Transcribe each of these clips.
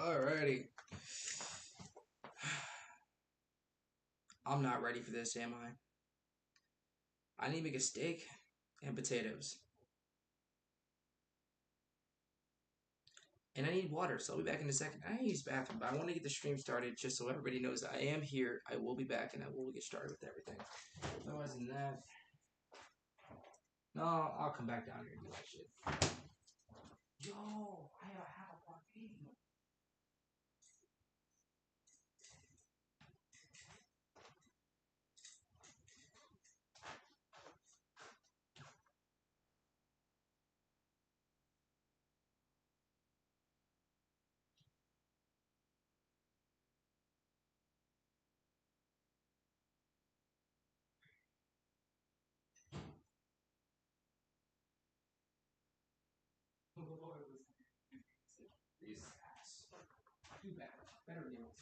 Alrighty. I'm not ready for this, am I? I need to make a steak and potatoes. And I need water, so I'll be back in a second. I need to use the bathroom, but I want to get the stream started just so everybody knows that I am here. I will be back, and I will get started with everything. Otherwise than that... No, I'll come back down here and do that shit. Yo, I have a party. These ass. Too bad. Better deals.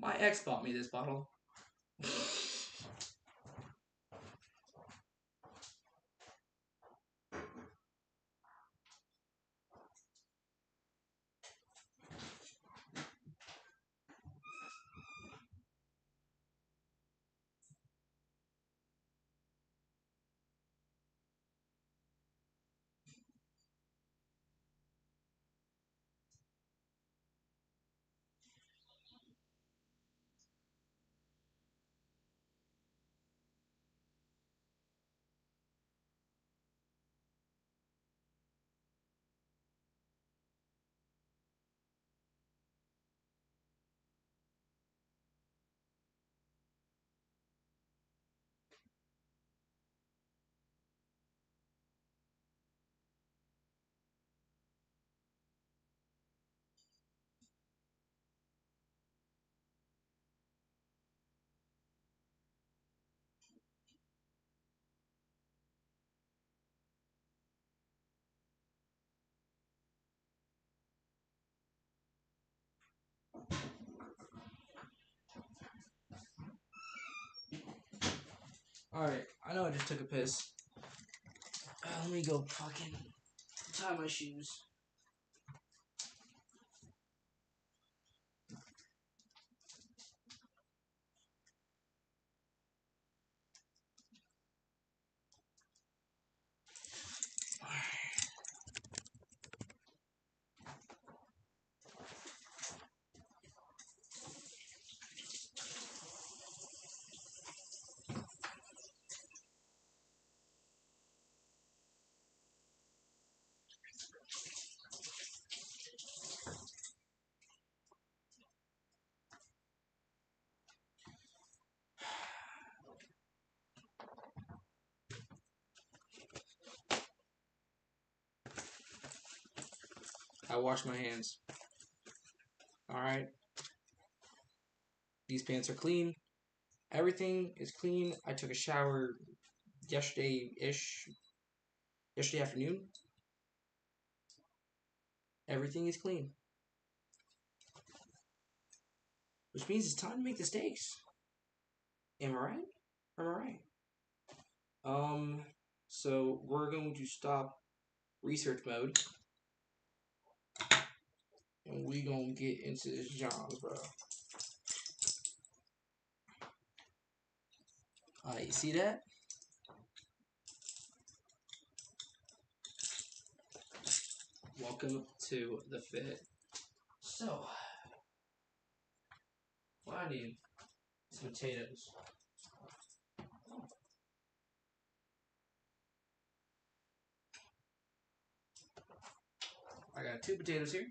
My ex bought me this bottle. Alright, I know I just took a piss. Let me go fucking tie my shoes. I washed my hands. Alright. These pants are clean. Everything is clean. I took a shower yesterday-ish. Yesterday afternoon. Everything is clean. Which means it's time to make the steaks. Am I right? Am I right? So we're going to stop research mode. And we gonna get into this job, bro. You see that? Welcome to the fit. So, what I need is potatoes. I got 2 potatoes here.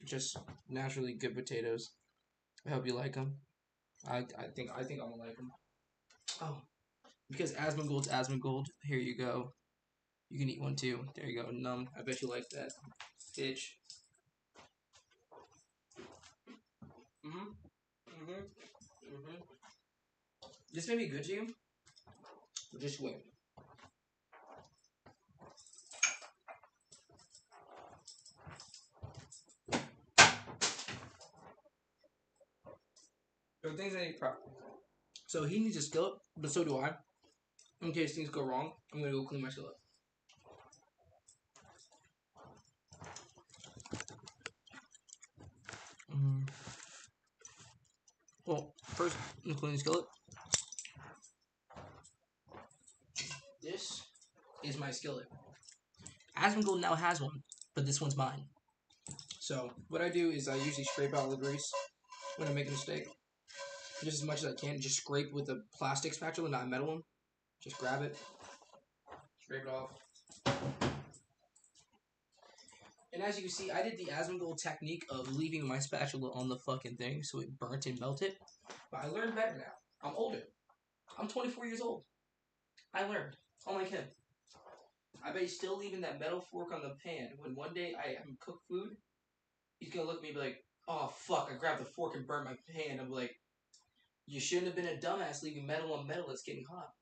Just naturally good potatoes. I hope you like them. I think I'm gonna like them. Oh, because Asmongold's Asmongold. Here you go. You can eat one too. There you go. Num. I bet you like that, bitch. This may be good to you. Just wait. There are things I need to prep. So he needs a skillet, but so do I. In case things go wrong, I'm gonna go clean my skillet. Mm. Well, first, I'm cleaning the skillet. This is my skillet. Asmongold now has one, but this one's mine. So what I do is I usually scrape out the grease when I make a mistake, just as much as I can. Just scrape with a plastic spatula, not a metal one. Just grab it, scrape it off. And as you can see, I did the Asmongold technique of leaving my spatula on the fucking thing so it burnt and melted. But I learned better now. I'm older. I'm 24 years old. I learned. Unlike him. I bet he's still leaving that metal fork on the pan. When one day I cook food, he's gonna look at me and be like, "Oh fuck, I grabbed the fork and burned my pan." I'm like, "You shouldn't have been a dumbass leaving metal on metal that's getting hot."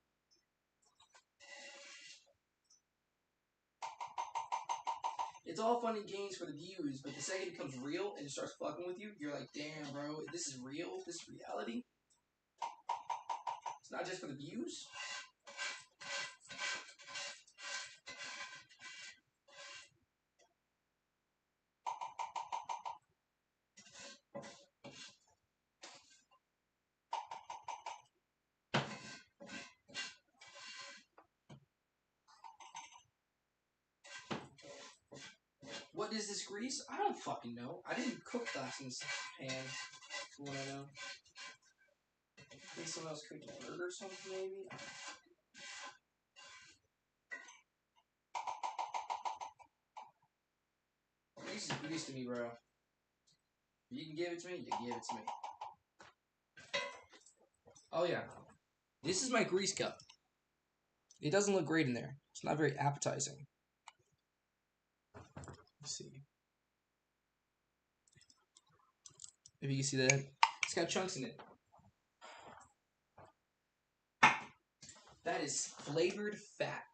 It's all fun and games for the views, but the second it becomes real and it starts fucking with you, you're like, "Damn, bro, this is real. This is reality. It's not just for the views." What is this grease? I don't fucking know. I didn't cook last in this pan. For what I know. Maybe someone else cooked a burger or something, maybe? Grease is grease to me, bro. If you can give it to me, you give it to me. Oh, yeah. This is my grease cup. It doesn't look great in there. It's not very appetizing. Let's see. Maybe you can see that. It's got chunks in it. That is flavored fat.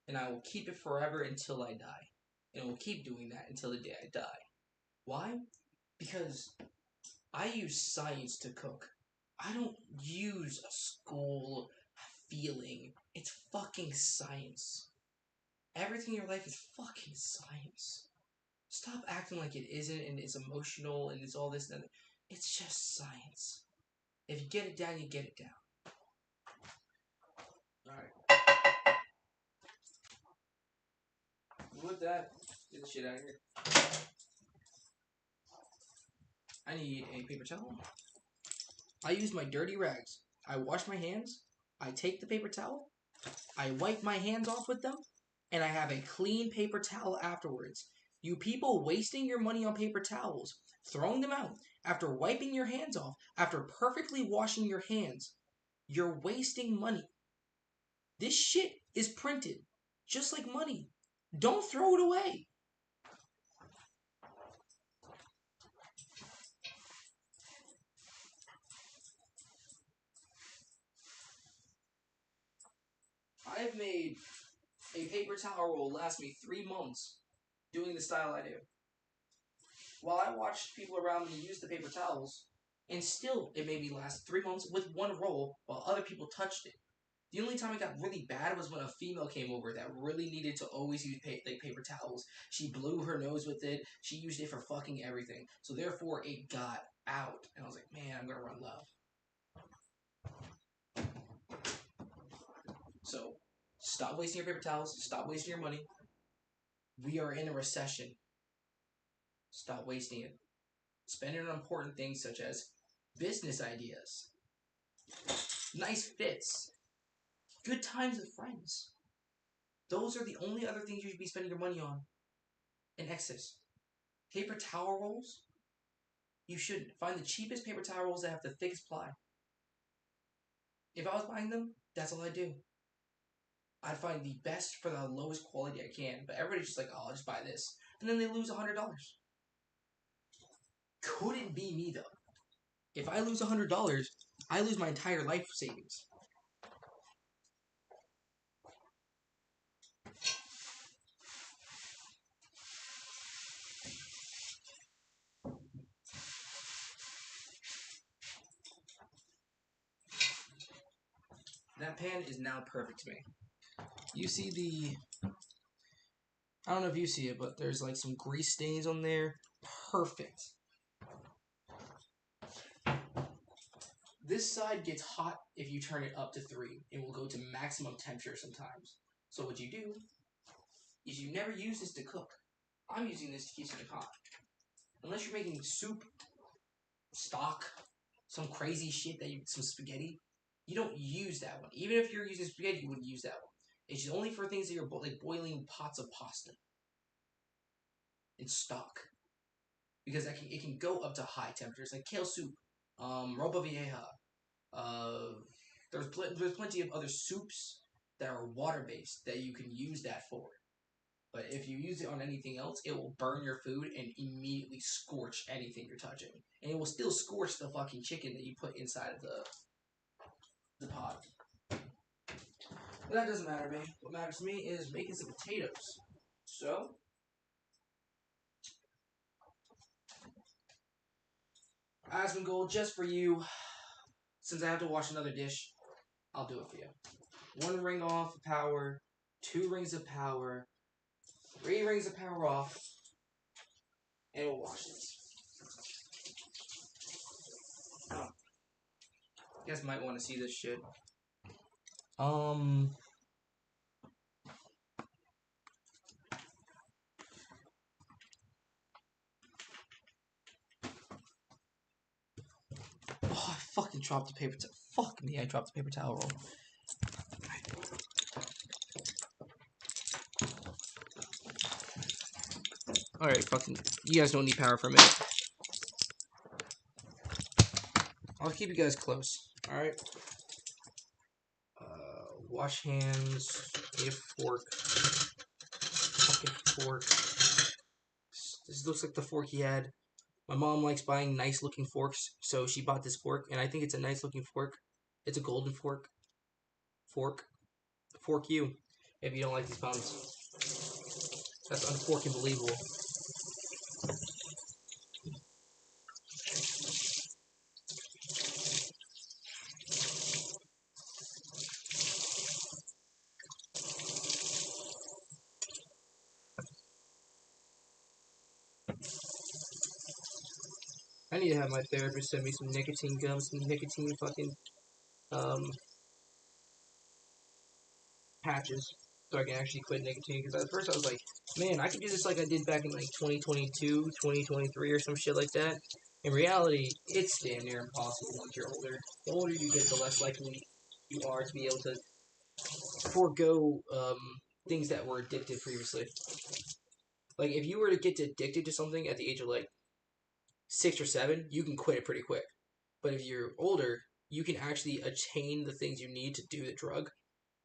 And I will keep it forever until I die. And I will keep doing that until the day I die. Why? Because I use science to cook. I don't use a school feeling. It's fucking science. Everything in your life is fucking science. Stop acting like it isn't and it's emotional and it's all this and that. It's just science. If you get it down, you get it down. Alright. With that, get the shit out of here. I need a paper towel. I use my dirty rags. I wash my hands. I take the paper towel. I wipe my hands off with them. And I have a clean paper towel afterwards. You people wasting your money on paper towels, throwing them out after wiping your hands off, after perfectly washing your hands, you're wasting money. This shit is printed just like money. Don't throw it away. I've made a paper towel roll last me 3 months doing the style I do. While I watched people around me use the paper towels, and still it made me last 3 months with one roll while other people touched it. The only time it got really bad was when a female came over that really needed to always use paper towels. She blew her nose with it. She used it for fucking everything. So therefore, it got out. And I was like, man, I'm going to run low. So stop wasting your paper towels. Stop wasting your money. We are in a recession. Stop wasting it. Spend it on important things such as business ideas, nice fits, good times with friends. Those are the only other things you should be spending your money on in excess. Paper towel rolls? You shouldn't. Find the cheapest paper towel rolls that have the thickest ply. If I was buying them, that's all I'd do. I'd find the best for the lowest quality I can. But everybody's just like, oh, I'll just buy this. And then they lose $100. Couldn't be me, though. If I lose $100, I lose my entire life savings. That pan is now perfect to me. You see the... I don't know if you see it, but there's like some grease stains on there. Perfect. This side gets hot if you turn it up to 3. It will go to maximum temperature sometimes. So what you do is you never use this to cook. I'm using this to keep something hot. Unless you're making soup, stock, some crazy shit some spaghetti, you don't use that one. Even if you're using spaghetti, you wouldn't use that one. It's only for things that you're like boiling pots of pasta and stock, because it can go up to high temperatures like kale soup, ropa vieja. There's plenty of other soups that are water based that you can use that for. But if you use it on anything else, it will burn your food and immediately scorch anything you're touching. And it will still scorch the fucking chicken that you put inside of the pot. But that doesn't matter to me. What matters to me is making some potatoes. So, Asmongold, just for you, since I have to wash another dish, I'll do it for you. 1 ring off of power, 2 rings of power, 3 rings of power off, and we'll wash this. You guys might want to see this shit. Oh, I fucking dropped the paper towel. Fuck me, I dropped the paper towel roll. Alright, fucking... You guys don't need power for a minute. I'll keep you guys close. Alright? Wash hands. Need a fork. Fucking fork. This looks like the fork he had. My mom likes buying nice looking forks, so she bought this fork, and I think it's a nice looking fork. It's a golden fork. Fork you, if you don't like these puns. That's unforking believable. I need to have my therapist send me some nicotine gums, some nicotine fucking patches, so I can actually quit nicotine. Because at first I was like, man, I could do this like I did back in like 2022, 2023 or some shit like that. In reality, it's damn near impossible once you're older. The older you get, the less likely you are to be able to forego things that were addictive previously. Like, if you were to get addicted to something at the age of like 6 or 7, you can quit it pretty quick. But if you're older, you can actually attain the things you need to do the drug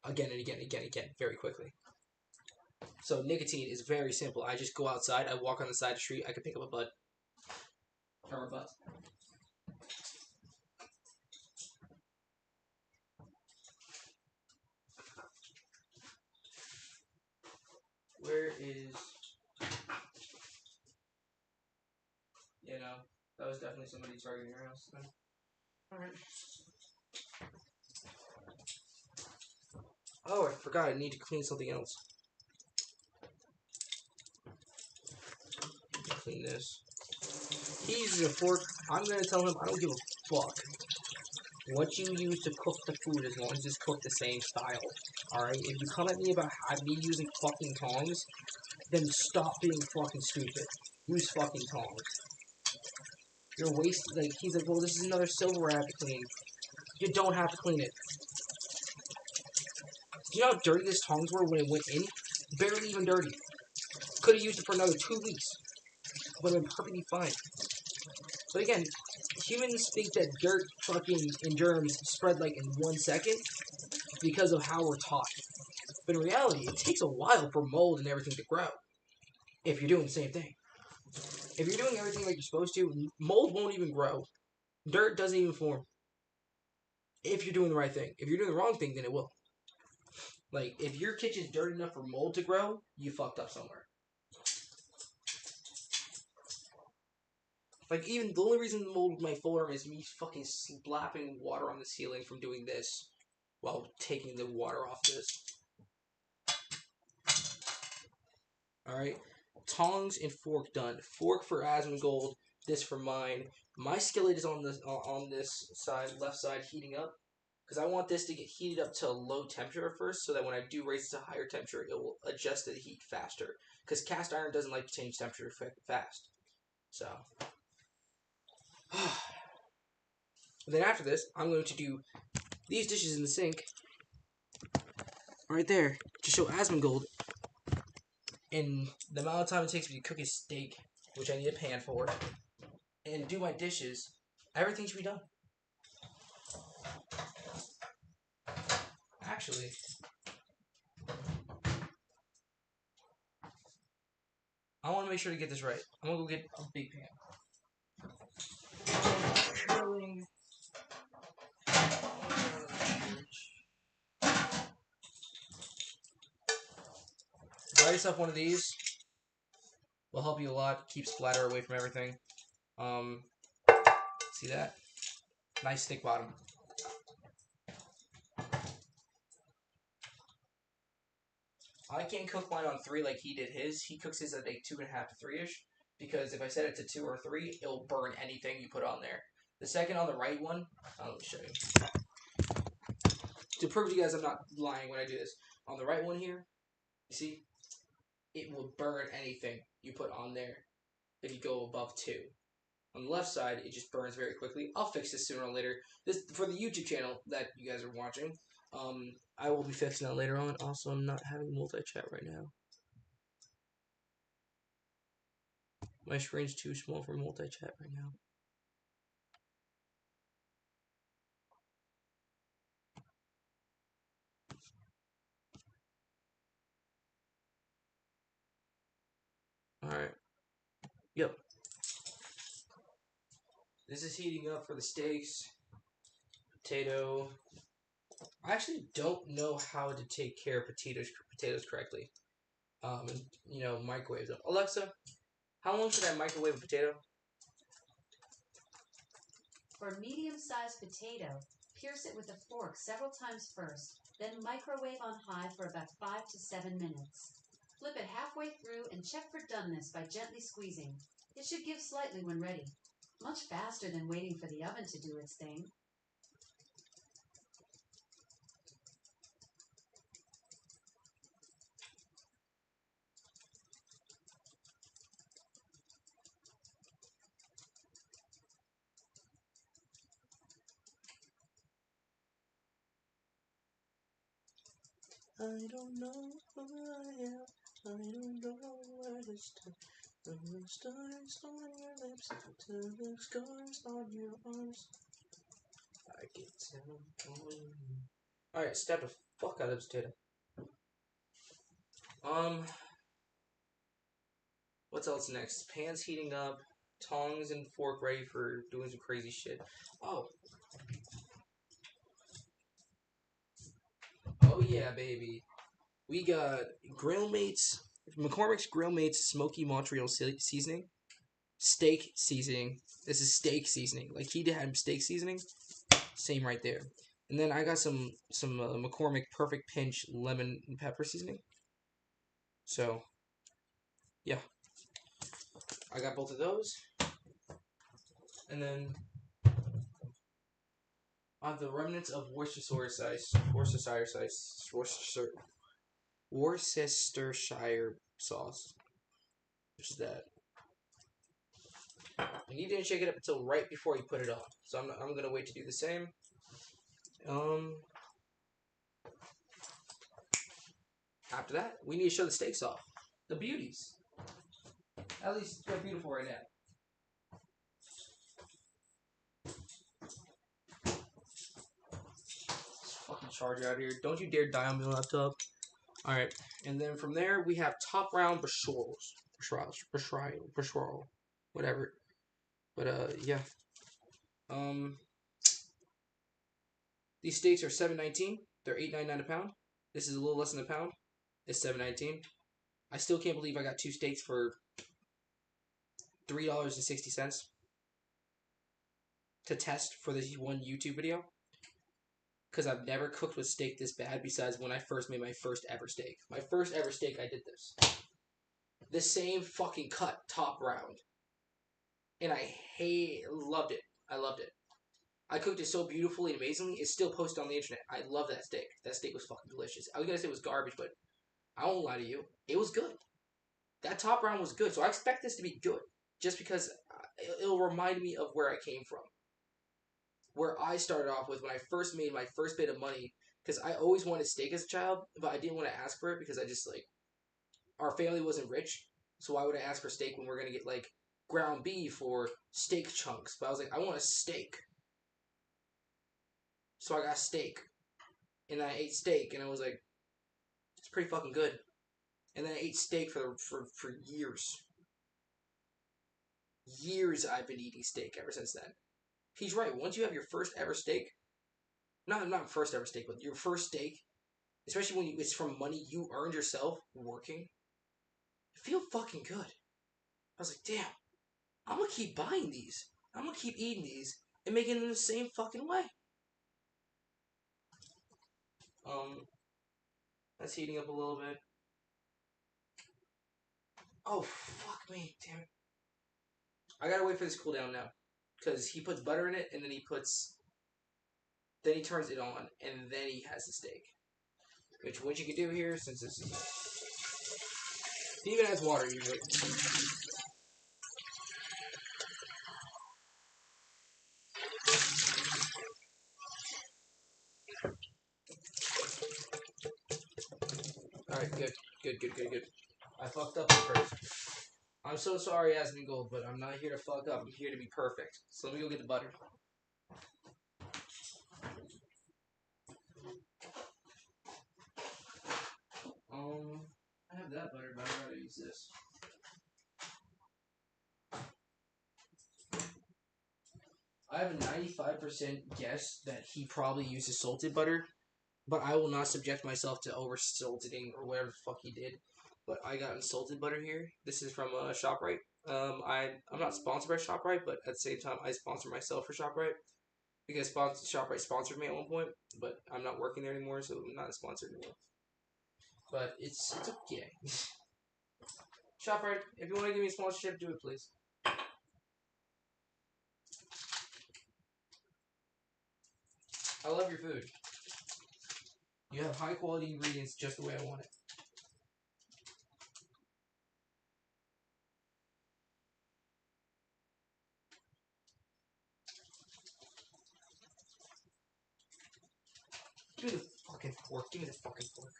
again and again and again and again very quickly. So nicotine is very simple. I just go outside, I walk on the side of the street, I can pick up a bud. Or a butt. Where is... You know, that was definitely somebody targeting your house then. Alright. Oh, I forgot, I need to clean something else. Clean this. He uses a fork. I'm gonna tell him I don't give a fuck what you use to cook the food as long as it's cooked the same style. Alright? If you come at me about me using fucking tongs, then stop being fucking stupid. Use fucking tongs. You're wasting, like, he's like, well, this is another silverware I have to clean. You don't have to clean it. Do you know how dirty this tongs were when it went in? Barely even dirty. Could have used it for another 2 weeks. Would have been perfectly fine. But again, humans think that dirt fucking and germs spread like in 1 second because of how we're taught. But in reality, it takes a while for mold and everything to grow. If you're doing the same thing. If you're doing everything like you're supposed to, mold won't even grow. Dirt doesn't even form. If you're doing the right thing. If you're doing the wrong thing, then it will. Like, if your kitchen's dirty enough for mold to grow, you fucked up somewhere. Like, even the only reason the mold might form is me fucking slapping water on the ceiling from doing this. while taking the water off this. Alright. Tongs and fork done. Fork for Asmongold, this for mine. My skillet is on this side, left side, heating up. Because I want this to get heated up to a low temperature first, so that when I do raise it to a higher temperature, it will adjust to the heat faster. Because cast iron doesn't like to change temperature fast. So. And then after this, I'm going to do these dishes in the sink. Right there. To show Asmongold. And the amount of time it takes me to cook his steak, which I need a pan for, and do my dishes, everything should be done. Actually, I want to make sure to get this right. I'm going to go get a big pan. Buy yourself one of these. Will help you a lot. Keep splatter away from everything. See that? Nice thick bottom. I can't cook mine on 3 like he did his. He cooks his at like 2.5 to 3-ish. Because if I set it to 2 or 3, it'll burn anything you put on there. The second on the right one, let me show you. To prove to you guys I'm not lying when I do this. On the right one here, you see? It will burn anything you put on there if you go above 2. On the left side, it just burns very quickly. I'll fix this sooner or later. This for the YouTube channel that you guys are watching. I will be fixing that later on. Also, I'm not having multi-chat right now. My screen's too small for multi-chat right now. Alright. Yep. This is heating up for the steaks. Potato. I actually don't know how to take care of potatoes correctly. Microwave them. Alexa, how long should I microwave a potato? For medium-sized potato, pierce it with a fork several times first, then microwave on high for about 5 to 7 minutes. Flip it halfway through and check for doneness by gently squeezing. It should give slightly when ready. Much faster than waiting for the oven to do its thing. I don't know who I am. I don't know where to start. From the stars on your lips to the scars on your arms, I can tell on you. Alright, stab the fuck out of this potato. What's else next? Pan's heating up. Tongs and fork ready for doing some crazy shit. Oh yeah, baby. We got McCormick's Grill Mates Smoky Montreal Seasoning. Steak seasoning. This is steak seasoning. Like he had steak seasoning. Same right there. And then I got some McCormick Perfect Pinch Lemon and Pepper Seasoning. So, yeah. I got both of those. And then I have the remnants of Worcestershire sauce. Which is that. And you didn't shake it up until right before you put it on. So I'm gonna wait to do the same. After that, we need to show the steaks off. The beauties. At least they're beautiful right now. This fucking charger out here. Don't you dare die on my laptop. Alright. And then from there, we have top round Bashorals. Whatever. But, yeah. These steaks are $7.19. They're $8.99 a pound. This is a little less than a pound. It's $7.19. I still can't believe I got 2 steaks for $3.60 to test for this one YouTube video. because I've never cooked with steak this bad besides when I first made my first ever steak. My first ever steak, I did this. The same fucking cut, top round. And I loved it. I loved it. I cooked it so beautifully and amazingly, it's still posted on the internet. I love that steak. That steak was fucking delicious. I was gonna say it was garbage, but I won't lie to you. It was good. That top round was good, so I expect this to be good. Just because it'll remind me of where I came from. Where I started off with when I first made my first bit of money. Because I always wanted steak as a child, but I didn't want to ask for it because I just, like, our family wasn't rich. So why would I ask for steak when we're going to get, like, ground beef or steak chunks? But I was like, I want a steak. So I got steak. And I ate steak, and I was like, it's pretty fucking good. And then I ate steak for years. Years I've been eating steak ever since then. He's right. Once you have your first ever steak, not first ever steak, but your first steak, especially when it's from money you earned yourself working, you feel fucking good. I was like, damn, I'm gonna keep buying these. I'm gonna keep eating these and making them the same fucking way. That's heating up a little bit. Oh, fuck me, damn it. I gotta wait for this to cool down now. Because he puts butter in it, and then he turns it on, and then he has the steak. Which, what you can do here, since this is... He even has water, usually. Alright, good. Good. I fucked up at first. I'm so sorry, Asmongold, but I'm not here to fuck up. I'm here to be perfect. So let me go get the butter. I have that butter, but I'd rather use this. I have a 95% guess that he probably uses salted butter, but I will not subject myself to over salting or whatever the fuck he did. But I got salted butter here. This is from ShopRite. I'm not sponsored by ShopRite, but at the same time, I sponsor myself for ShopRite because ShopRite sponsored me at one point, but I'm not working there anymore, so I'm not sponsored anymore. But it's okay. ShopRite, if you want to give me a sponsorship, do it, please. I love your food. You have high quality ingredients just the way I want it. Give me the fucking fork. Give me the fucking fork.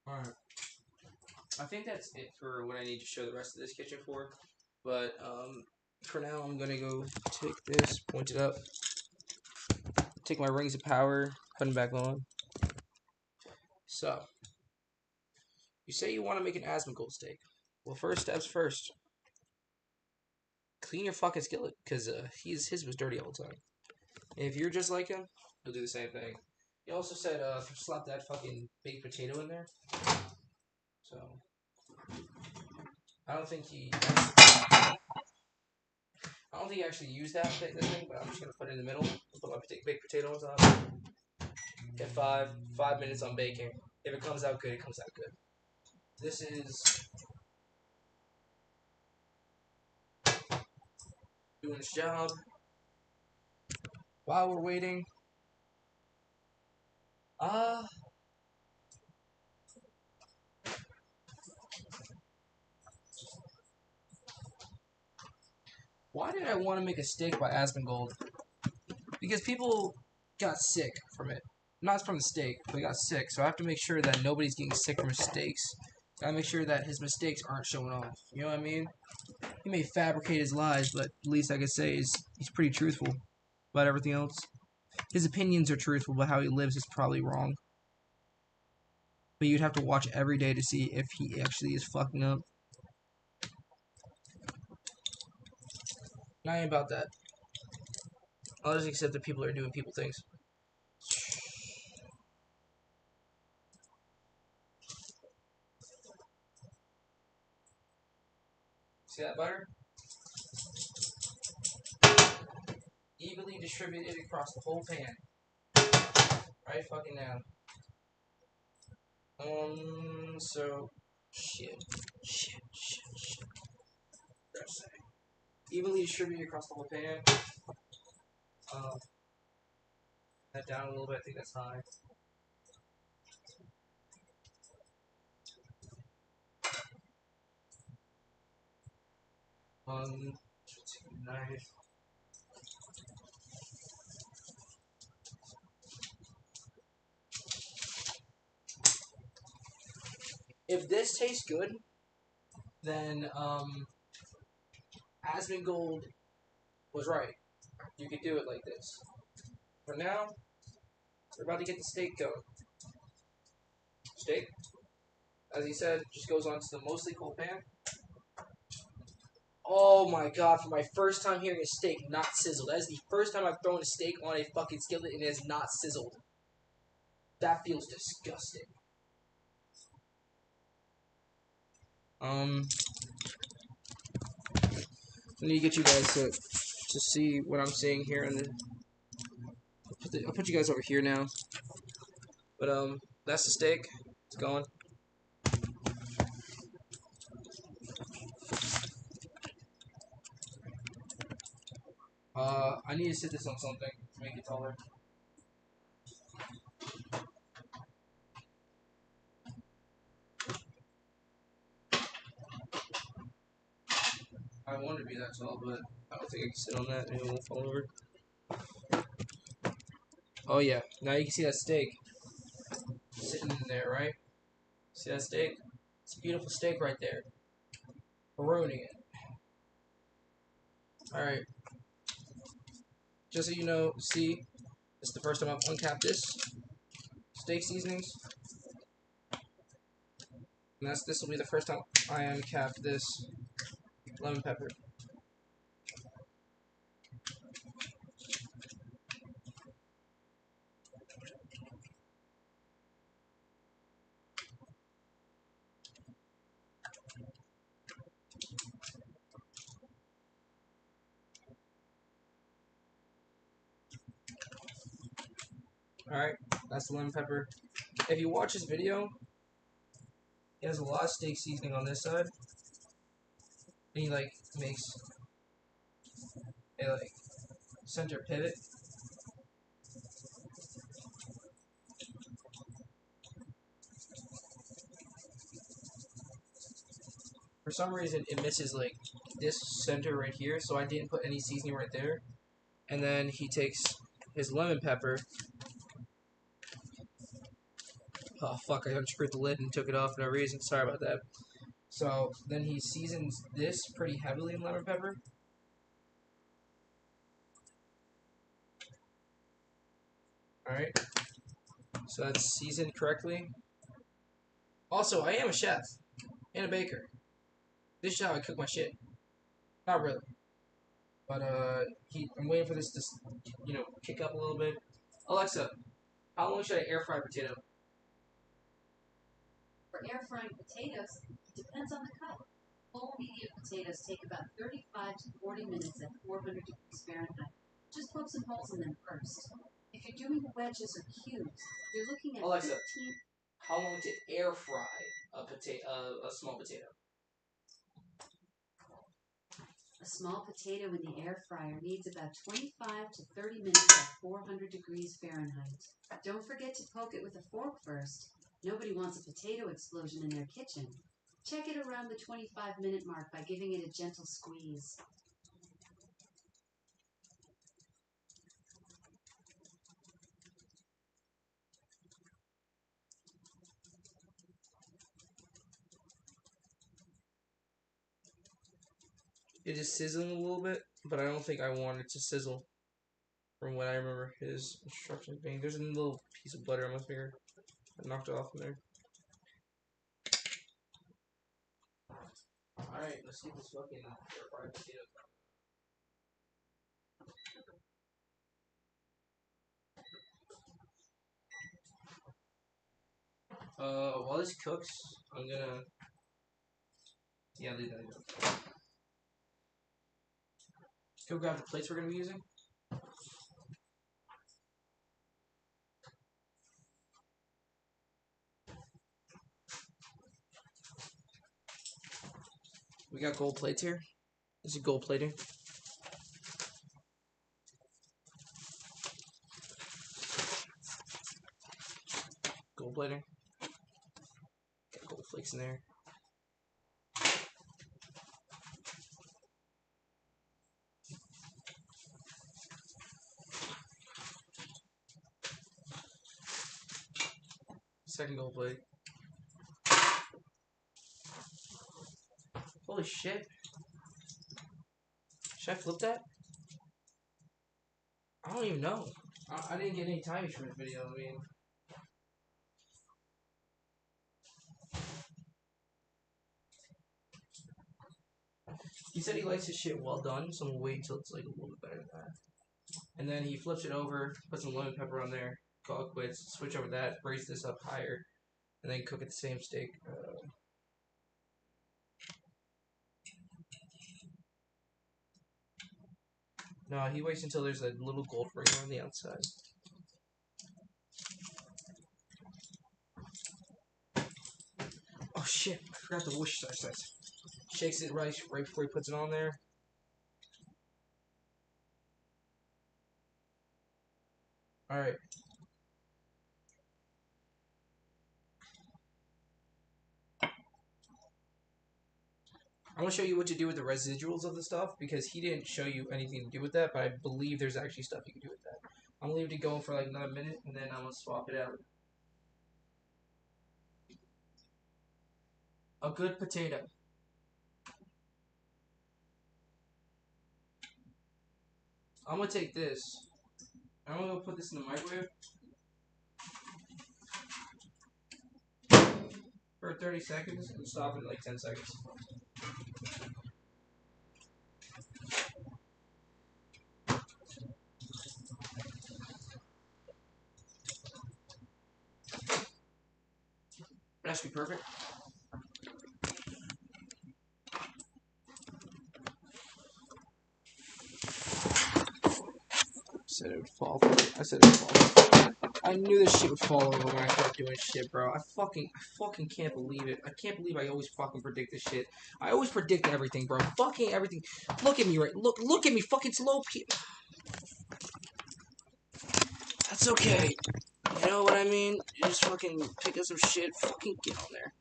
Alright. I think that's it for what I need to show the rest of this kitchen for. But, for now, I'm gonna go take this, point it up, take my rings of power, put them back on. So, you say you want to make an Asmongold steak. Well, first steps first. Clean your fucking skillet, because his was dirty all the time. And if you're just like him, he'll do the same thing. He also said, slap that fucking baked potato in there. So, I don't think he actually used that thing, but I'm just gonna put it in the middle. Put my baked potato on top. Get 5 minutes on baking. If it comes out good, it comes out good. This is doing its job. While we're waiting, why did I want to make a steak by Asmongold? Because people got sick from it. Not from the steak, but they got sick. So I have to make sure that nobody's getting sick from his steaks. Gotta make sure that his mistakes aren't showing off. You know what I mean? He may fabricate his lies, but at least I can say is he's pretty truthful about everything else. His opinions are truthful, but how he lives is probably wrong. But you'd have to watch every day to see if he actually is fucking up. Not about that. I'll just accept that people are doing people things. See that butter? Evenly distributed across the whole pan. Right fucking now. So shit. Evenly distributed across the whole pan. That down a little bit. I think that's high. Knife. If this tastes good, then Asmongold was right. You could do it like this. For now, we're about to get the steak going. Steak, as he said, just goes onto the mostly cold pan. Oh my god, for my first time hearing a steak not sizzled. That is the first time I've thrown a steak on a fucking skillet and it is not sizzled. That feels disgusting. I need to get you guys to see what I'm seeing here, and I'll put you guys over here now. But that's the steak. It's going. I need to sit this on something to make it taller. I want to be that tall, but I don't think I can sit on that. Maybe it won't fall over. Oh yeah, now you can see that steak sitting in there, right? See that steak? It's a beautiful steak right there. We're ruining it. Alright. Just so you know, see, this is the first time I've uncapped this. Steak seasonings. And this will be the first time I uncap this lemon pepper. Alright, that's the lemon pepper. If you watch this video, he has a lot of steak seasoning on this side. And he makes a center pivot. For some reason it misses this center right here, so I didn't put any seasoning right there. And then he takes his lemon pepper. Oh fuck, I unscrewed the lid and took it off for no reason. Sorry about that. So then he seasons this pretty heavily in lemon pepper. Alright. So that's seasoned correctly. Also, I am a chef and a baker. This is how I cook my shit. Not really. But I'm waiting for this to kick up a little bit. Alexa, how long should I air fry a potato? For air frying potatoes, it depends on the cut. Full medium potatoes take about 35 to 40 minutes at 400 degrees Fahrenheit. Just poke some holes in them first. If you're doing wedges or cubes, you're looking at Alexa, 15. How long to air fry a small potato? A small potato in the air fryer needs about 25 to 30 minutes at 400 degrees Fahrenheit. Don't forget to poke it with a fork first. Nobody wants a potato explosion in their kitchen. Check it around the 25-minute mark by giving it a gentle squeeze. It is sizzling a little bit, but I don't think I want it to sizzle. From what I remember his instructions being, there's a little piece of butter on my finger. I knocked it off in there. Alright, let's get this fucking air fried potato. While this cooks, I'm gonna... Yeah, leave that go. Go grab the plates we're gonna be using. We got gold plates here. This is gold plating. Gold plating. Got gold flakes in there. Second gold plate. Holy shit. Should I flip that? I don't even know. I didn't get any timings from this video. I mean... He said he likes his shit well done, so I'm gonna wait until it's like a little bit better than that. And then he flips it over, puts some lemon pepper on there, call it quits, switch over that, raise this up higher, and then cook it the same steak. No, he waits until there's a little gold ring on the outside. Oh shit, I forgot the Worcestershire sauce. Shakes it right before he puts it on there. Alright. I'm going to show you what to do with the residuals of the stuff, because he didn't show you anything to do with that, but I believe there's actually stuff you can do with that. I'm going to leave it go for like another minute, and then I'm going to swap it out. A good potato. I'm going to take this. I'm going to go put this in the microwave for 30 seconds and stop it in like 10 seconds. That should be perfect. I said it would fall. I said it would fall. I knew this shit would fall over when I started doing shit, bro. I fucking can't believe it. I can't believe I always fucking predict this shit. I always predict everything, bro. Fucking everything. Look at me, right? Look at me, fucking slow. That's okay. You know what I mean? You just fucking pick up some shit. Fucking get on there.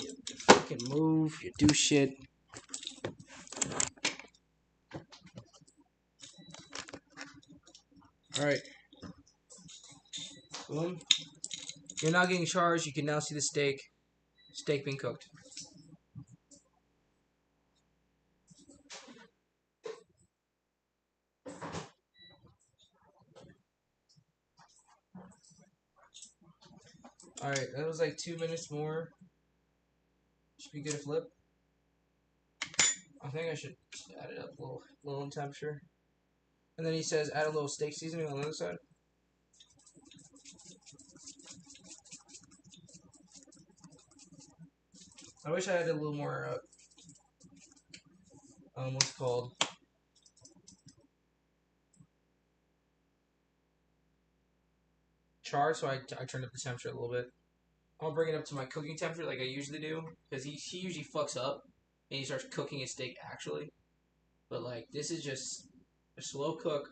You fucking move. You do shit. Alright. Boom. You're not getting charged. You can now see the steak. Steak being cooked. Alright, that was like 2 minutes more. Should we get a flip? I think I should add it up a little in temperature. And then he says add a little steak seasoning on the other side. I wish I had a little more, what's it called? Char, so I turned up the temperature a little bit. I'll bring it up to my cooking temperature like I usually do, because he usually fucks up, and he starts cooking his steak actually. But like, this is just a slow cook.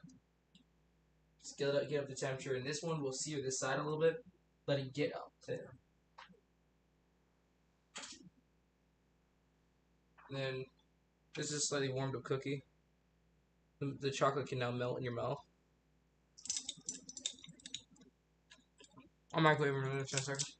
Just get up the temperature, and this one will sear this side a little bit. Let it get up there. And then this is a slightly warmed up cookie. The chocolate can now melt in your mouth. I'll microwave it in 10 seconds.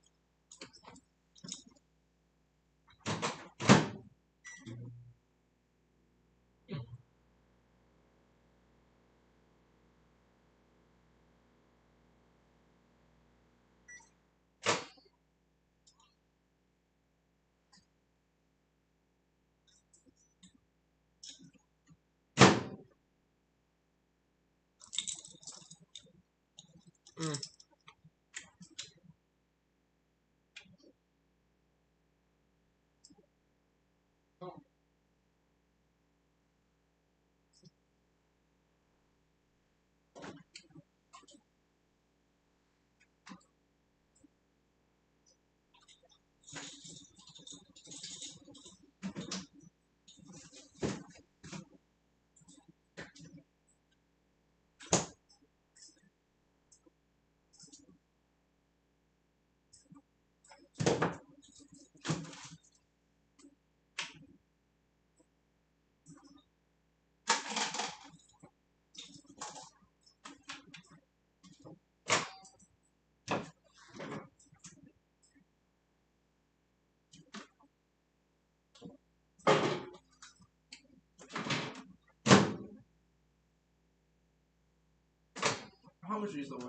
much is the win?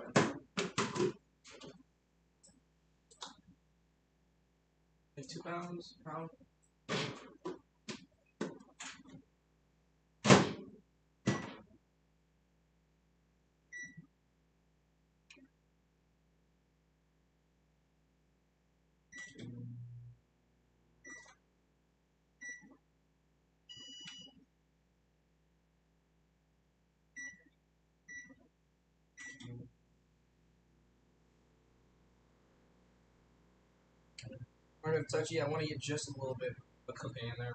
Like 2 pounds? Pound? Kind of touchy. I want to get just a little bit of cooking in there.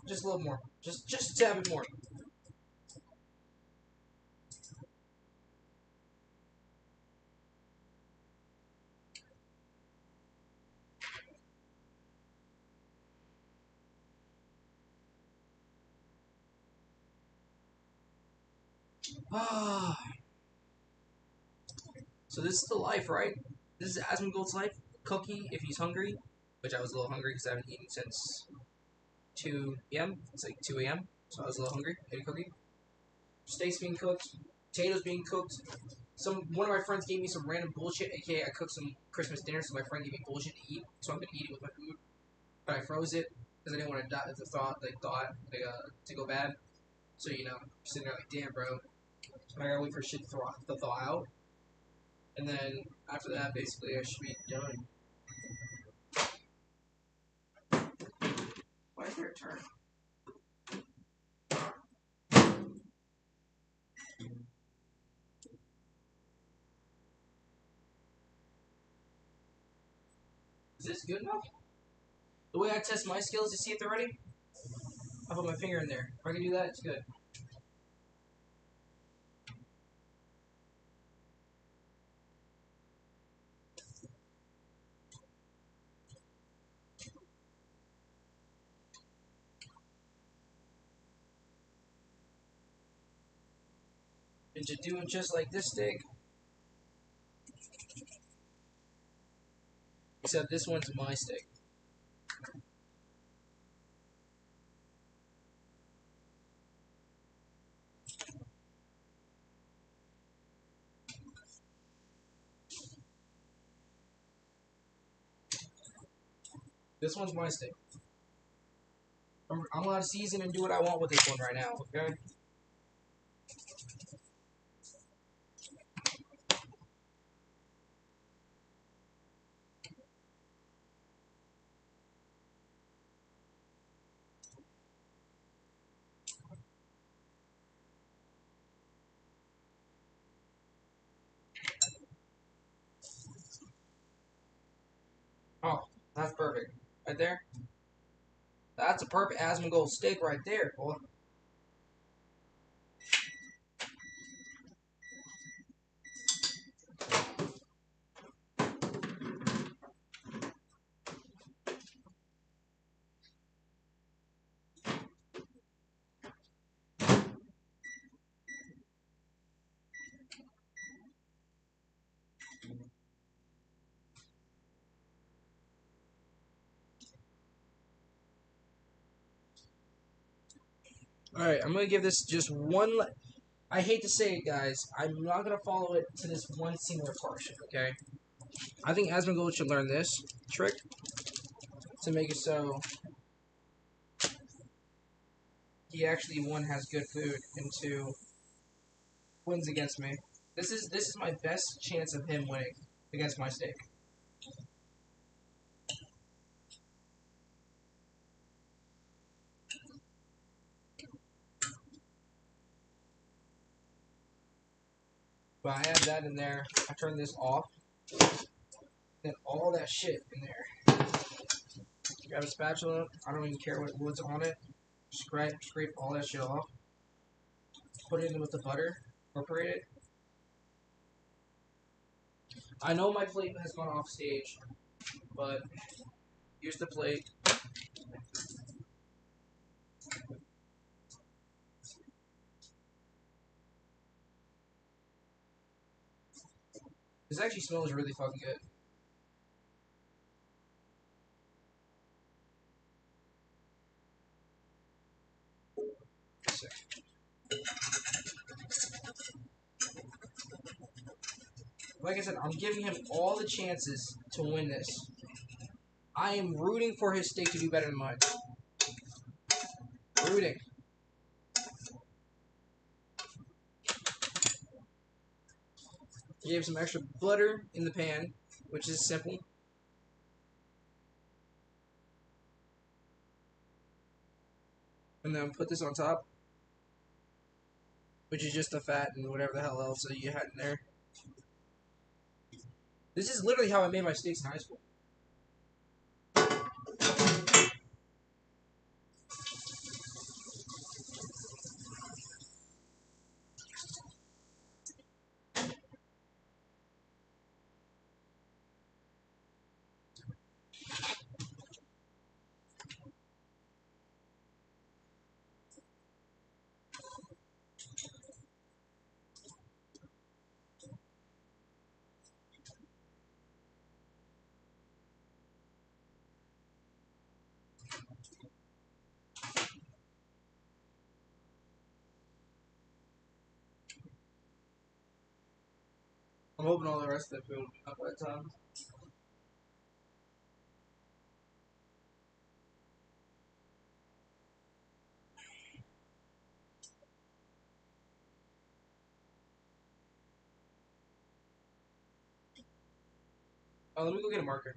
Just a little more. Just a tad bit more. Ah. So this is the life, right? This is Asmongold's life. Cookie if he's hungry, which I was a little hungry because I haven't eaten since 2 p.m. It's like 2 a.m. So I was a little hungry. Ate a cookie. Steaks being cooked. Potatoes being cooked. One of my friends gave me some random bullshit, aka I cooked some Christmas dinner, so my friend gave me bullshit to eat, so I'm gonna eat it with my food. But I froze it because I didn't want to die. The thought to go bad. So sitting there like, damn, bro. So I gotta wait for shit to thaw out, and then after that, basically, I should be done. Why is there a turn? Is this good enough? The way I test my skills to see if they're ready, I put my finger in there. If I can do that, it's good. And to do it just like this steak, except this one's my steak. This one's my steak. I'm allowed to season and do what I want with this one right now, okay? Oh, that's perfect. Right there. That's a perfect Asmongold steak right there, boy. Alright, I'm going to give this just one... I hate to say it, guys. I'm not going to follow it to this one singular portion, okay? I think Asmongold should learn this trick to make it so he actually, one, has good food, and two, wins against me. This is my best chance of him winning against my steak. But I add that in there. I turn this off. Then all that shit in there. Grab a spatula. I don't even care what's on it. Scrape all that shit off. Put it in with the butter. Incorporate it. I know my plate has gone off stage, but here's the plate. This actually smells really fucking good. Like I said, I'm giving him all the chances to win this. I am rooting for his steak to do better than mine. Rooting. Gave some extra butter in the pan, which is simple. And then put this on top, which is just the fat and whatever the hell else that you had in there. This is literally how I made my steaks in high school. I'm hoping all the rest of the food will be up by the time. Oh, let me go get a marker.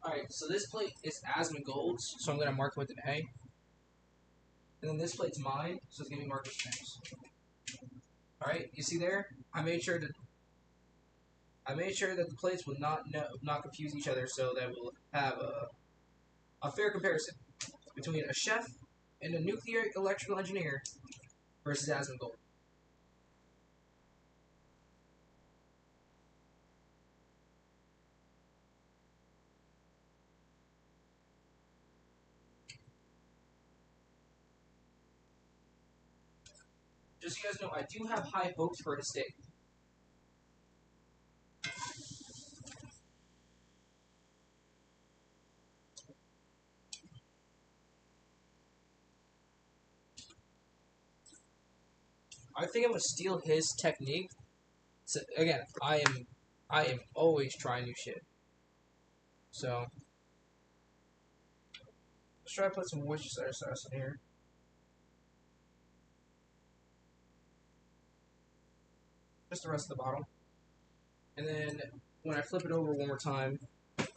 Alright, so this plate is Asmongold's, so I'm going to mark it with an A. And then this plate's mine, so it's going to be marked with strings. Alright, you see there? I made sure that the plates will not confuse each other, so that we'll have a fair comparison between a chef and a nuclear electrical engineer versus Asmongold. Just so you guys know, I do have high hopes for his steak. I think I'm gonna steal his technique. So again, I am always trying new shit. So let's try to put some Worcestershire sauce in here. Just the rest of the bottle. And then when I flip it over one more time, that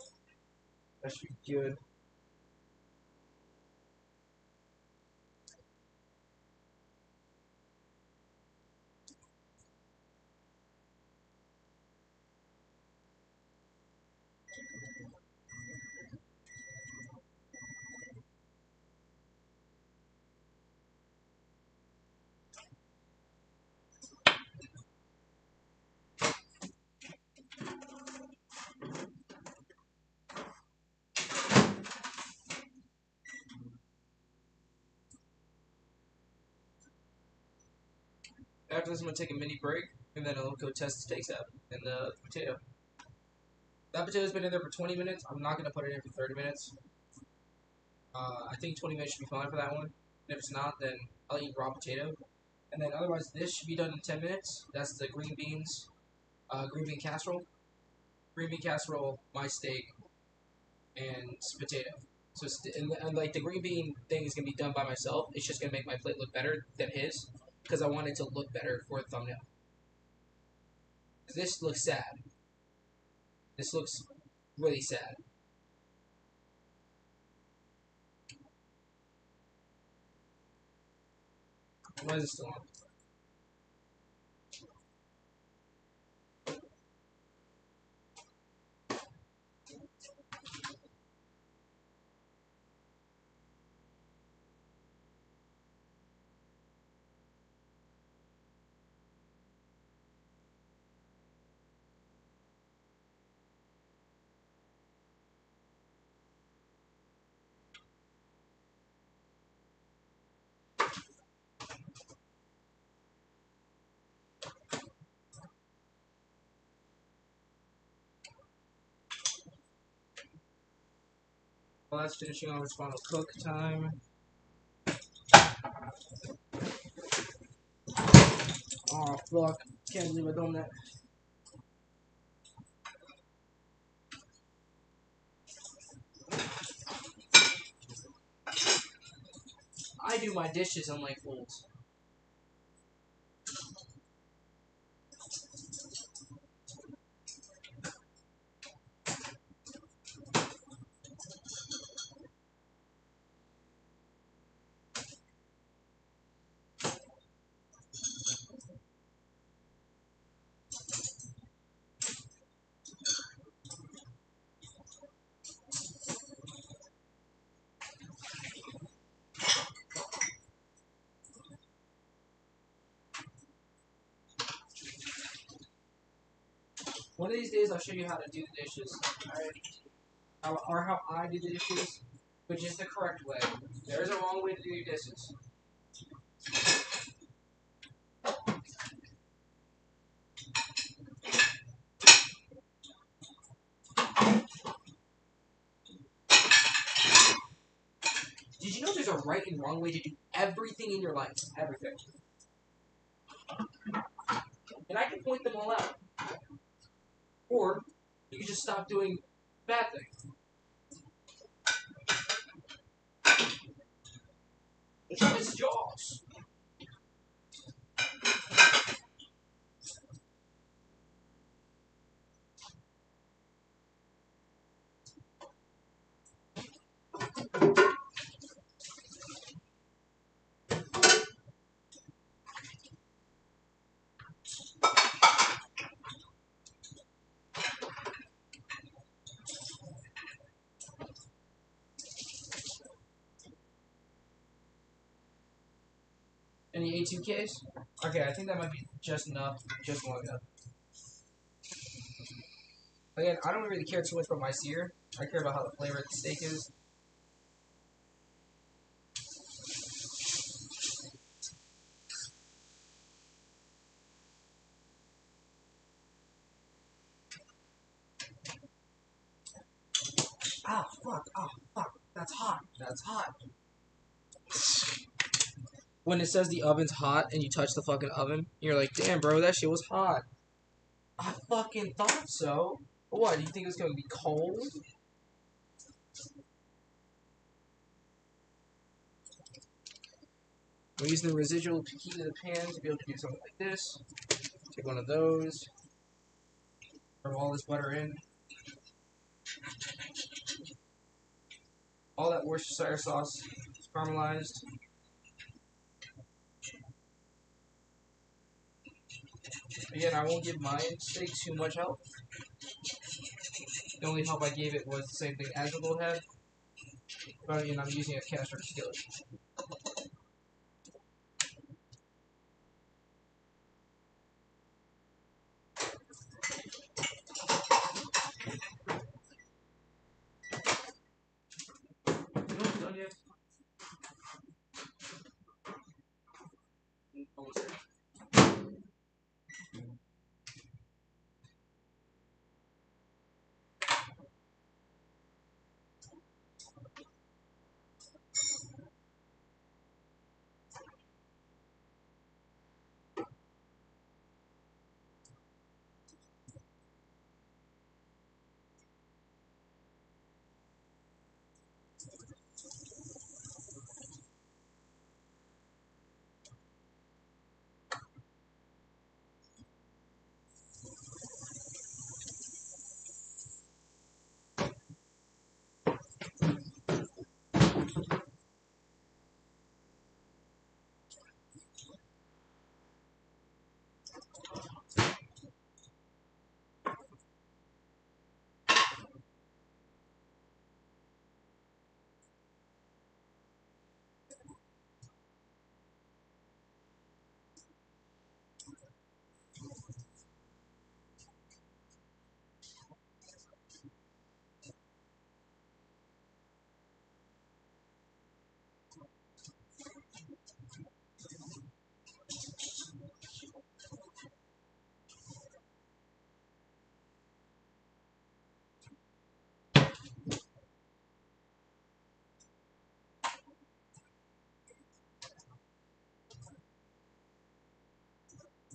should be good. After this, I'm gonna take a mini break, and then I'll go test the steaks out and the potato. That potato's been in there for 20 minutes. I'm not gonna put it in for 30 minutes. I think 20 minutes should be fine for that one. And if it's not, then I'll eat raw potato. And then otherwise, this should be done in 10 minutes. That's the green beans, green bean casserole. Green bean casserole, my steak, and potato. So and like the green bean thing is gonna be done by myself. It's just gonna make my plate look better than his because I want it to look better for a thumbnail. This looks sad. This looks really sad. Why is it still on? Well, that's finishing on its final cook time. Oh fuck! Can't believe I done that. I do my dishes unlike fools. One of these days, I'll show you how to do the dishes, or how I do the dishes, which is the correct way. There is a wrong way to do your dishes. Did you know there's a right and wrong way to do everything in your life? Everything. And I can point them all out. Or you can just stop doing bad things. The choice is yours. Any A2Ks? Okay, I think that might be just enough, just long enough. Again, I don't really care too much about my sear. I care about how the flavor of the steak is. Ah, fuck, that's hot, that's hot. When it says the oven's hot and you touch the fucking oven, you're like, damn, bro, that shit was hot. I fucking thought so. What, do you think it's gonna be cold? I'm using the residual heat of the pan to be able to do something like this. Take one of those. Throw all this butter in. All that Worcestershire sauce is caramelized. Again, I won't give my steak too much help. The only help I gave it was the same thing Asmongold had. But again, I'm using a cast iron skillet. Done yet? Almost there.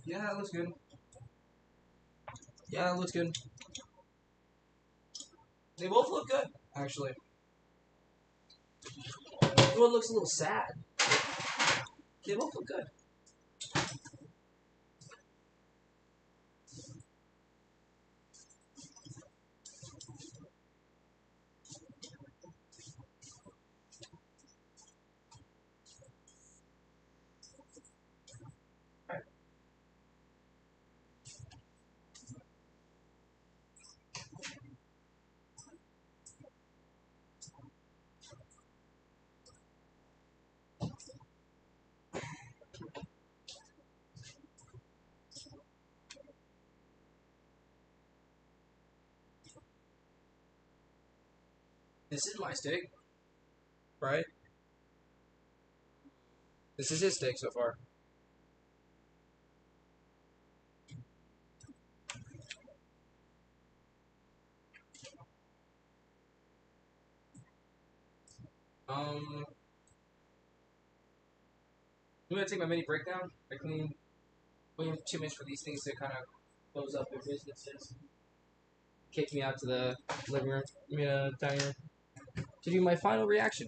Yeah, that looks good. Yeah, that looks good. They both look good, actually. One looks a little sad. They both look good. This is my steak, right? This is his steak so far. I'm gonna take my mini breakdown. I clean. We have 2 minutes for these things to kind of close up their businesses. Kicked me out to the living room, dining room, to do my final reaction.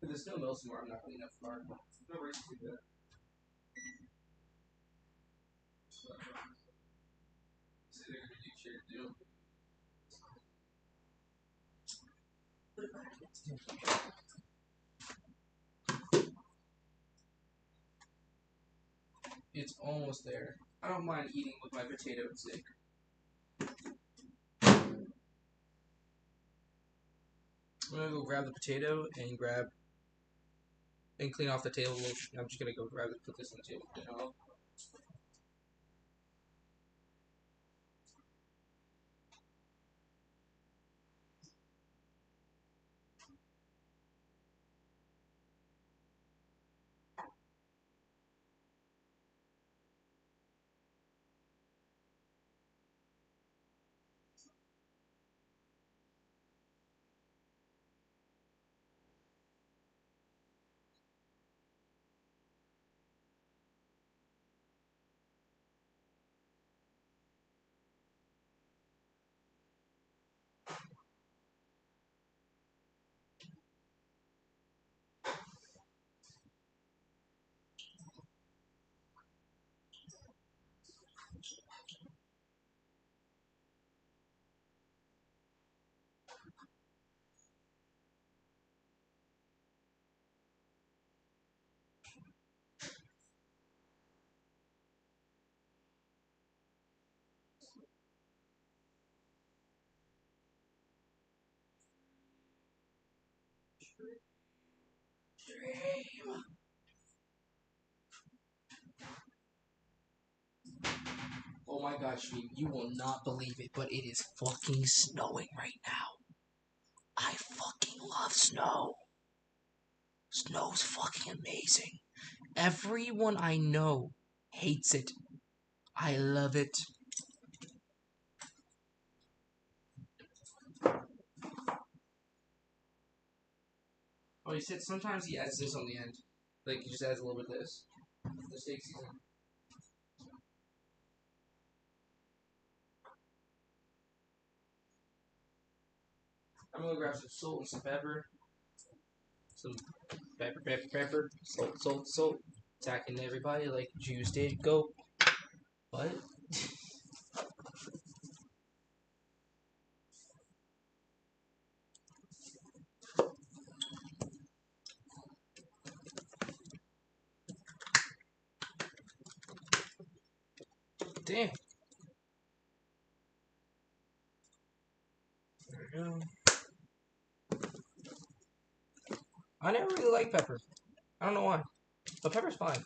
If there's no milk tomorrow, I'm not cleaning up tomorrow. No reason to do that. It's almost there. I don't mind eating with my potato and steak. I'm gonna go grab the potato and clean off the table. I'm just gonna go grab it, put this on the table. Dream. Oh my gosh, you will not believe it, but it is fucking snowing right now. I fucking love snow. Snow's fucking amazing. Everyone I know hates it. I love it. Oh, he said sometimes he adds this on the end. Like, he just adds a little bit of this. The steak season. I'm gonna grab some salt and some pepper. Some pepper, pepper, pepper. Salt, salt, salt. Attacking everybody like Jews did. Go. What? Damn. There we go. I never really liked pepper. I don't know why. But pepper's fine.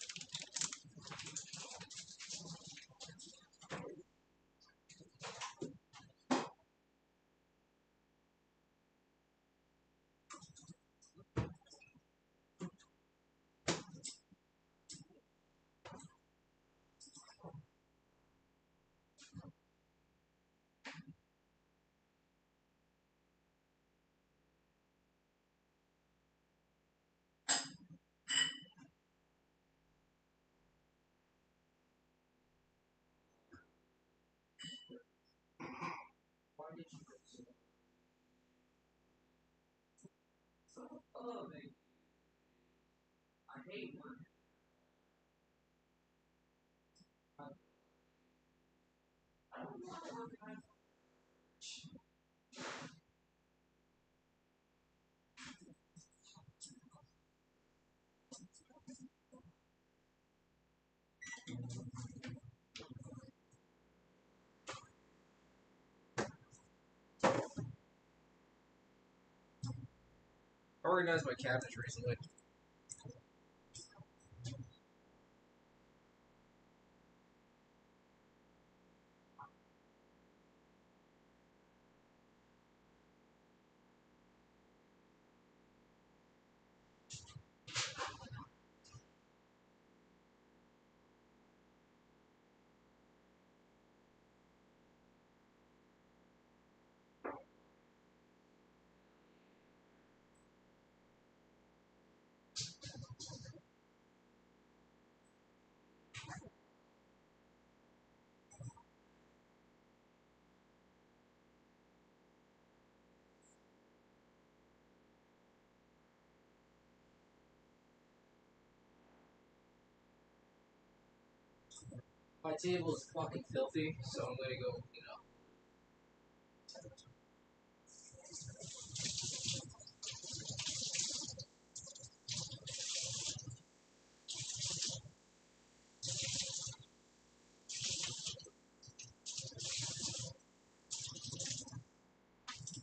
Why did you put so? Oh, man. I hate work. I don't want to work. I organized my cabinets recently. My table is fucking filthy, so I'm gonna go,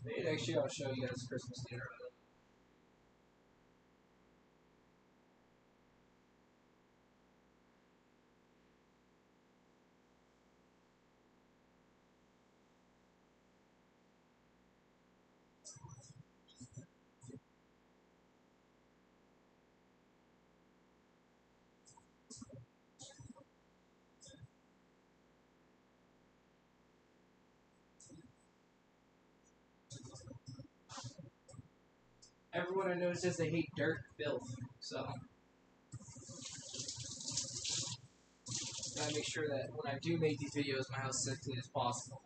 maybe next year I'll show you guys Christmas dinner. Everyone I know says they hate dirt filth, so gotta make sure that when I do make these videos, my house is as clean as possible.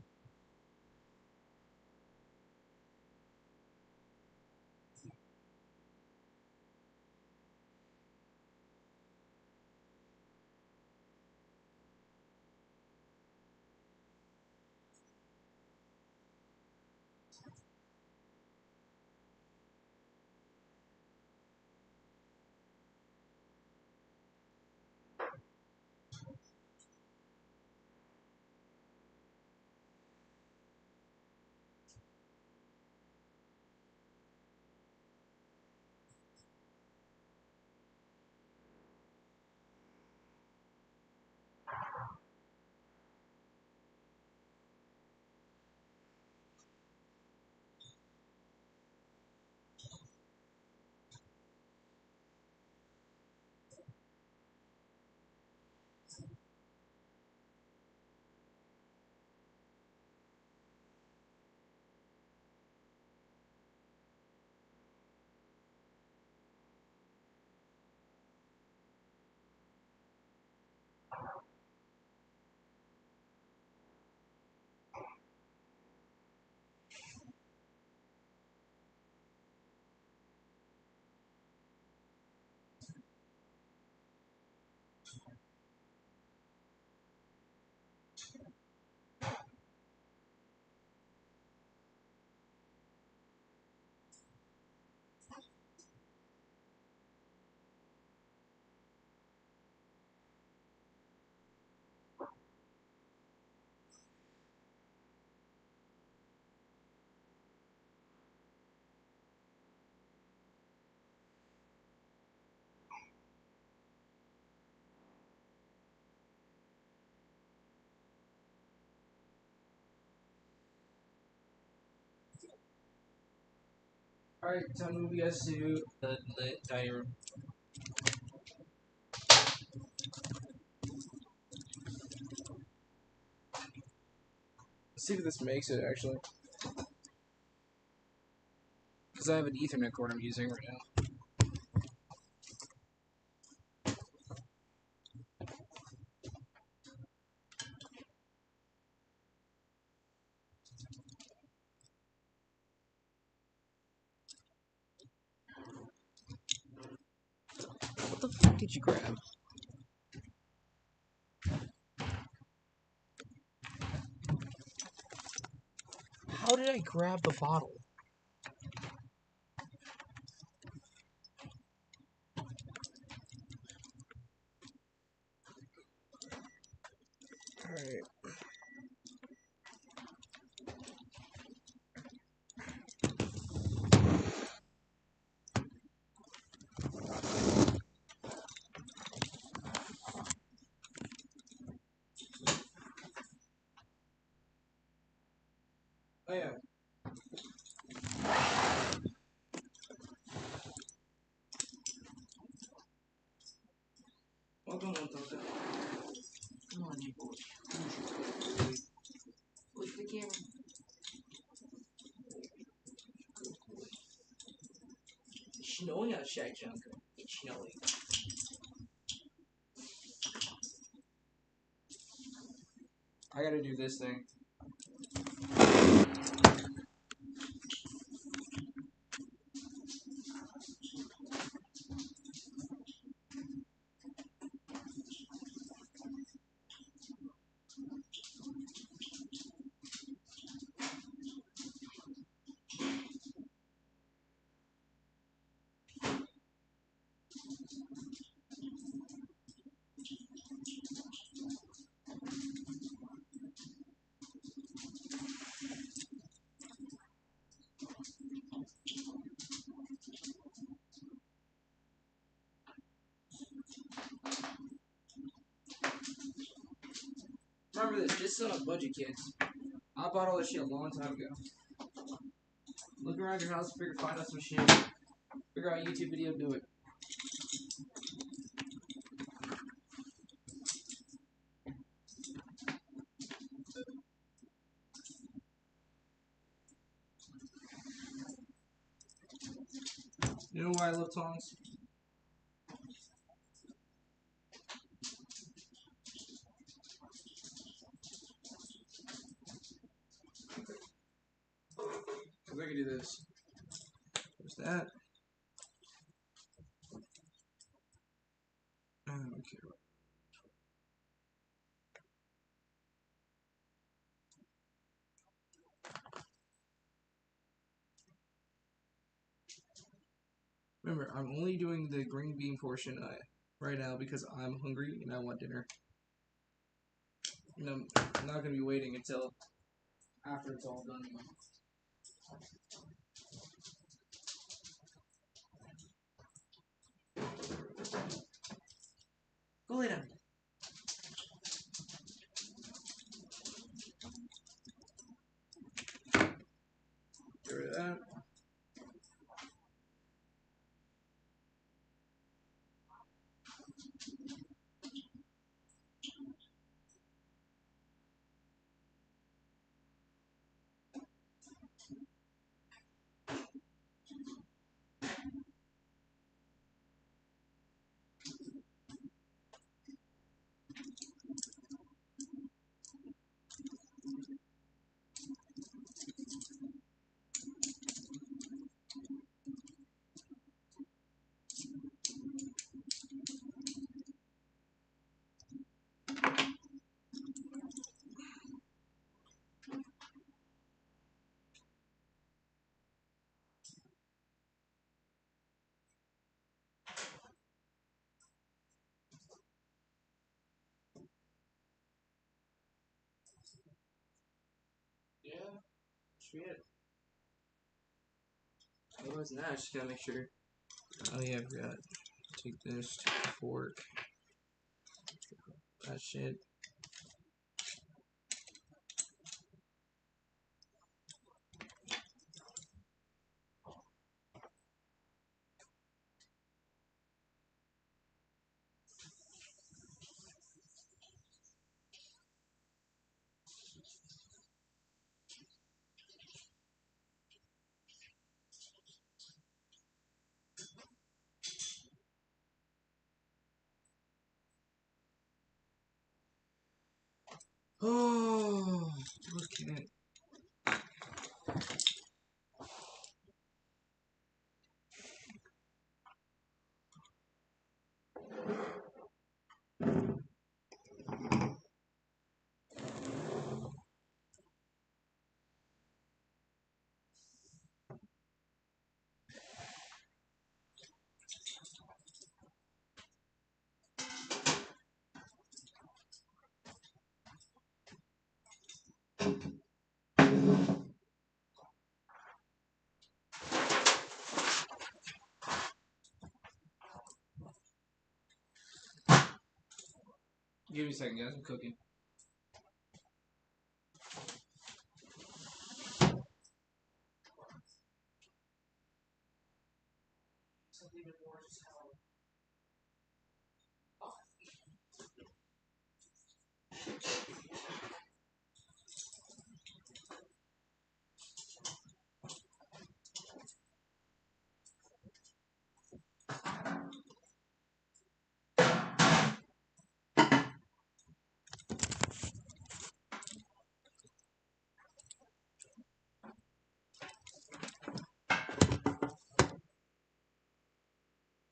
Alright, time to move you guys to the dining room. Let's see if this makes it actually. Because I have an Ethernet cord I'm using right now. What the fuck did you grab? How did I grab the bottle? Alright. Oh yeah. Welcome, welcome. Come on, you boy. Look at the camera. It's snowing outside, Junker. It's snowing. I gotta do this thing. Remember this is on a budget, kids. I bought all this shit a long time ago. Look around your house, find out some shit. Figure out a YouTube video, do it. You know why I love tongs? Because I can do this. There's that. Okay. Remember, I'm only doing the green bean portion right now because I'm hungry and I want dinner. And I'm not going to be waiting until after it's all done. Go lay down. Get rid of that. Yeah, should be it. Otherwise than that, I just gotta make sure. Oh yeah, I forgot. Take this, take the fork. That shit. Give me a second, guys. I'm cooking.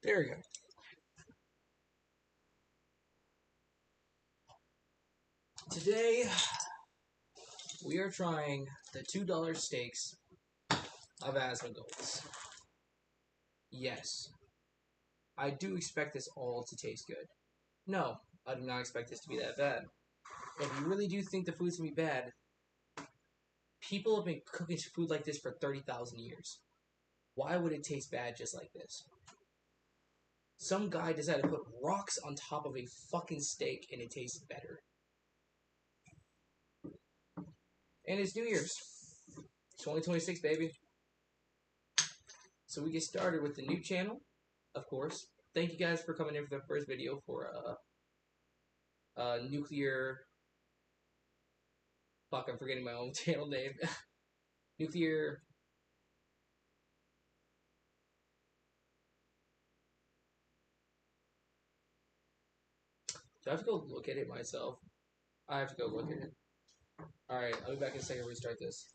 There we go. Today, we are trying the $2 steaks of Asmongold's. Yes, I do expect this all to taste good. No, I do not expect this to be that bad. If you really do think the food's gonna be bad, people have been cooking food like this for 30,000 years. Why would it taste bad just like this? Some guy decided to put rocks on top of a fucking steak and it tastes better. And it's New Year's. 2026, baby. So we get started with the new channel, of course. Thank you guys for coming in for the first video for nuclear. Fuck, I'm forgetting my own channel name. Nuclear. Do I have to go look at it myself? I have to go look at it. Alright, I'll be back in a second to restart this.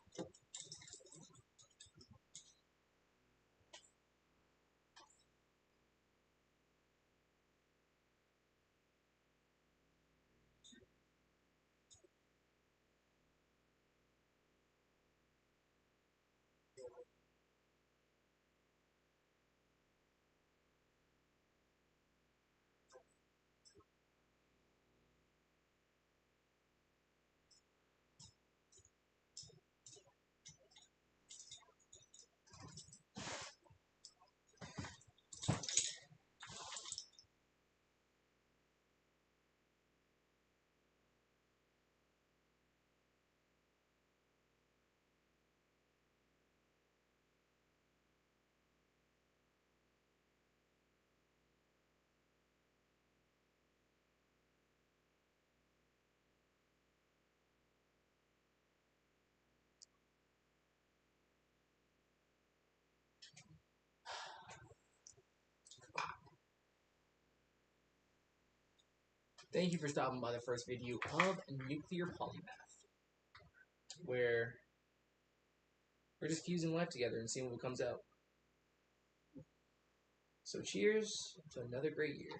Thank you for stopping by the first video of Nuclear Polymath, where we're just fusing life together and seeing what comes out. So cheers to another great year.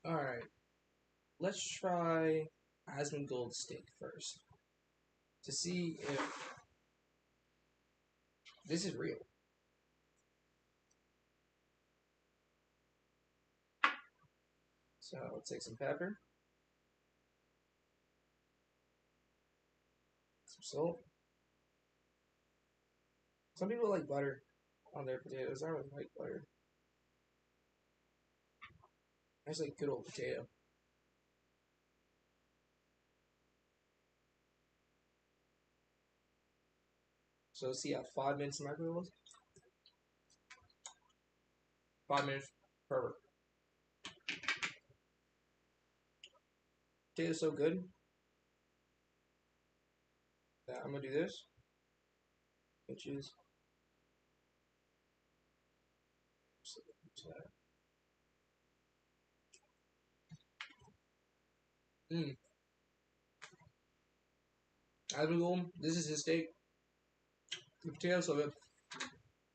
Alright, let's try Asmongold steak first to see if this is real. So let's take some pepper, some salt. Some people like butter on their potatoes. I don't like butter. I just like good old potato. So let's see how 5 minutes in the microwave was. 5 minutes. Perfect. Potato's so good that I'm gonna do this, which is Asmongold, this is his steak. The potato's so good.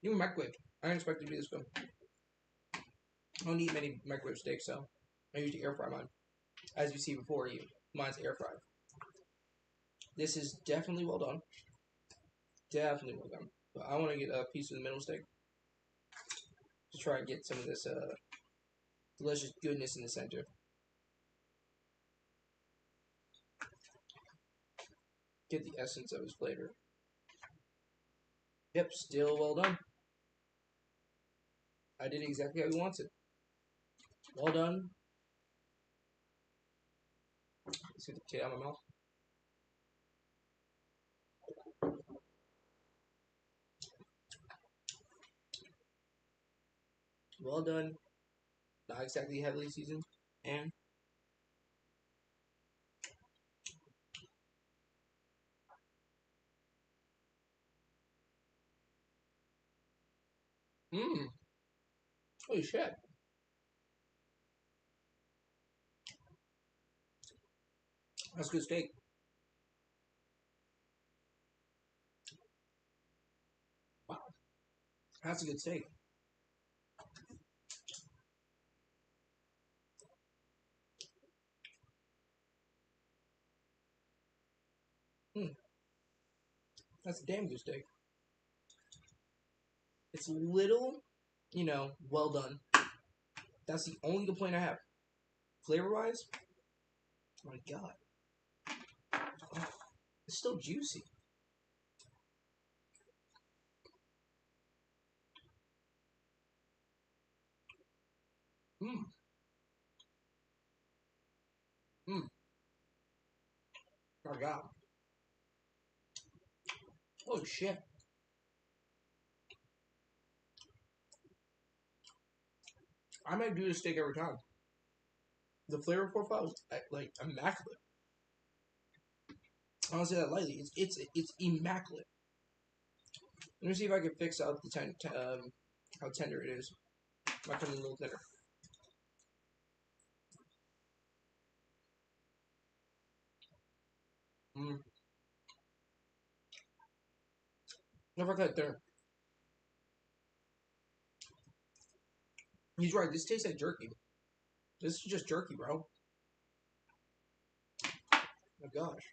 Even microwave. I didn't expect it to be this good. I don't eat many microwave steaks, so I usually air fry mine, as you see before you. Mine's air fried. This is definitely well done. Definitely well done. But I want to get a piece of the middle steak to try and get some of this delicious goodness in the center. Get the essence of his flavor. Yep, still well done. I did exactly how he wants it. Well done. Let's get the potato out of my mouth. Well done. Not exactly heavily seasoned. And mmm. Holy shit. That's good steak. Wow. That's a good steak. Hmm. That's a damn good steak. It's little, well done. That's the only complaint I have. Flavor wise, oh my god. Oh, it's still juicy. Mmm. Mmm. Oh my god. Holy shit. I might do this steak every time. The flavor profile is like immaculate. I don't say that lightly. It's immaculate. Let me see if I can fix out the how tender it is. Might come in a little thinner. Mm. Never cut thinner. He's right. This tastes like jerky. This is just jerky, bro. Oh my gosh.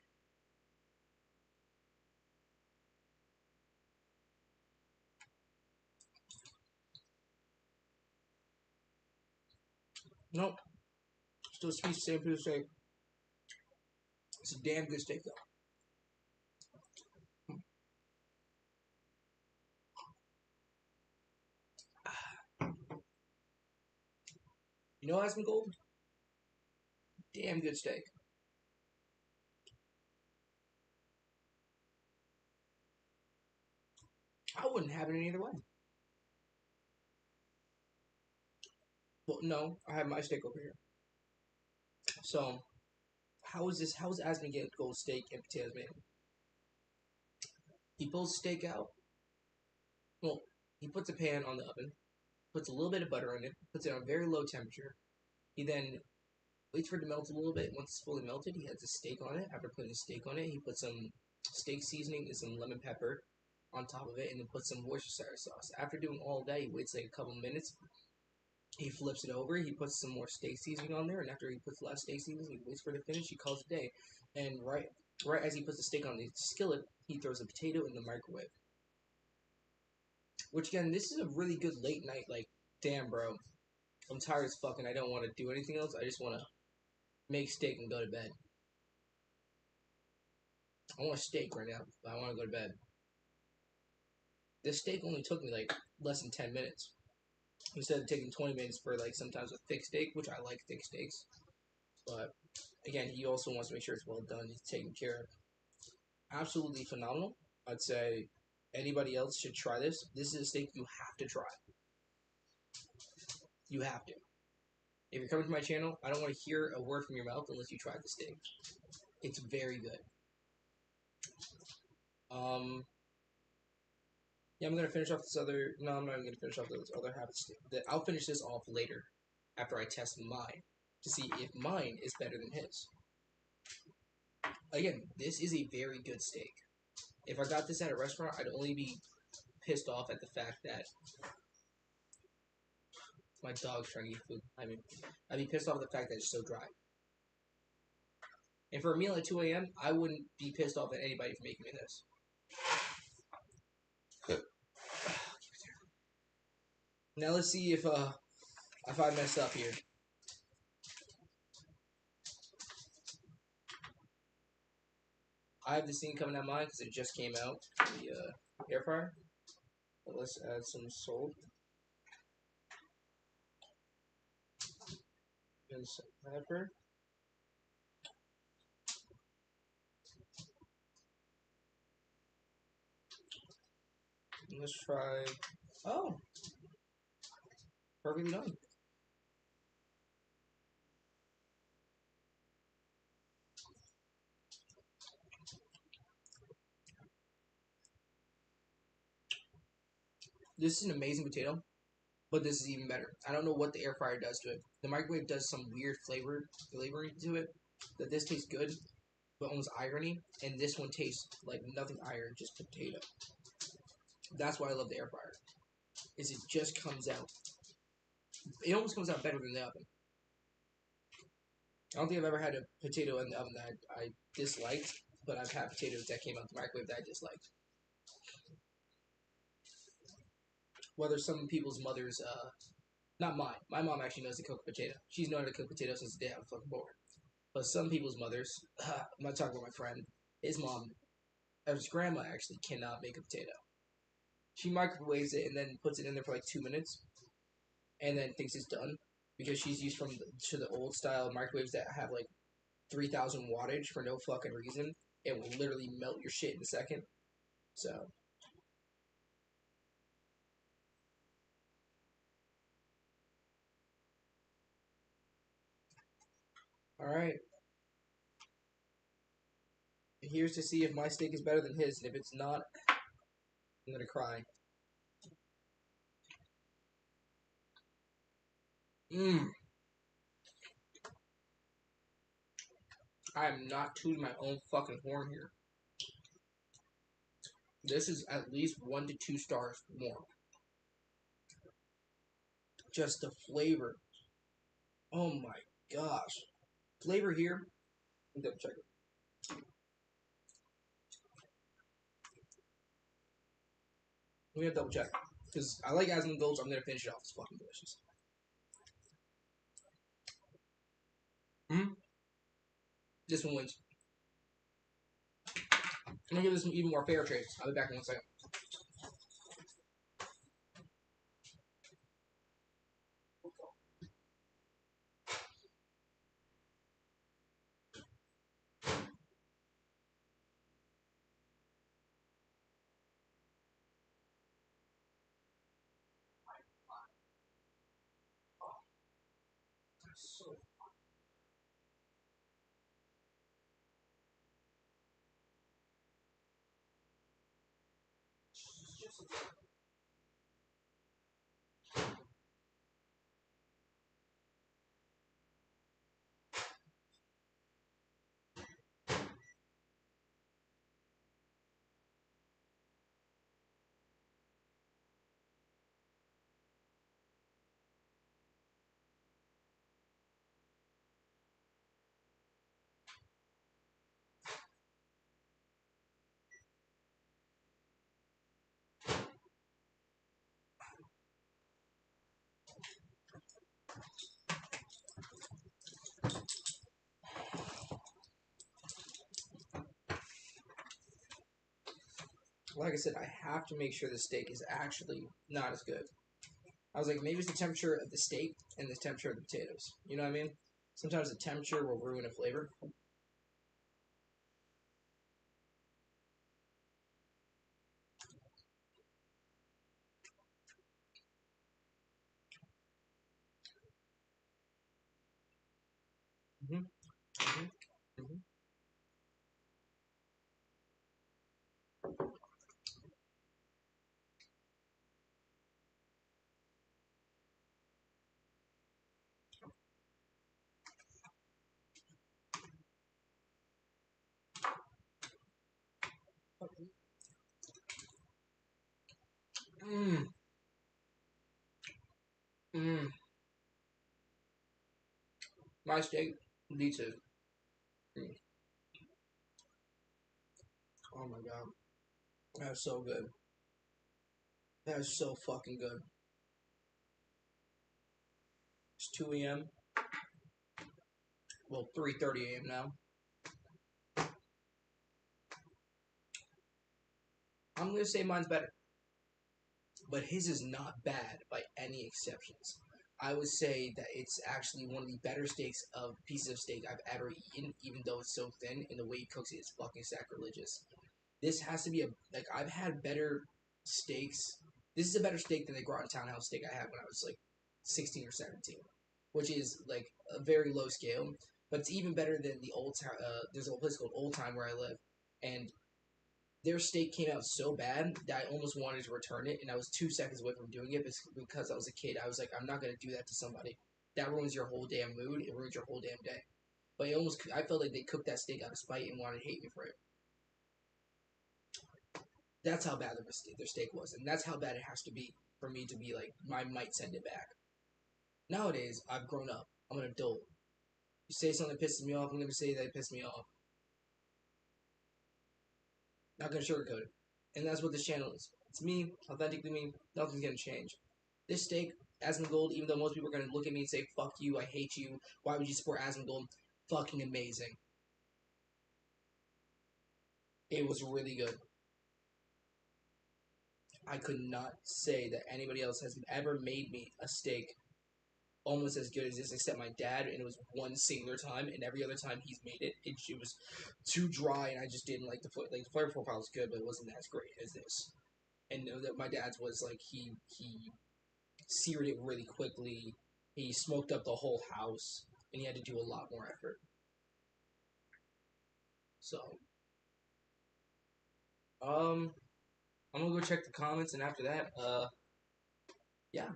Nope. Still a piece of same food steak. It's a damn good steak though. You know Asmongold? Damn good steak. I wouldn't have it any other way. Well, no, I have my steak over here. So, how is this? How is Asmongold steak and potatoes made? He pulls steak out. Well, he puts a pan on the oven, puts a little bit of butter on it, puts it on very low temperature. He then waits for it to melt a little bit. Once it's fully melted, he adds a steak on it. After putting the steak on it, he puts some steak seasoning and some lemon pepper on top of it, and then puts some Worcestershire sauce. After doing all that, he waits like a couple minutes. He flips it over. He puts some more steak seasoning on there, and after he puts last steak seasoning, he waits for it to finish. He calls it a day, and right as he puts the steak on the skillet, he throws a potato in the microwave. Which again, this is a really good late night. Like, damn, bro, I'm tired as fuck, and I don't want to do anything else. I just want to make steak and go to bed. I want a steak right now, but I want to go to bed. This steak only took me like less than 10 minutes. Instead of taking 20 minutes for like sometimes a thick steak, which I like thick steaks. But again, he also wants to make sure it's well done, it's taken care of. Absolutely phenomenal. I'd say anybody else should try this. This is a steak you have to try. You have to. If you're coming to my channel, I don't want to hear a word from your mouth unless you try the steak. It's very good. Um, yeah, I'm gonna finish off this other. No, I'm not even gonna finish off those other habits. I'll finish this off later, after I test mine to see if mine is better than his. Again, this is a very good steak. If I got this at a restaurant, I'd only be pissed off at the fact that my dog's trying to get food. I'd be pissed off at the fact that it's so dry. And for a meal at 2 a.m., I wouldn't be pissed off at anybody for making me this. Now let's see if I mess up here. I have this thing coming out of mine because it just came out, the air fryer. But let's add some salt and some pepper. And let's try. Oh, perfectly done. This is an amazing potato, but this is even better. I don't know what the air fryer does to it. The microwave does some weird flavoring to it. That this tastes good, but almost irony, and this one tastes like nothing iron, just potato. That's why I love the air fryer. Is it just comes out? It almost comes out better than the oven. I don't think I've ever had a potato in the oven that I disliked, but I've had potatoes that came out the microwave that I disliked. Whether some people's mothers, not mine. My mom actually knows to cook a potato. She's known how to cook potatoes since the day I was fucking born. But some people's mothers, I'm not talking about my friend, his mom, his grandma actually cannot make a potato. She microwaves it and then puts it in there for like 2 minutes, and then thinks it's done because she's used to the old style microwaves that have like 3,000 wattage for no fucking reason. It will literally melt your shit in a second. So, all right. And here's to see if my steak is better than his, and if it's not, I'm gonna cry. Mmm. I am not tooting my own fucking horn here. This is at least 1 to 2 stars more. Just the flavor. Oh my gosh. Flavor here. Let me double check it. Let me double check. Because I like Asmongold, so I'm going to finish it off. It's fucking delicious. Hmm? This one wins. I'm going to give this one even more fair trades. I'll be back in 1 second. Like I said, I have to make sure the steak is actually not as good. I was like, maybe it's the temperature of the steak and the temperature of the potatoes. You know what I mean? Sometimes the temperature will ruin a flavor. Mm-hmm. Mm-hmm. Mm-hmm. Mm. My steak needs it. Mm. Oh my god. That's so good. That's so fucking good. It's 2 a.m. Well, 3:30 a.m. now. I'm gonna say mine's better, but his is not bad by any exceptions. I would say that it's actually one of the better steaks of pieces of steak I've ever eaten, even though it's so thin and the way he cooks it is fucking sacrilegious. This has to be a like I've had better steaks. This is a better steak than the Groton Townhouse steak I had when I was like 16 or 17, which is like a very low scale. But it's even better than the old town. There's a place called Old Time where I live, and their steak came out so bad that I almost wanted to return it, and I was 2 seconds away from doing it because I was a kid. I was like, I'm not gonna do that to somebody. That ruins your whole damn mood. It ruins your whole damn day. But I felt like they cooked that steak out of spite and wanted to hate me for it. That's how bad their steak was, and that's how bad it has to be for me to be like, I might send it back. Nowadays, I've grown up. I'm an adult. You say something that pisses me off, I'm gonna say that it pissed me off. Not gonna sugarcoat it. And that's what this channel is. It's me, authentically me. Nothing's gonna change. This steak, Asmongold, even though most people are gonna look at me and say, fuck you, I hate you, why would you support Asmongold? Fucking amazing. It was really good. I could not say that anybody else has ever made me a steak almost as good as this, except my dad, and it was one singular time, and every other time he's made it, it was too dry, and I just didn't like the flavor. Like the flavor profile was good, but it wasn't as great as this. And that my dad's was like he seared it really quickly. He smoked up the whole house, and he had to do a lot more effort. So, um, I'm gonna go check the comments, and after that, yeah.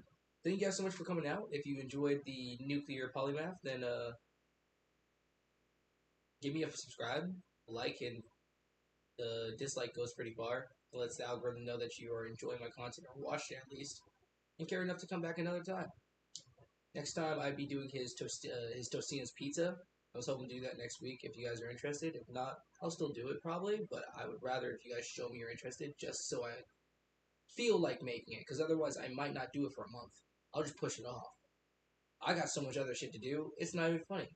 Thank you guys so much for coming out. If you enjoyed the nuclear polymath, then give me a subscribe, like, and the dislike goes pretty far. It lets the algorithm know that you are enjoying my content or watched it at least, and care enough to come back another time. Next time I'd be doing his Tostina's pizza. I was hoping to do that next week if you guys are interested. If not, I'll still do it probably, but I would rather if you guys show me you're interested, just so I feel like making it, because otherwise I might not do it for a month. I'll just push it off. I got so much other shit to do, it's not even funny.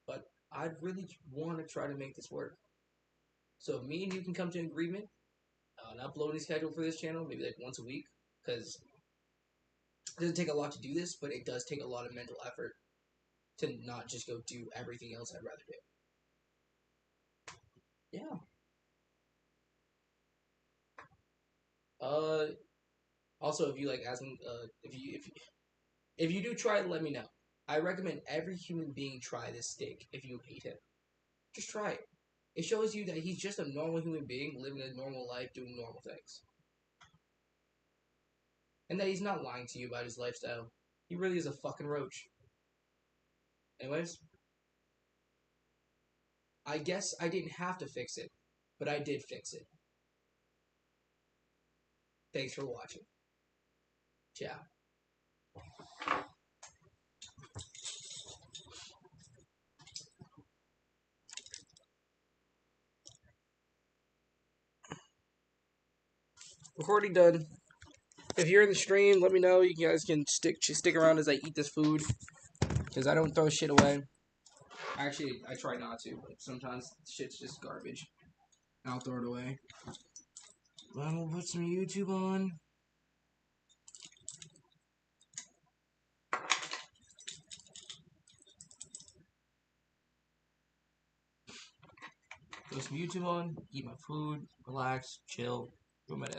But I really want to try to make this work. So if me and you can come to an agreement, an uploading schedule for this channel, maybe like once a week, because it doesn't take a lot to do this, but it does take a lot of mental effort to not just go do everything else I'd rather do. Yeah. Uh. Also, if you like asking, if you do try it, let me know. I recommend every human being try this steak. If you hate him, just try it. It shows you that he's just a normal human being living a normal life, doing normal things, and that he's not lying to you about his lifestyle. He really is a fucking roach. Anyways, I guess I didn't have to fix it, but I did fix it. Thanks for watching. Ciao. Recording done. If you're in the stream, let me know. You guys can stick around as I eat this food, because I don't throw shit away. Actually, I try not to, but sometimes shit's just garbage. I'll throw it away. I'm gonna put some YouTube on. Put some YouTube on, eat my food, relax, chill, do my day.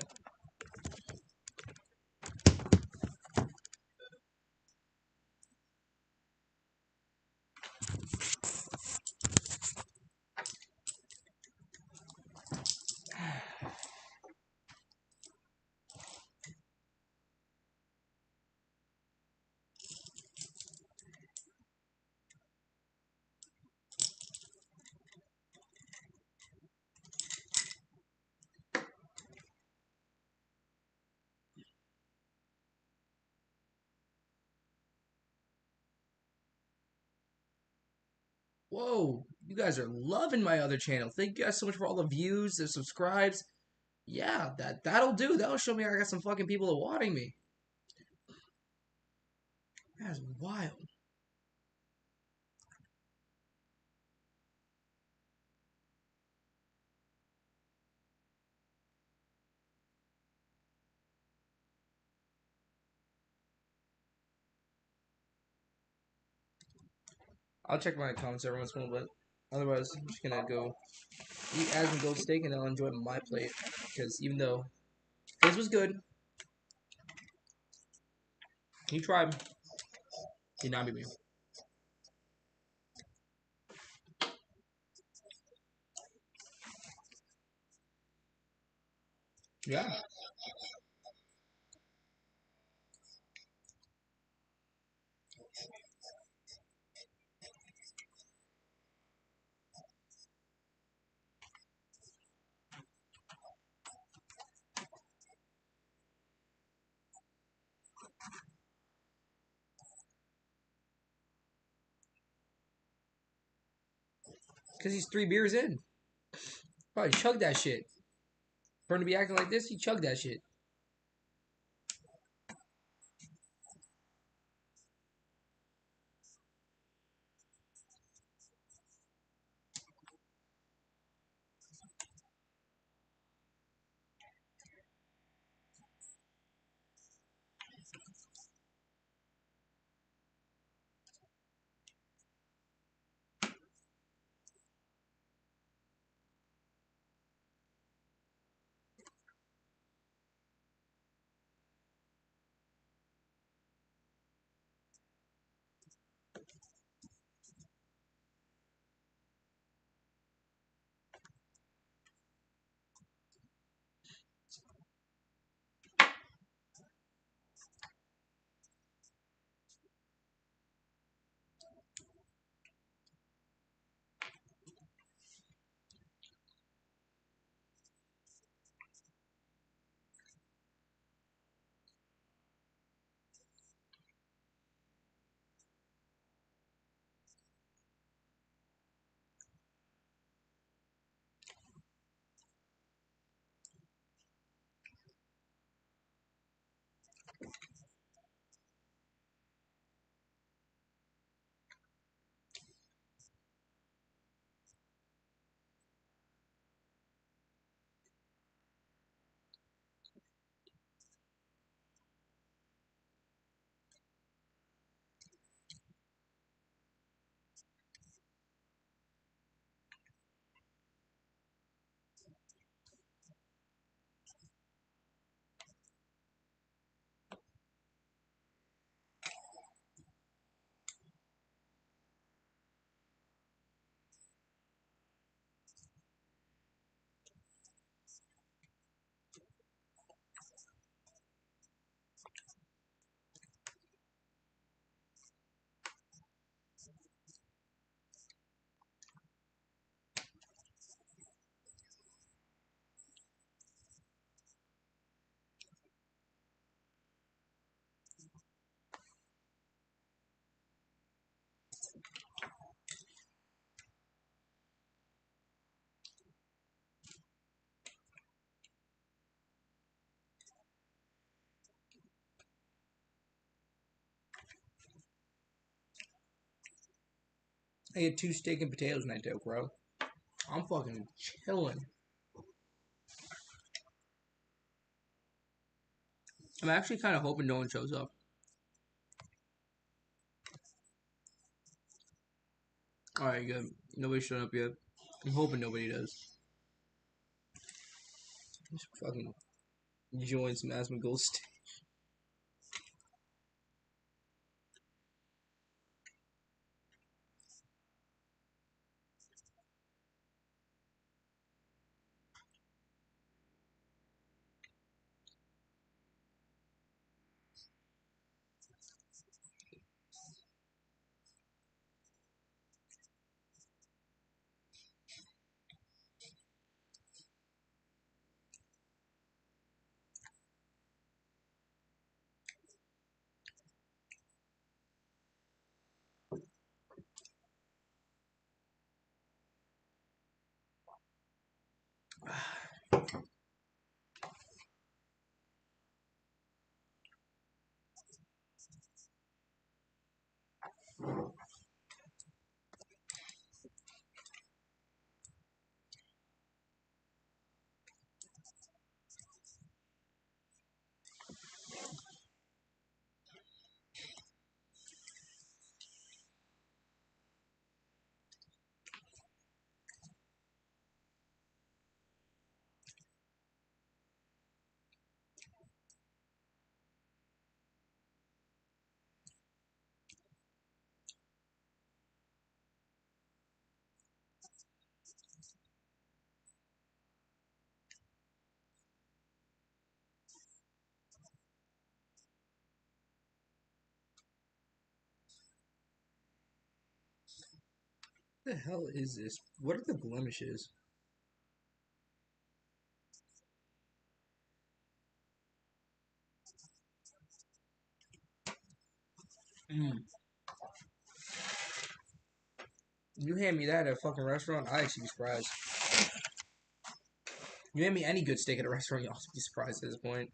Whoa! You guys are loving my other channel. Thank you guys so much for all the views, the subscribes. Yeah, that'll do. That'll show me I got some fucking people watching me. That's wild. I'll check my comments every once in a while, but otherwise, I'm just gonna go eat Asmongold steak and I'll enjoy my plate. Because even though his was good, he tried. Did not beat me. Yeah. Because he's 3 beers in. Probably chugged that shit. For him to be acting like this, he chugged that shit. I get 2 steak and potatoes night though, bro. I'm fucking chilling. I'm actually kind of hoping no one shows up. Alright, good. Nobody's showing up yet. I'm hoping nobody does. Just fucking join some Asmongold steak. The hell is this? What are the blemishes? Mm. You hand me that at a fucking restaurant, I actually be surprised. You hand me any good steak at a restaurant, you'll also be surprised at this point.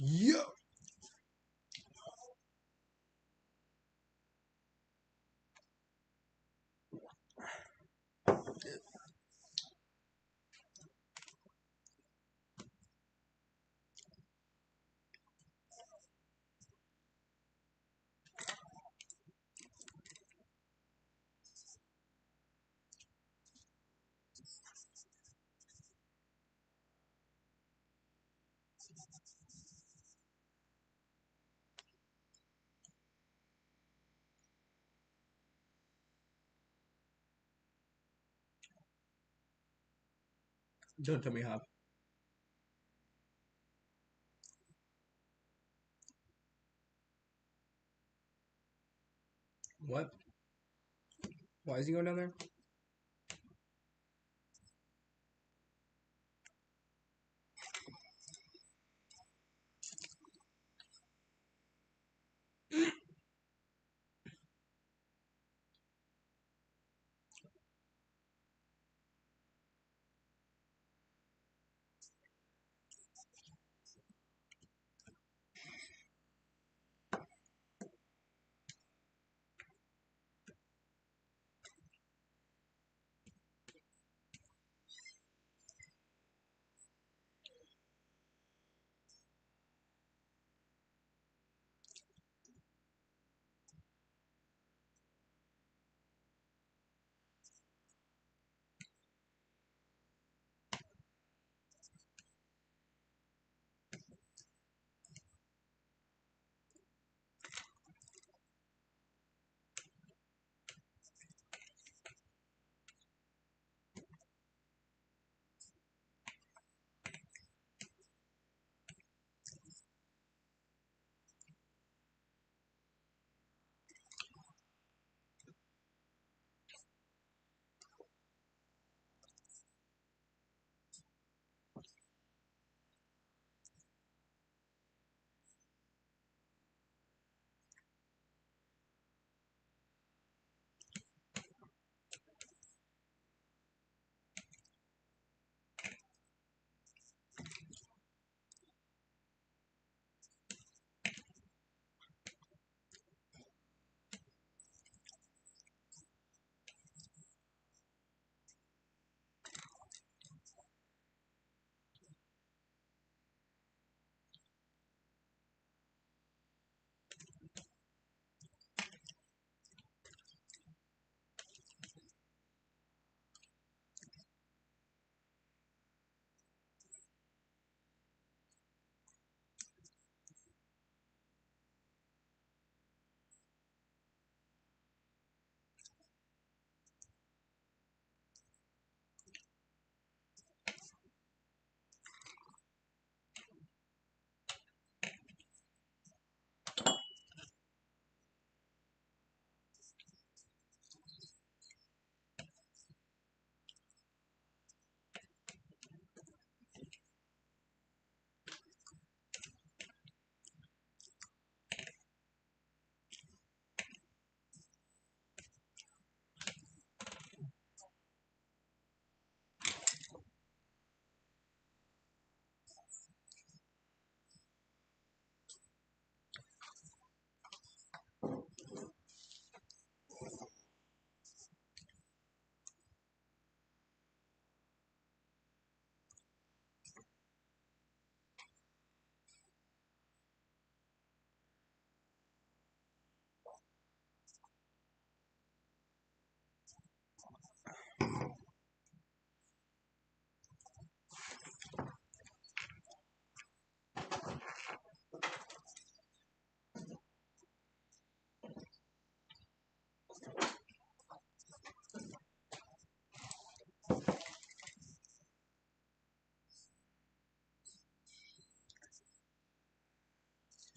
Yo! Don't tell me how. What? Why is he going down there?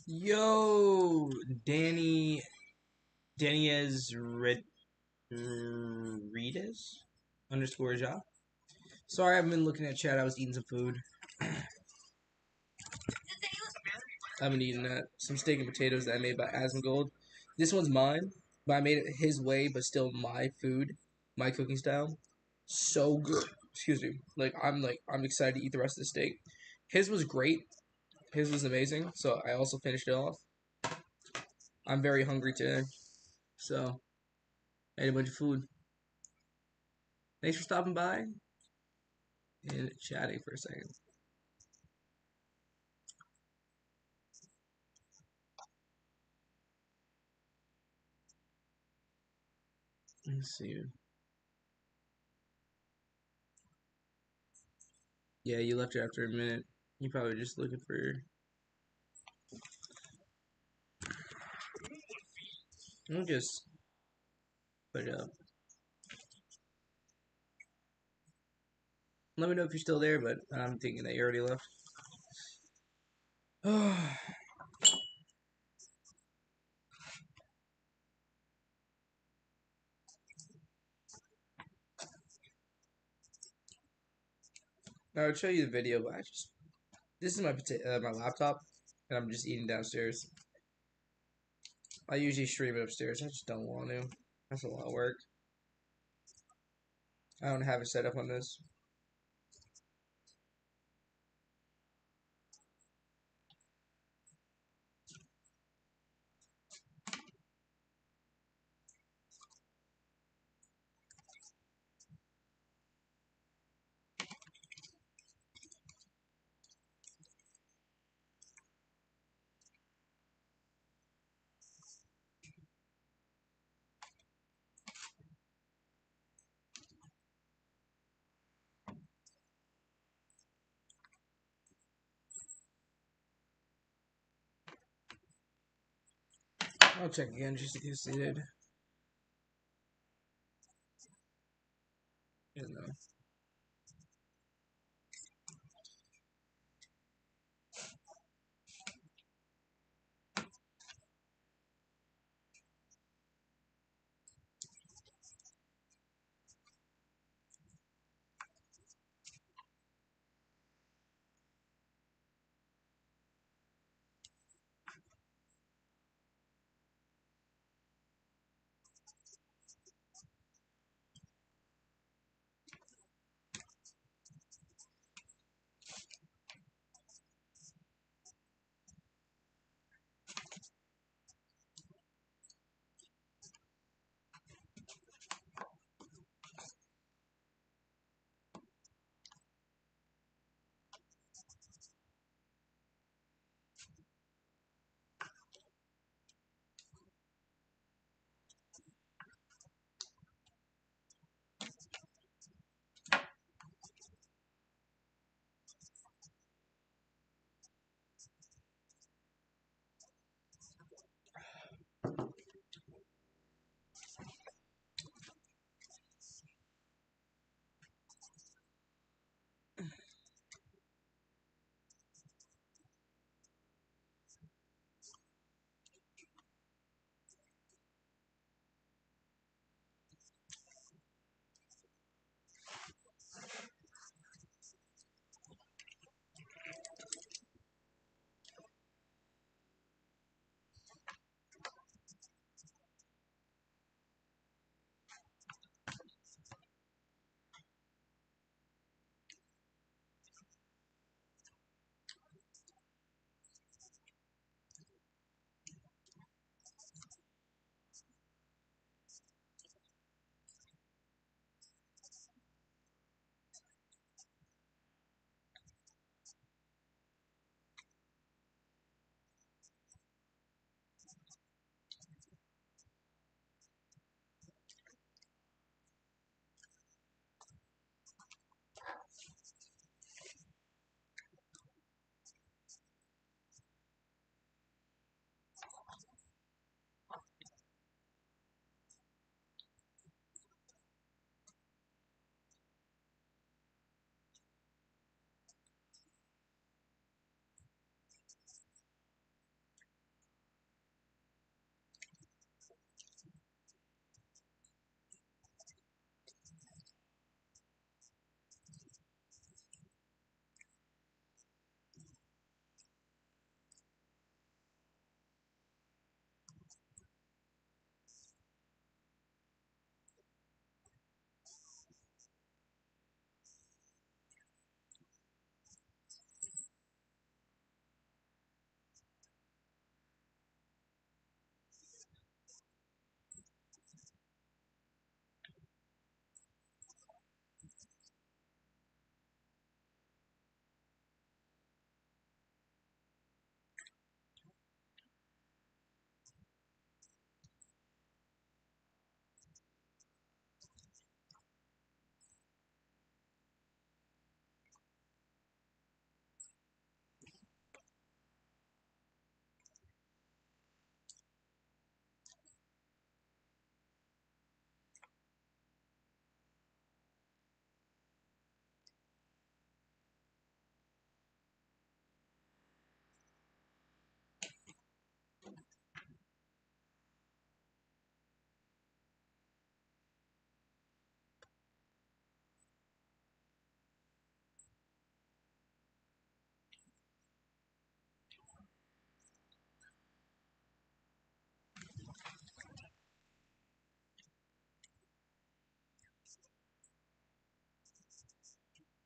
Yo, Danny's Reedus underscore Ja. Sorry, I haven't been looking at chat. I was eating some food. I've been eating some steak and potatoes that I made by Asmongold. This one's mine, but I made it his way, but still my food, my cooking style. So good. Excuse me. I'm excited to eat the rest of the steak. His was great. His was amazing. So I also finished it off. I'm very hungry today. So I ate a bunch of food. Thanks for stopping by and chatting for a second. Let's see. Yeah, you left after a minute. You probably just looking for. I'll just put it up. Let me know if you're still there, but I'm thinking that you already left. I would show you the video, but this is my laptop, and I'm just eating downstairs. I usually stream it upstairs. I just don't want to. That's a lot of work. I don't have it set up on this. I'll check again just in case they did. You know.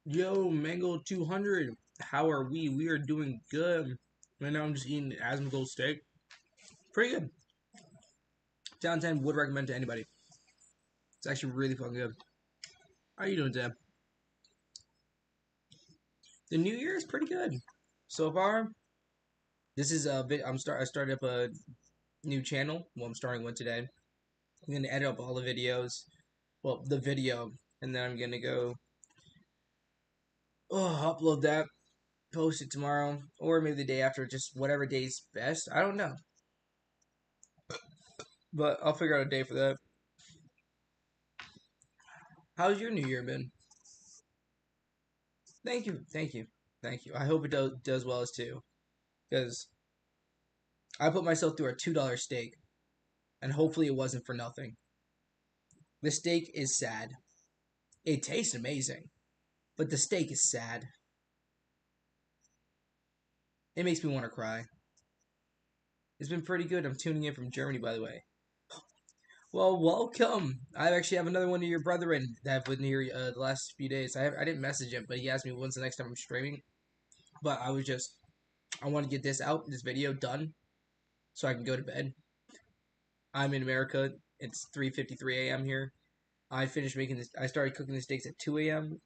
Yo, Mango 200. How are we? We are doing good. Right now I'm just eating Asmongold steak. Pretty good. 10 out of 10 would recommend to anybody. It's actually really fucking good. How are you doing, Tim? The new year is pretty good. So far, this is a bit. I started up a new channel. Well, I'm starting one today. I'm gonna edit up all the videos. Well, the video, and then I'm gonna go upload that, post it tomorrow, or maybe the day after. Just whatever day's best. I don't know, but I'll figure out a day for that. How's your new year been? Thank you, thank you, thank you. I hope it does well as too, because I put myself through a $2 steak, and hopefully it wasn't for nothing. The steak is sad. It tastes amazing, but the steak is sad. It makes me want to cry. It's been pretty good. I'm tuning in from Germany, by the way. Well, welcome. I actually have another one of your brethren that have been here the last few days. I didn't message him, but he asked me when's the next time I'm streaming. But I want to get this out, this video done, so I can go to bed. I'm in America. It's 3:53 a.m. here. I finished making this. I started cooking the steaks at 2 a.m.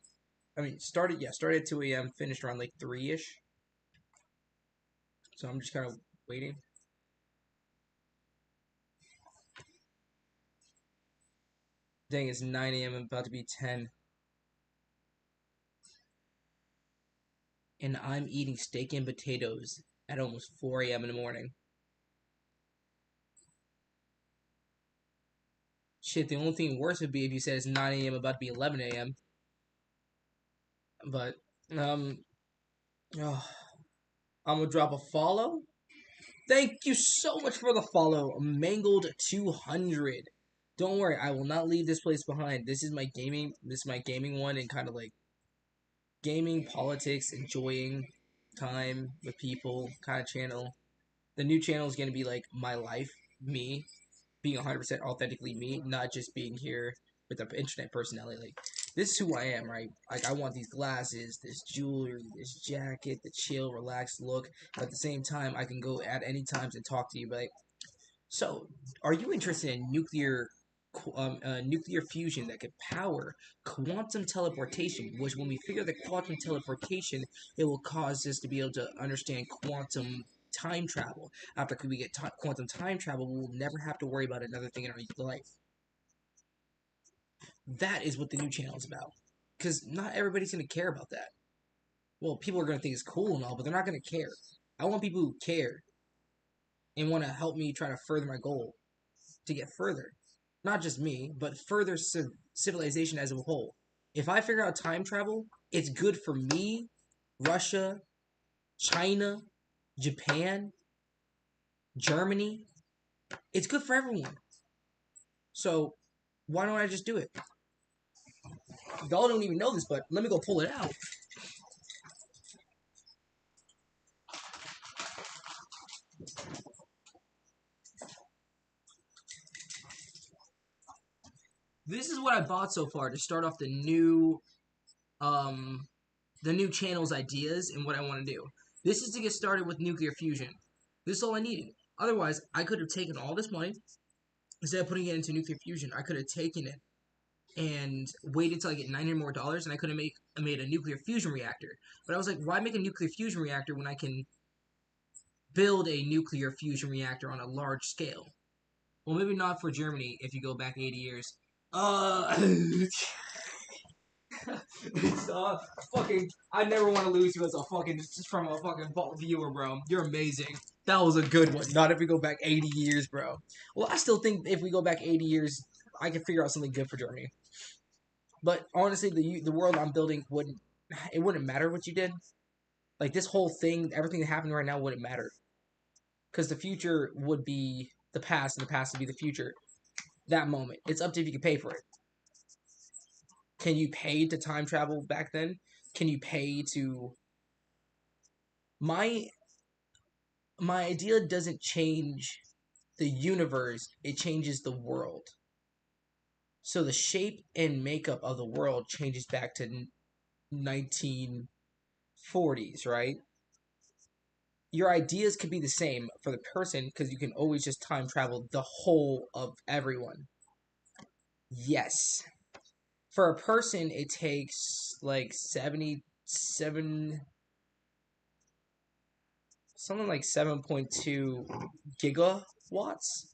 I mean, started at 2 a.m. Finished around like 3ish. So I'm just kind of waiting. Dang, it's 9 a.m. I'm about to be 10. And I'm eating steak and potatoes at almost 4 a.m. in the morning. Shit, the only thing worse would be if you said it's 9 a.m. about to be 11 a.m. But, oh, I'm gonna drop a follow. Thank you so much for the follow, Mangled 200. Don't worry, I will not leave this place behind. This is my gaming. This is my gaming one, and kind of like gaming, politics, enjoying time with people kind of channel. The new channel is gonna be like my life, me being 100% authentically me, not just being here with the internet personality. Like, this is who I am, right? Like, I want these glasses, this jewelry, this jacket, the chill, relaxed look. But at the same time, I can go at any times and talk to you. But like, so, are you interested in nuclear fusion that could power quantum teleportation? Which, when we figure the quantum teleportation, it will cause us to be able to understand quantum time travel. After we get quantum time travel, we will never have to worry about another thing in our life. That is what the new channel is about. Because not everybody's going to care about that. Well, people are going to think it's cool and all, but they're not going to care. I want people who care and want to help me try to further my goal to get further. Not just me, but further civilization as a whole. If I figure out time travel, it's good for me, Russia, China, Japan, Germany. It's good for everyone. So why don't I just do it? Y'all don't even know this, but let me go pull it out. This is what I bought so far to start off um the new channel's ideas and what I want to do. This is to get started with nuclear fusion. This is all I needed. Otherwise, I could have taken all this money instead of putting it into nuclear fusion. I could have taken it and waited till I get $900 more, and I could have made a nuclear fusion reactor. But I was like, why make a nuclear fusion reactor when I can build a nuclear fusion reactor on a large scale? Well, maybe not for Germany if you go back 80 years. It's fucking. I never want to lose you as a fucking just from a fucking viewer, bro. You're amazing. That was a good one. Not if we go back 80 years, bro. Well, I still think if we go back 80 years, I can figure out something good for Germany. But honestly, the world I'm building wouldn't matter what you did. Like this whole thing, everything that happened right now wouldn't matter because the future would be the past, and the past would be the future. That moment, it's up to if you can pay for it. Can you pay to time travel back then? Can you pay to my my idea doesn't change the universe, it changes the world. So the shape and makeup of the world changes back to 1940s, right? Your ideas could be the same for the person because you can always just time travel the whole of everyone. Yes. For a person, it takes like 77, something like 7.2 gigawatts,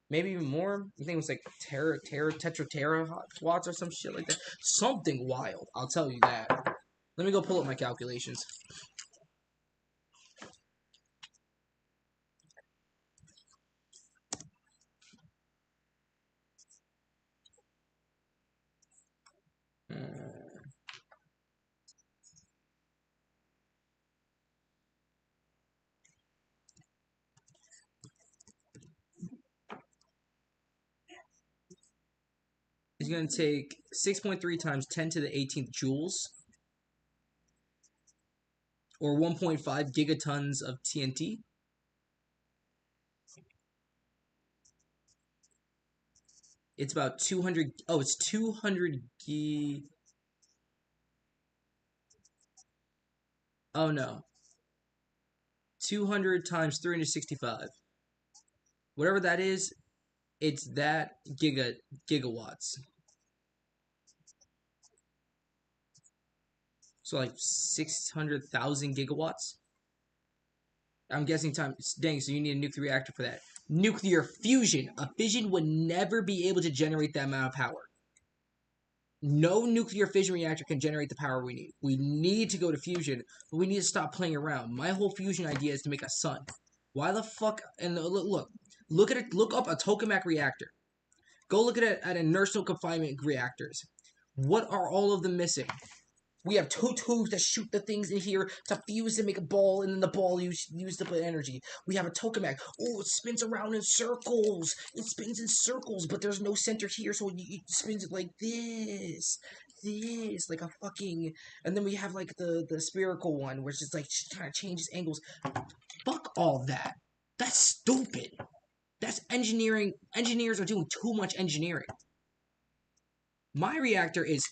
maybe even more. I think it was like tetra watts or some shit like that. Something wild, I'll tell you that. Let me go pull up my calculations. It's going to take 6.3 times 10 to the 18th joules, or 1.5 gigatons of TNT. It's about 200. Oh, it's 200 Oh no, 200 times 365. Whatever that is, it's that gigawatts. So like 600,000 gigawatts. I'm guessing time. Dang, so you need a nuclear reactor for that. Nuclear fusion. A fission would never be able to generate that amount of power. No nuclear fission reactor can generate the power we need. We need to go to fusion, but we need to stop playing around. My whole fusion idea is to make a sun. Why the fuck? And look at it. Look up a tokamak reactor. Go look at it at inertial confinement reactors. What are all of them missing? We have two tubes that shoot the things in here to fuse and make a ball, and then the ball use the energy. We have a tokamak. Oh, it spins around in circles. It spins in circles, but there's no center here, so it spins it like this, like a fucking. And then we have like the spherical one, which is like kind of changes angles. Fuck all that. That's stupid. That's engineering. Engineers are doing too much engineering. My reactor is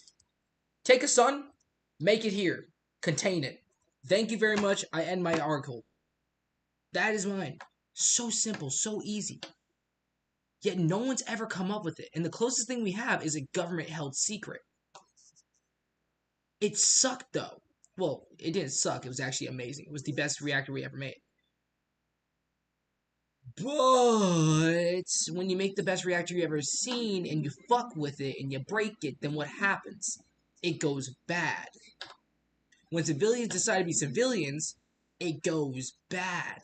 take a sun, make it here, contain it. Thank you very much. I end my article. That is mine. So simple, so easy. Yet no one's ever come up with it. And the closest thing we have is a government held secret. It sucked though. Well, it didn't suck. It was actually amazing. It was the best reactor we ever made. But when you make the best reactor you ever seen and you fuck with it and you break it, then what happens? It goes bad. When civilians decide to be civilians, it goes bad.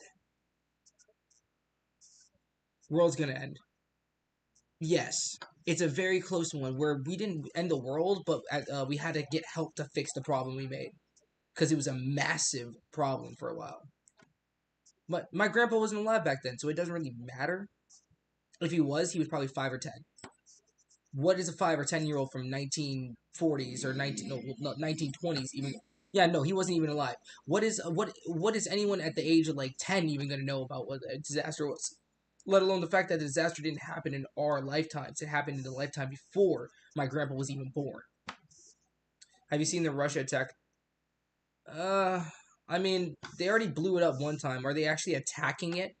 World's gonna end. Yes, it's a very close one where we didn't end the world, but we had to get help to fix the problem we made because it was a massive problem for a while. But my grandpa wasn't alive back then, so it doesn't really matter. If he was probably 5 or 10. What is a 5 or 10 year old from 1940s or 1920s even? Yeah, no, he wasn't even alive. What is anyone at the age of like 10 even gonna know about what a disaster was? Let alone the fact that the disaster didn't happen in our lifetimes. It happened in the lifetime before my grandpa was even born. Have you seen the Russia attack? Uh, I mean, they already blew it up one time. Are they actually attacking it?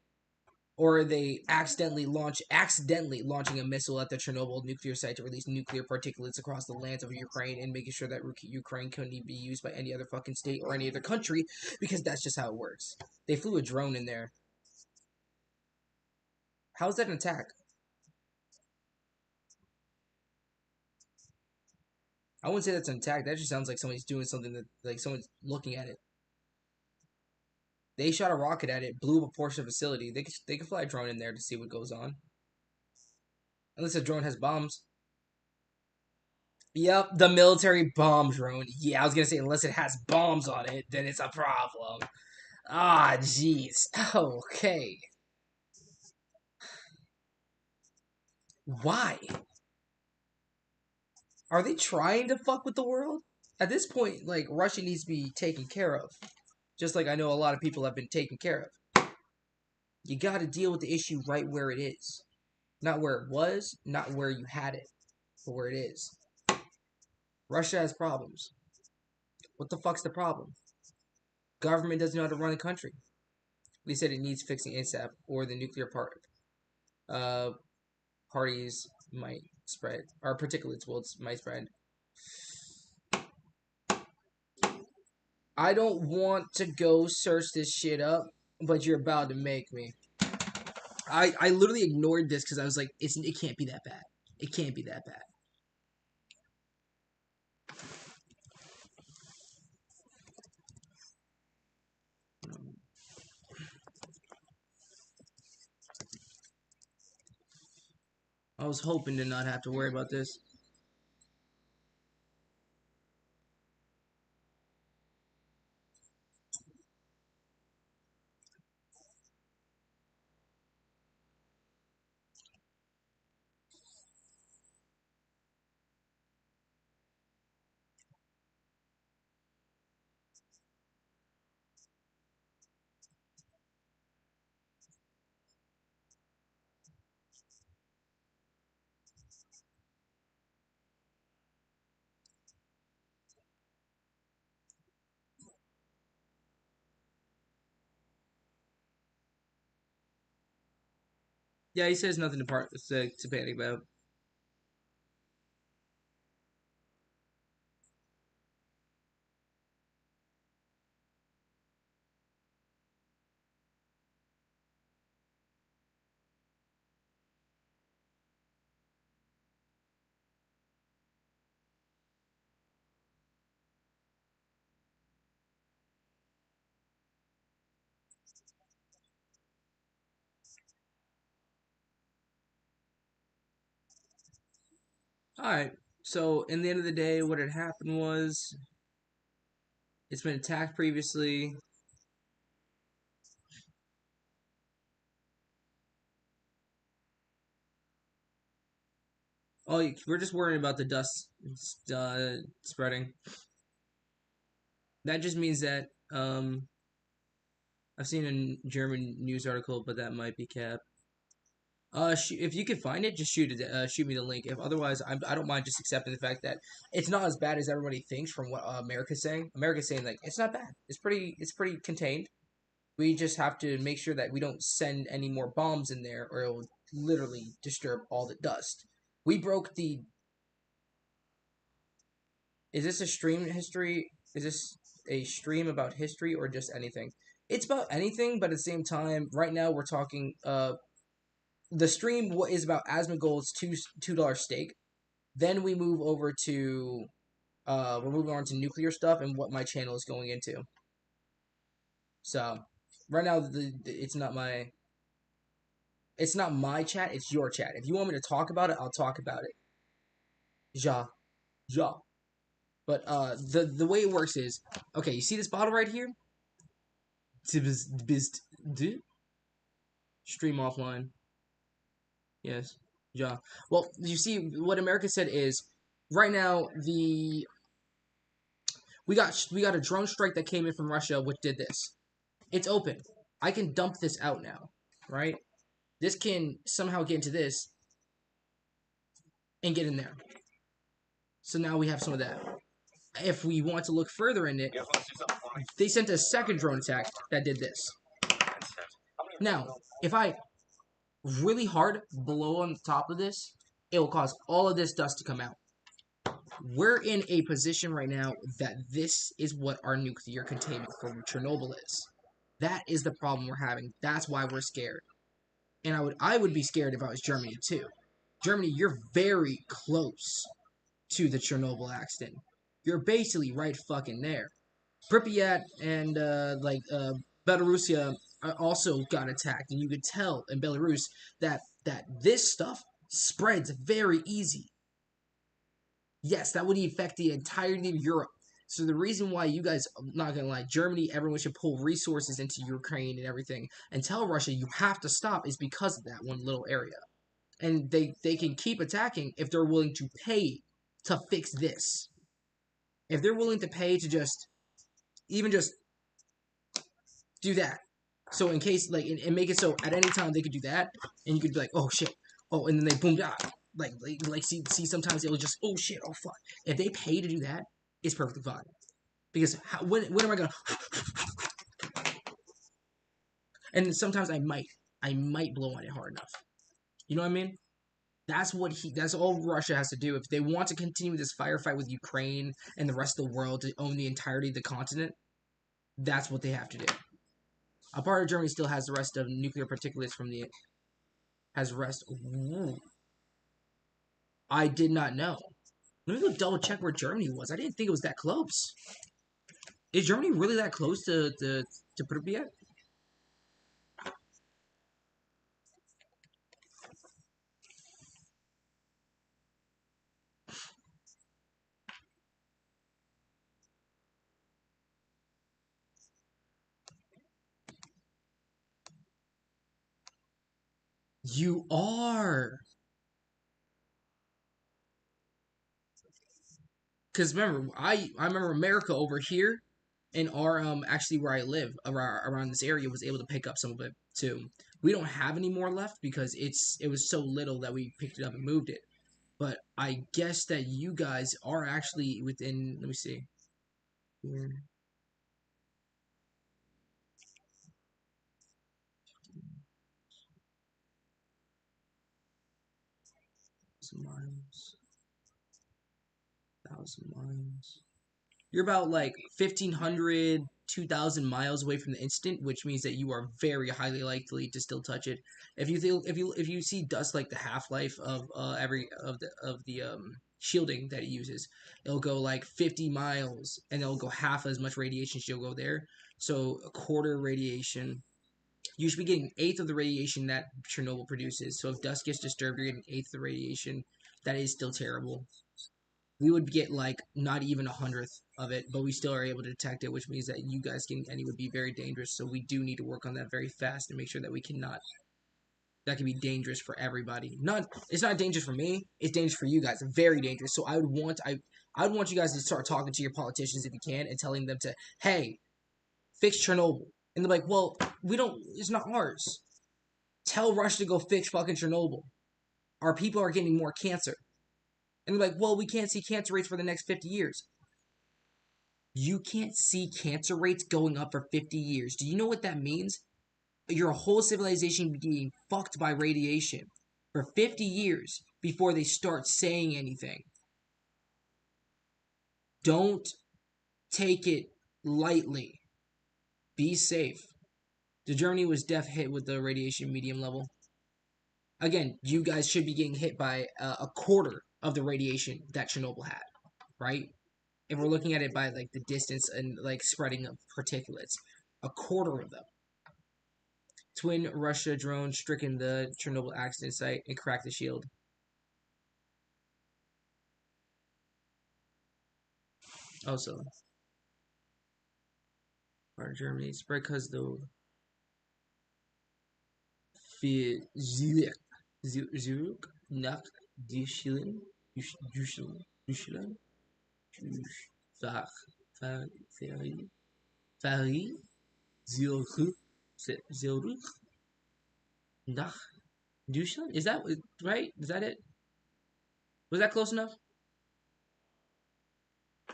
Or are they accidentally launching a missile at the Chernobyl nuclear site to release nuclear particulates across the lands of Ukraine and making sure that Ukraine couldn't be used by any other fucking state or any other country because that's just how it works. They flew a drone in there. How's that an attack? I wouldn't say that's an attack. That just sounds like somebody's doing something that like someone's looking at it. They shot a rocket at it, blew up a portion of the facility. They could fly a drone in there to see what goes on. Unless the drone has bombs. Yep, the military bomb drone. Yeah, I was gonna say unless it has bombs on it, then it's a problem. Ah, jeez. Okay. Why? Are they trying to fuck with the world? At this point, like Russia needs to be taken care of. Just like I know a lot of people have been taken care of. You gotta deal with the issue right where it is. Not where it was, not where you had it, but where it is. Russia has problems. What the fuck's the problem? Government doesn't know how to run a country. They said it needs fixing ASAP, or the nuclear uh, parties might spread, or particulates might spread. I don't want to go search this shit up, but you're about to make me. I literally ignored this because I was like, it can't be that bad. It can't be that bad. I was hoping to not have to worry about this. Yeah, he says nothing to panic about. Alright, so in the end of the day, what had happened was it's been attacked previously. Oh, we're just worrying about the dust spreading. That just means that I've seen a German news article, but that might be cap. If you can find it, just shoot it. Shoot me the link. If otherwise, I don't mind just accepting the fact that it's not as bad as everybody thinks from what America's saying. America's saying like it's not bad. It's pretty contained. We just have to make sure that we don't send any more bombs in there, or it will literally disturb all the dust. We broke the. Is this a stream history? Is this a stream about history or just anything? It's about anything, but at the same time, right now we're talking. The stream is about Asmongold's $2 stake. Then we move over to we're moving on to nuclear stuff and what my channel is going into. So right now it's not my chat, it's your chat. If you want me to talk about it, I'll talk about it. Ja. Ja. But the way it works is okay, you see this bottle right here? Stream offline. Yes. Ja. Well, you see what America said is right now we got a drone strike that came in from Russia which did this. It's open. I can dump this out now, right? This can somehow get into this and get in there. So now we have some of that. If we want to look further in it, they sent a second drone attack that did this. Now, if I really hard blow on top of this, it will cause all of this dust to come out. We're in a position right now that this is what our nuclear containment for Chernobyl is. That is the problem we're having. That's why we're scared. And I would be scared if I was Germany too. Germany, you're very close to the Chernobyl accident. You're basically right fucking there. Pripyat and Belarusia also got attacked, and you could tell in Belarus that this stuff spreads very easy. Yes, that would affect the entirety of Europe. So the reason why you guys, I'm not gonna lie, Germany, everyone should pull resources into Ukraine and everything, and tell Russia you have to stop is because of that one little area. And they can keep attacking if they're willing to pay to fix this. If they're willing to pay to just do that. So in case and make it so at any time they could do that, and you could be like, oh shit, oh, and then they boomed out. See sometimes it'll just oh shit, oh fuck. If they pay to do that, it's perfectly fine. Because when am I gonna? And sometimes I might blow on it hard enough. You know what I mean? That's all Russia has to do. If they want to continue this firefight with Ukraine and the rest of the world to own the entirety of the continent, that's what they have to do. A part of Germany still has the rest of nuclear particulates from the has rest. Ooh, I did not know. Let me go double check where Germany was. I didn't think it was that close. Is Germany really that close to Pripyat? You are. Because remember, I remember America over here in our actually where I live around this area was able to pick up some of it too. We don't have any more left because it was so little that we picked it up and moved it. But I guess that you guys are actually within. Let me see. Here, some miles, 1,000 miles. You're about like 1,500, 2,000 miles away from the instant, which means that you are very highly likely to still touch it. If you see dust like the half life of every of the shielding that it uses, it'll go like 50 miles, and it'll go half as much radiation as you'll go there. So a quarter radiation. You should be getting an eighth of the radiation that Chernobyl produces. So if dust gets disturbed, you're getting an eighth of the radiation. That is still terrible. We would get like not even 100th of it, but we still are able to detect it, which means that you guys getting any would be very dangerous. So we do need to work on that very fast and make sure that we cannot. That can be dangerous for everybody. Not it's not dangerous for me. It's dangerous for you guys. Very dangerous. So I would want you guys to start talking to your politicians if you can and telling them to hey fix Chernobyl. And they're like, well, we don't. It's not ours. Tell Russia to go fix fucking Chernobyl. Our people are getting more cancer. And they're like, well, we can't see cancer rates for the next 50 years. You can't see cancer rates going up for 50 years. Do you know what that means? Your whole civilization being fucked by radiation for 50 years before they start saying anything. Don't take it lightly. Be safe. The Germany was def hit with the radiation medium level. Again, you guys should be getting hit by a quarter of the radiation that Chernobyl had, right? If we're looking at it by like the distance and like spreading of particulates, a quarter of them. Twin Russia drone stricken the Chernobyl accident site and cracked the shield. Also, part of Germany spread because the Zurich nach Deutschland, Deutschland, Paris, Paris, Zurich, Zurich, nach Deutschland. Is that right? Is that it? Was that close enough?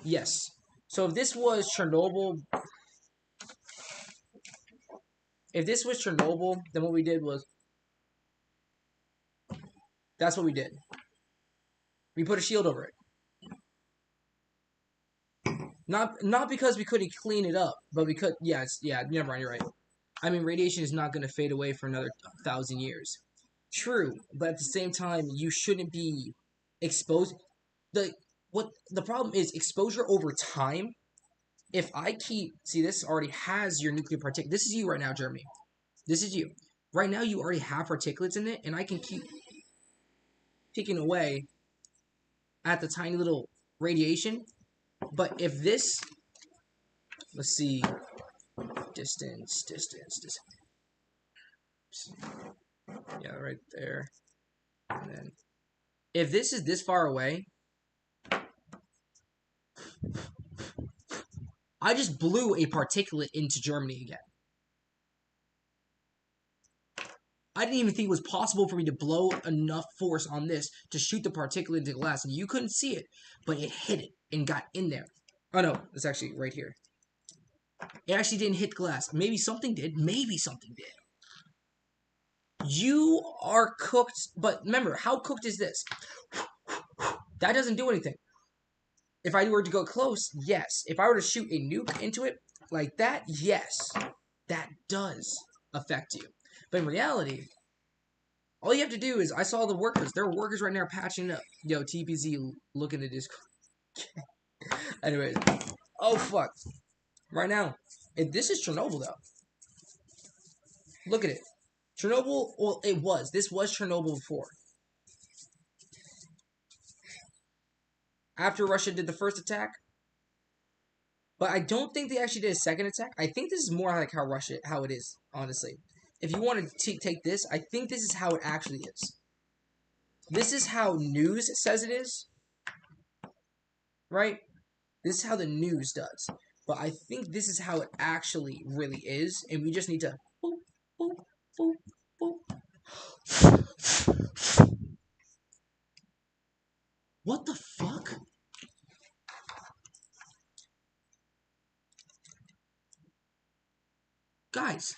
Yes. So if this was Chernobyl, then what we did was that's what we did. We put a shield over it. Not because we couldn't clean it up, but because never mind, you're right. I mean, radiation is not going to fade away for another 1,000 years. True, but at the same time, you shouldn't be exposed. The problem is exposure over time. If I keep this already has your nuclear particulate. This is you right now, Germany. This is you. Right now, you already have particulates in it, and I can keep picking away at the tiny little radiation. But if this, let's see, distance. Yeah, right there. And then, if this is this far away, I just blew a particulate into Germany again. I didn't even think it was possible for me to blow enough force on this to shoot the particulate into glass, and you couldn't see it, but it hit it and got in there. Oh no, it's actually right here. It actually didn't hit glass. Maybe something did. Maybe something did. You are cooked, but remember, how cooked is this? That doesn't do anything. If I were to go close, yes. If I were to shoot a nuke into it like that, yes. That does affect you. But in reality, all you have to do is, I saw the workers. There are workers right now patching up. Yo, TPZ, look at the Discord. Anyways, oh fuck. Right now, this is Chernobyl though. Look at it. Chernobyl, well, it was. This was Chernobyl before. After Russia did the first attack. But I don't think they actually did a second attack. I think this is more like how it is, honestly. If you want to take this, I think this is how it actually is. This is how news says it is. Right? This is how the news does. But I think this is how it actually really is. And we just need to... Boop, boop, boop, boop. What the fuck? Guys.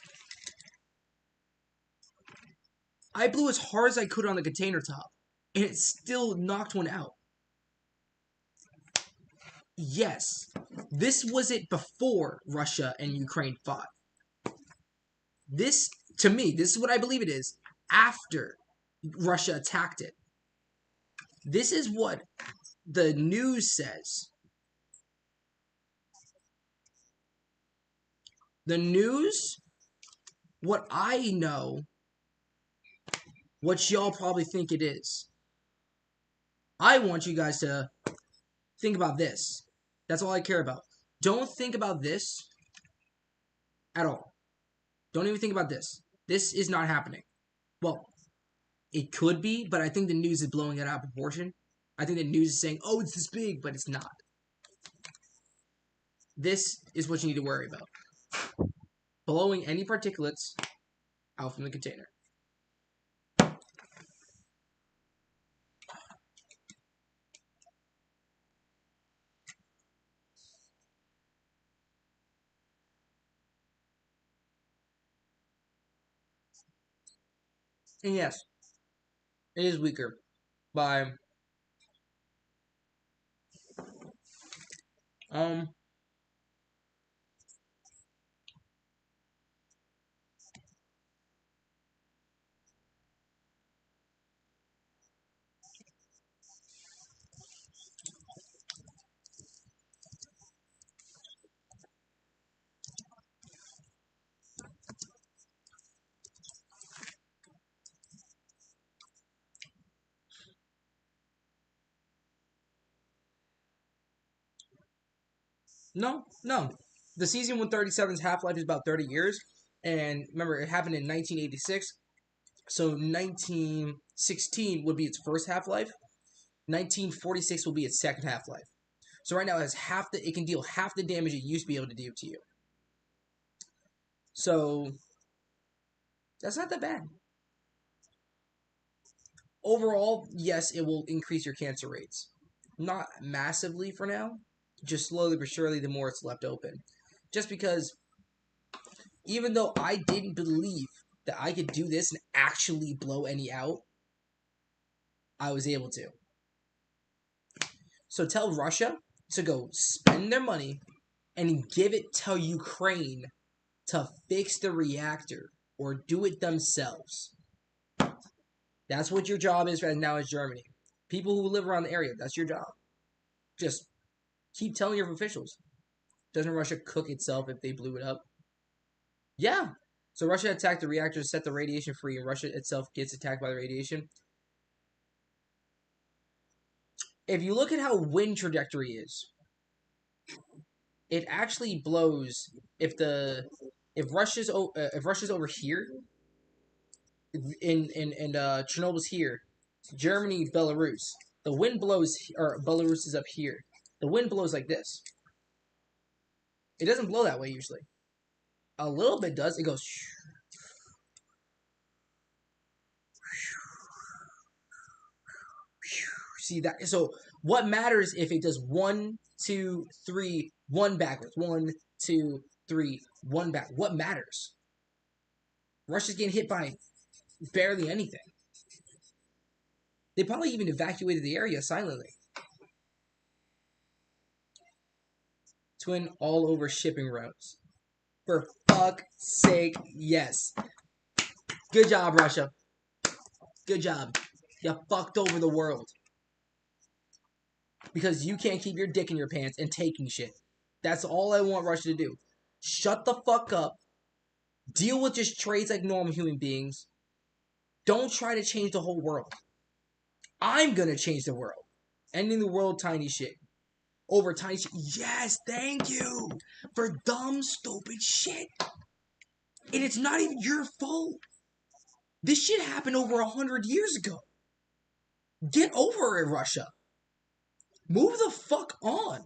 I blew as hard as I could on the container top. And it still knocked one out. Yes, this was it before Russia and Ukraine fought. This, to me, this is what I believe it is, after Russia attacked it. This is what the news says. The news, what I know, what y'all probably think it is. I want you guys to think about this. That's all I care about. Don't think about this at all. Don't even think about this. This is not happening. Well, it could be, but I think the news is blowing it out of proportion. I think the news is saying, oh, it's this big, but it's not. This is what you need to worry about. Blowing any particulates out from the container. And yes, it is weaker by no. The Cesium-137's half-life is about 30 years. And remember, it happened in 1986. So 1916 would be its first half-life. 1946 will be its second half-life. So right now it has it can deal half the damage it used to be able to do to you. So that's not that bad. Overall, yes, it will increase your cancer rates. Not massively for now, just slowly but surely the more it's left open. Just because, even though I didn't believe that I could do this and actually blow any out, I was able to. So tell Russia to go spend their money and give it to Ukraine to fix the reactor or do it themselves. That's what your job is right now as Germany. People who live around the area, that's your job. Just keep telling your officials. Doesn't Russia cook itself if they blew it up? Yeah. So Russia attacked the reactor to set the radiation free, and Russia itself gets attacked by the radiation. If you look at how wind trajectory is, it actually blows if Russia's over here, and Chernobyl's here, Germany, Belarus. The wind blows, or Belarus is up here. The wind blows like this. It doesn't blow that way usually. A little bit does. It goes. See that? So what matters if it does one 2, 3, 1 backwards. 1, 2, 3, 1 back. What matters? Russia's getting hit by barely anything. They probably even evacuated the area silently. Twin all over shipping routes. For fuck's sake, yes. Good job, Russia. Good job. You fucked over the world. Because you can't keep your dick in your pants and taking shit. That's all I want Russia to do. Shut the fuck up. Deal with just trades like normal human beings. Don't try to change the whole world. I'm gonna change the world. Ending the world tiny shit. Over tiny shit. Yes, thank you. For dumb, stupid shit. And it's not even your fault. This shit happened over 100 years ago. Get over it, Russia. Move the fuck on.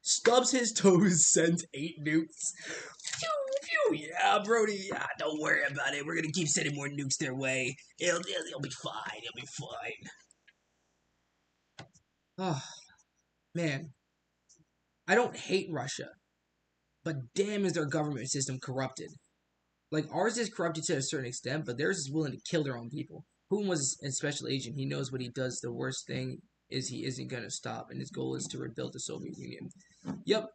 Stubs his toes, sends 8 nukes. Phew, phew, yeah, Brody, yeah, don't worry about it. We're gonna keep sending more nukes their way. It'll be fine. It'll be fine. Oh, man. I don't hate Russia, but damn is their government system corrupted. Like, ours is corrupted to a certain extent, but theirs is willing to kill their own people. Putin was a special agent. He knows what he does. The worst thing is he isn't gonna stop, and his goal is to rebuild the Soviet Union. Yep.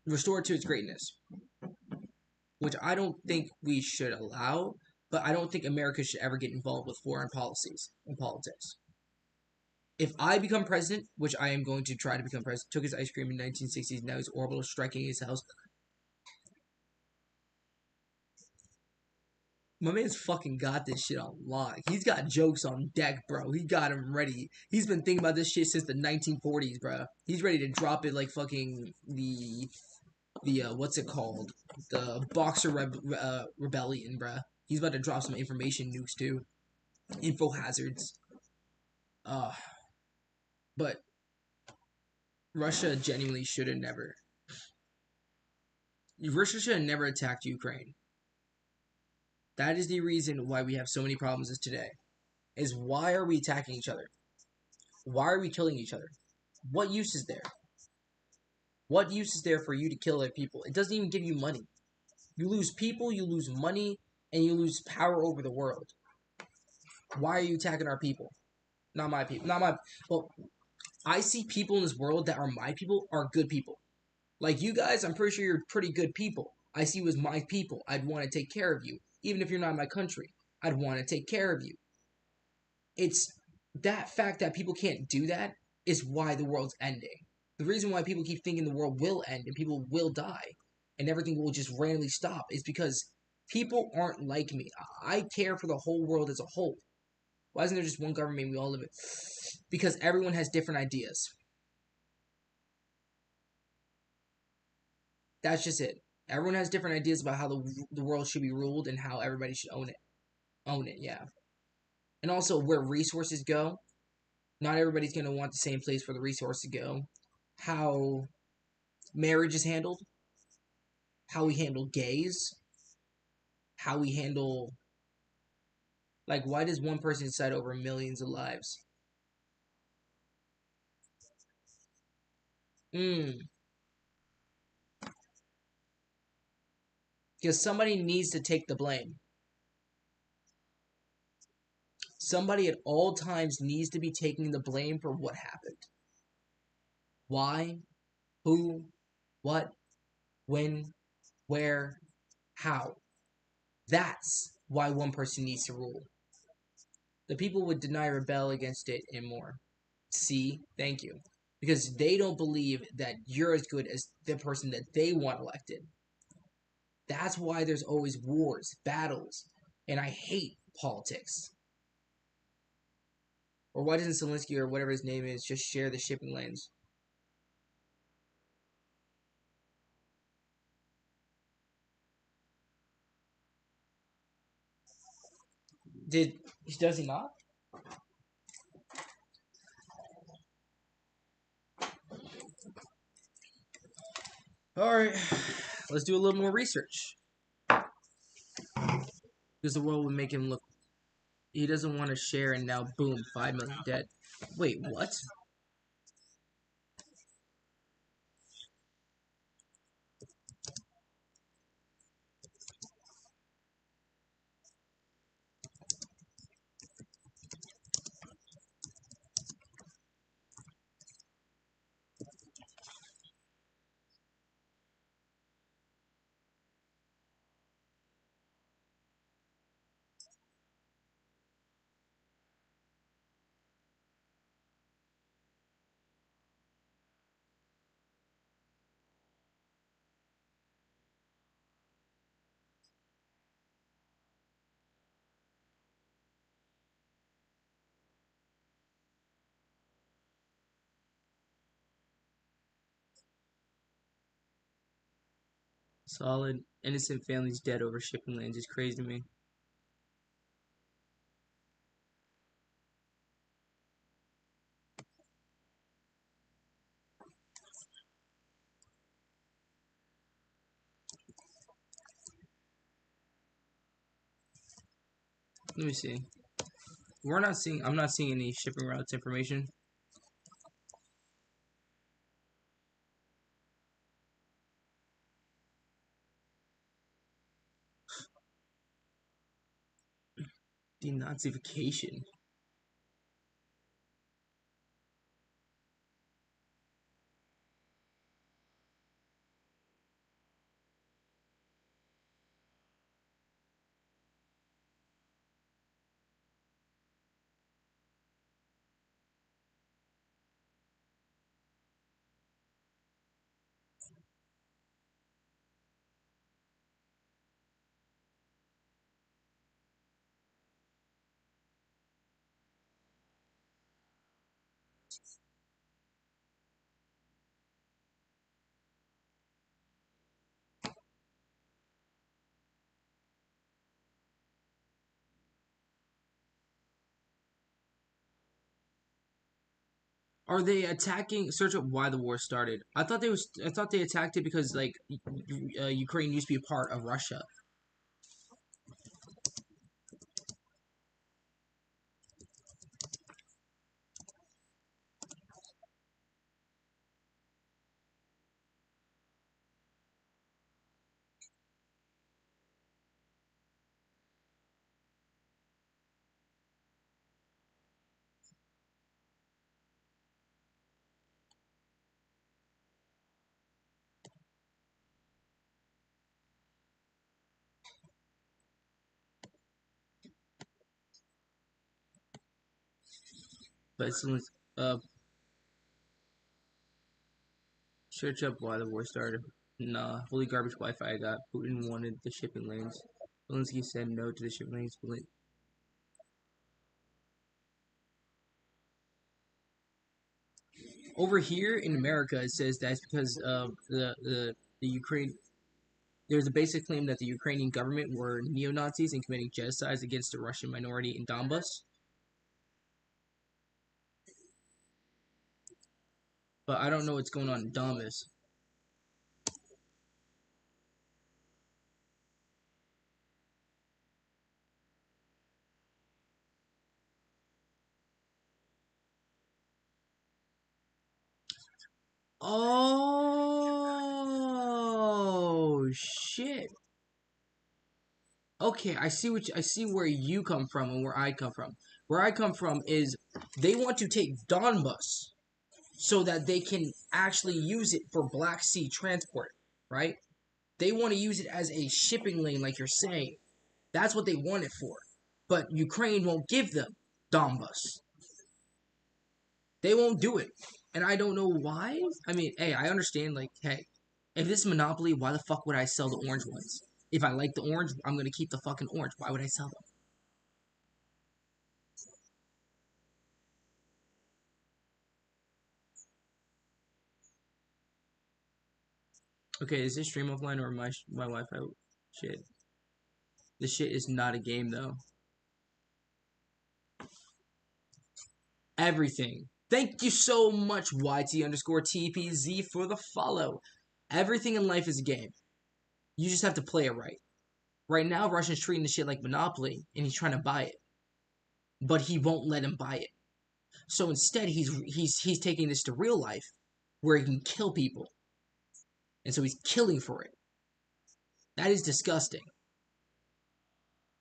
Restore it to its greatness. Which I don't think we should allow, but I don't think America should ever get involved with foreign policies and politics. If I become president, which I am going to try to become president, took his ice cream in 1960s, now he's orbital striking his house. My man's fucking got this shit on lock. He's got jokes on deck, bro. He got him ready. He's been thinking about this shit since the 1940s, bro. He's ready to drop it like fucking the what's it called? The Boxer Rebellion, bruh. He's about to drop some information nukes too. Info hazards. Uh but Russia genuinely should have never. Russia should have never attacked Ukraine. That is the reason why we have so many problems as today. Is why are we attacking each other? Why are we killing each other? What use is there? What use is there for you to kill other people? It doesn't even give you money. You lose people, you lose money, and you lose power over the world. Why are you attacking our people? Not my people. Not my. Well, I see people in this world that are my people are good people. Like you guys, I'm pretty sure you're pretty good people. I see you as my people. I'd want to take care of you. Even if you're not in my country, I'd want to take care of you. It's that fact that people can't do that is why the world's ending. The reason why people keep thinking the world will end and people will die and everything will just randomly stop is because people aren't like me. I care for the whole world as a whole. Why isn't there just one government and we all live it? Because everyone has different ideas. That's just it. Everyone has different ideas about how the world should be ruled and how everybody should own it. Own it, yeah. And also where resources go. Not everybody's going to want the same place for the resource to go. How marriage is handled. How we handle gays. How we handle... Like, why does one person decide over millions of lives? Because somebody needs to take the blame. Somebody at all times needs to be taking the blame for what happened. Why? Who? What? When? Where? How? That's why one person needs to rule. The people would deny, rebel against it, and more. See? Thank you. Because they don't believe that you're as good as the person that they want elected. That's why there's always wars, battles, and I hate politics. Or why doesn't Zelensky or whatever his name is just share the shipping lanes? Does he not? Alright, let's do a little more research. Because the world would make him look... He doesn't want to share and now boom, 5 million dead. Wait, what? Solid. Innocent families dead over shipping lanes is crazy to me. Let me see. We're not seeing. I'm not seeing any shipping routes information. Denazification. Are they attacking? Search up why the war started. I thought they was. I thought they attacked it because like Ukraine used to be a part of Russia. But it's uh search up why the war started. Nah, holy garbage Wi-Fi I got. Putin wanted the shipping lanes. Zelensky said no to the shipping lanes. Over here in America, it says that's because of the Ukraine. There's a basic claim that the Ukrainian government were neo-Nazis and committing genocides against the Russian minority in Donbass. But I don't know what's going on in Donbass. Oh shit. Okay, I see where you come from and where I come from. Where I come from is they want to take Donbas so that they can actually use it for Black Sea transport, right? They want to use it as a shipping lane like you're saying. That's what they want it for. But Ukraine won't give them Donbas. They won't do it. And I don't know why. I mean, hey, I understand, like, hey, if this is Monopoly, why the fuck would I sell the orange ones? If I like the orange, I'm gonna keep the fucking orange. Why would I sell them? Okay, is this stream offline or my Wi-Fi shit? This shit is not a game though. Everything. Thank you so much, YT underscore TPZ for the follow. Everything in life is a game. You just have to play it right. Right now, Russia's treating the shit like Monopoly, and he's trying to buy it, but he won't let him buy it. So instead, he's taking this to real life, where he can kill people, and so he's killing for it. That is disgusting.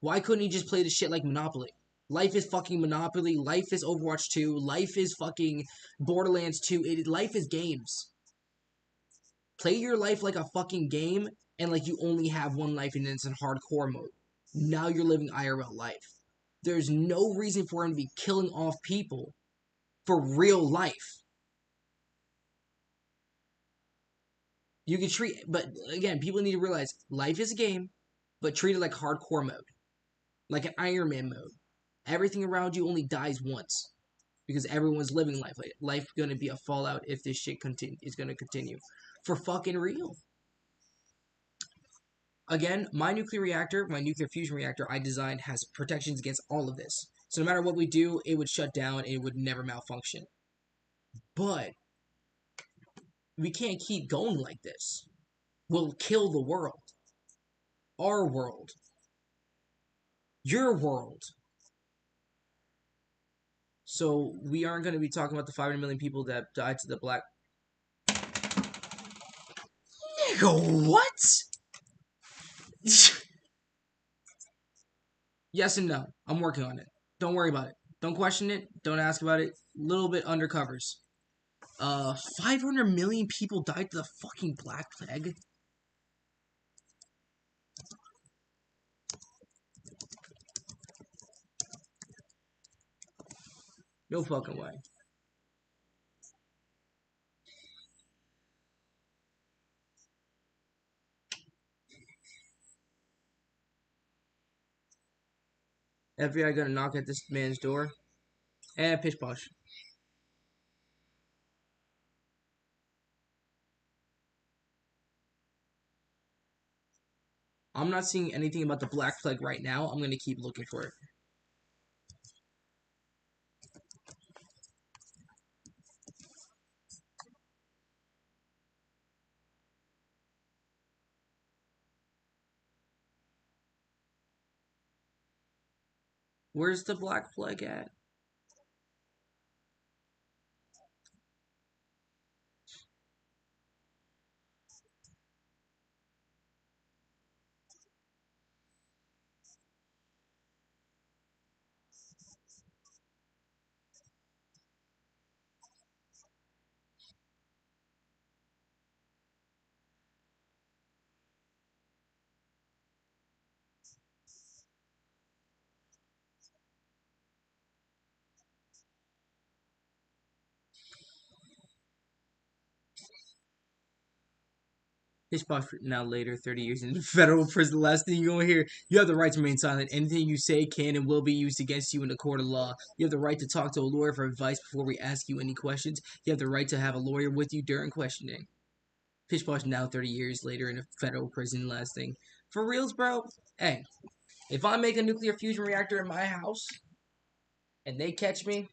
Why couldn't he just play the shit like Monopoly? Life is fucking Monopoly. Life is Overwatch 2. Life is fucking Borderlands 2. Life is games. Play your life like a fucking game and like you only have one life and it's in hardcore mode. Now you're living IRL life. There's no reason for him to be killing off people for real life. You can treat, but again, people need to realize life is a game, but treat it like hardcore mode, like an Iron Man mode. Everything around you only dies once because everyone's living life. Like life gonna be a fallout if this shit is gonna continue for fucking real. Again, my nuclear reactor, my nuclear fusion reactor I designed has protections against all of this. So no matter what we do, it would shut down and it would never malfunction. But we can't keep going like this. We'll kill the world. Our world. Your world. So we aren't going to be talking about the 500 million people that died to the black. Nigga, what? Yes and no. I'm working on it. Don't worry about it. Don't question it. Don't ask about it. Little bit undercovers. 500 million people died to the fucking Black Plague. No fucking way. FBI gonna knock at this man's door. And pish posh. I'm not seeing anything about the Black Plague right now. I'm gonna keep looking for it. Where's the Black Plague at? Pish posh now later, 30 years in federal prison. Last thing you're gonna hear, you have the right to remain silent. Anything you say can and will be used against you in the court of law. You have the right to talk to a lawyer for advice before we ask you any questions. You have the right to have a lawyer with you during questioning. Pish posh now 30 years later in a federal prison. Last thing. For reals, bro? Hey, if I make a nuclear fusion reactor in my house and they catch me,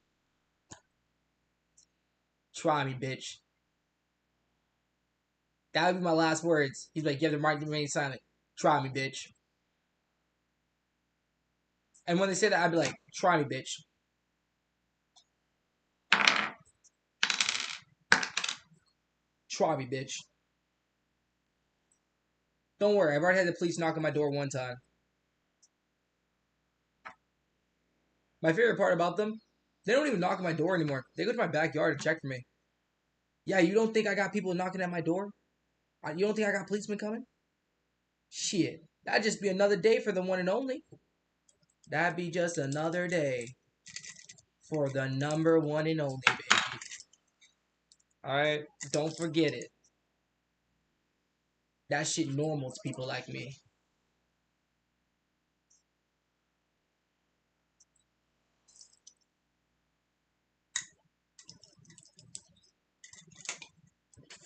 try me, bitch. That would be my last words. He's like, you have the right to remain silent. Try me, bitch. And when they say that, I'd be like, try me, bitch. Try me, bitch. Don't worry, I've already had the police knock on my door one time. My favorite part about them, they don't even knock on my door anymore. They go to my backyard to check for me. Yeah, you don't think I got people knocking at my door? You don't think I got policemen coming? Shit. That'd just be another day for the one and only. That'd be just another day for the number one and only, baby. Alright? Don't forget it. That shit normal to people like me.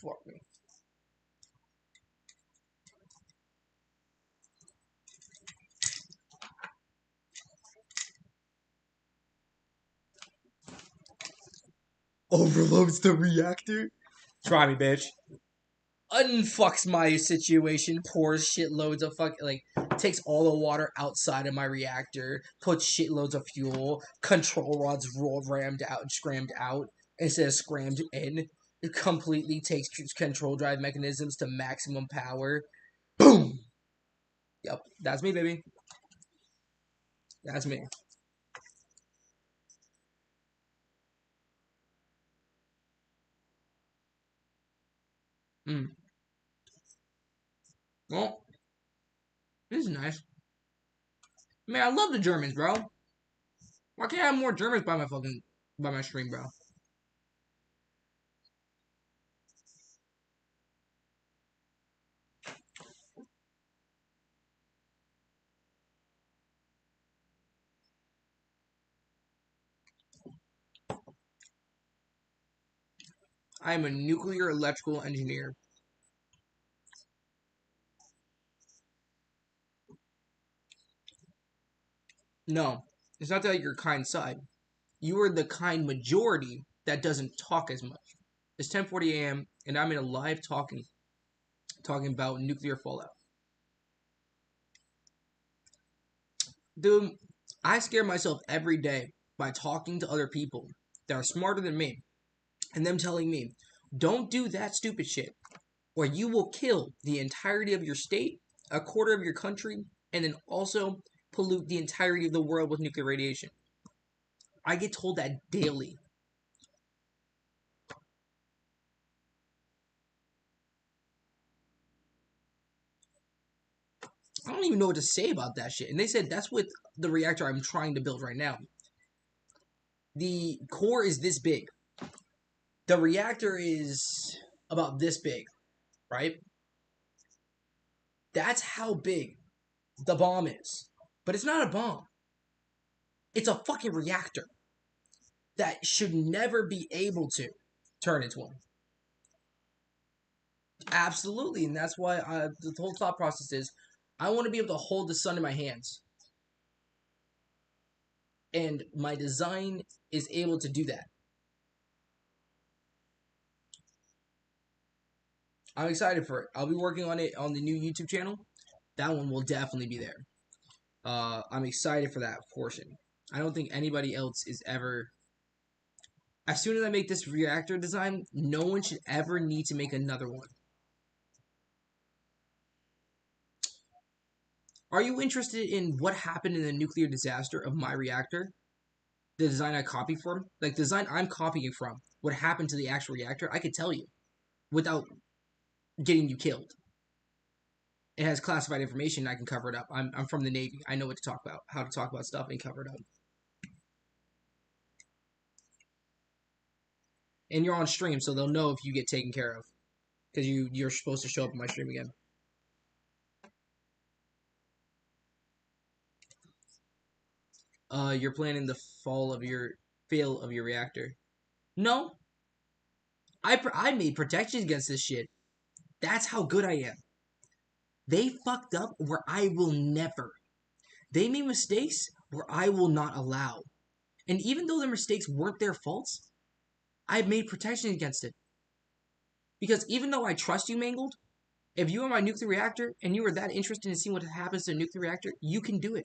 Fuck me. Overloads the reactor? Try me, bitch. Unfucks my situation, pours shitloads of takes all the water outside of my reactor, puts shitloads of fuel, control rods rammed out and scrammed out instead of scrammed in. It completely takes control drive mechanisms to maximum power. Boom! Yep, that's me, baby. That's me. Mm. Well, this is nice. Man, I love the Germans, bro. Why can't I have more Germans by my stream, bro? I am a nuclear electrical engineer. No, it's not that you're kind side. You are the kind majority that doesn't talk as much. It's 10:40 a.m. and I'm in a live talking about nuclear fallout. Dude, I scare myself every day by talking to other people that are smarter than me and them telling me, don't do that stupid shit, or you will kill the entirety of your state, a quarter of your country, and then also pollute the entirety of the world with nuclear radiation. I get told that daily. I don't even know what to say about that shit. And they said that's with the reactor I'm trying to build right now. The core is this big. The reactor is about this big, right? That's how big the bomb is. But it's not a bomb. It's a fucking reactor that should never be able to turn into one. Absolutely, and that's why the whole thought process is I want to be able to hold the sun in my hands. And my design is able to do that. I'm excited for it. I'll be working on it on the new YouTube channel. That one will definitely be there. I'm excited for that portion. I don't think anybody else is ever. As soon as I make this reactor design, no one should ever need to make another one. Are you interested in what happened in the nuclear disaster of my reactor? The design I copied from? Like, the design I'm copying from, what happened to the actual reactor? I could tell you without getting you killed. It has classified information. I can cover it up. I'm from the Navy. I know what to talk about, how to talk about stuff and cover it up. And you're on stream, so they'll know if you get taken care of because you're supposed to show up in my stream again. You're planning the fail of your reactor. No, I made protections against this shit. That's how good I am. They fucked up where I will never. They made mistakes where I will not allow. And even though their mistakes weren't their faults, I made protections against it. Because even though I trust you, Mangold, if you are my nuclear reactor and you are that interested in seeing what happens to a nuclear reactor, you can do it.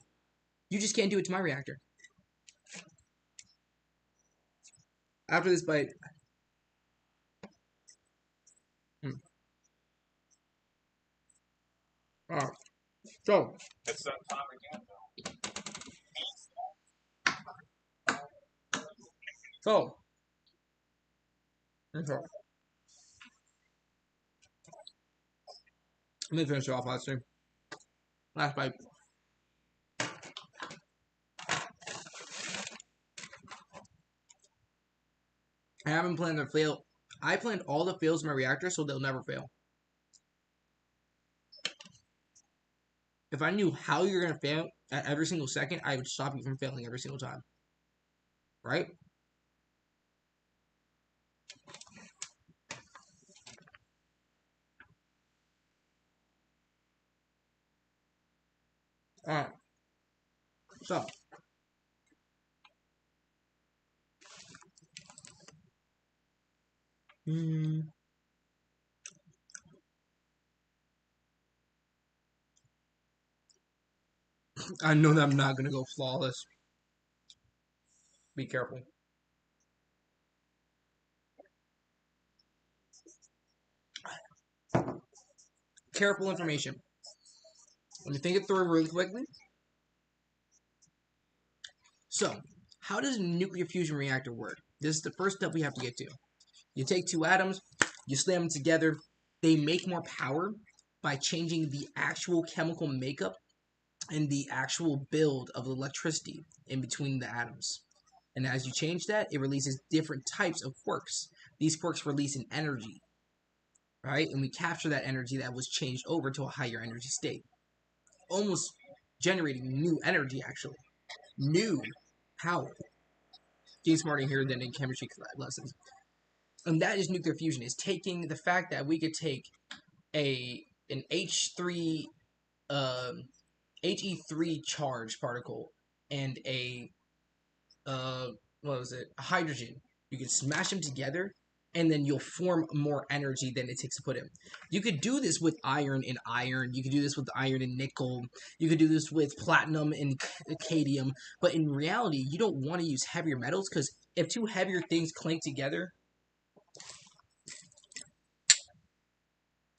You just can't do it to my reactor. After this bite. Alright. So. It's that time again. So. Okay. Let me finish it off last stream. Last bite. I haven't planned to fail. I planned all the fails in my reactor so they'll never fail. If I knew how you're going to fail at every single second, I would stop you from failing every single time. Right? Alright. So. I know that I'm not going to go flawless. Be careful. Careful information. Let me think it through really quickly. So, how does a nuclear fusion reactor work? This is the first step we have to get to. You take two atoms, you slam them together, they make more power by changing the actual chemical makeup and the actual build of electricity in between the atoms. And as you change that, it releases different types of quarks. These quarks release an energy, right? And we capture that energy that was changed over to a higher energy state. Almost generating new energy, actually. New power. Getting smarter here than in chemistry lessons. And that is nuclear fusion. Is taking the fact that we could take an H3 He3 charged particle and a what was it? A hydrogen. You can smash them together, and then you'll form more energy than it takes to put in. You could do this with iron and iron. You could do this with iron and nickel. You could do this with platinum and cadmium. But in reality, you don't want to use heavier metals because if two heavier things clank together,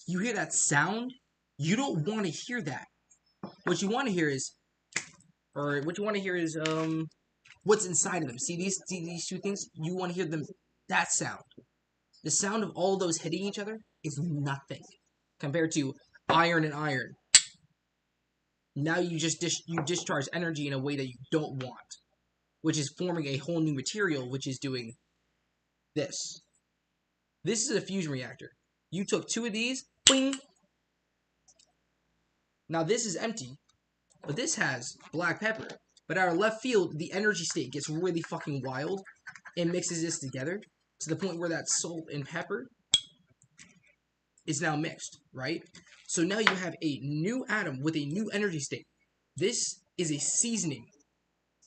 you hear that sound. You don't want to hear that. What you want to hear is, what's inside of them. See these two things. You want to hear them. That sound. The sound of all those hitting each other is nothing compared to iron and iron. Now you just you discharge energy in a way that you don't want, which is forming a whole new material, which is doing this. This is a fusion reactor. You took two of these, bing. Now this is empty, but this has black pepper. But out of left field, the energy state gets really fucking wild and mixes this together to the point where that salt and pepper is now mixed, right? So now you have a new atom with a new energy state. This is a seasoning.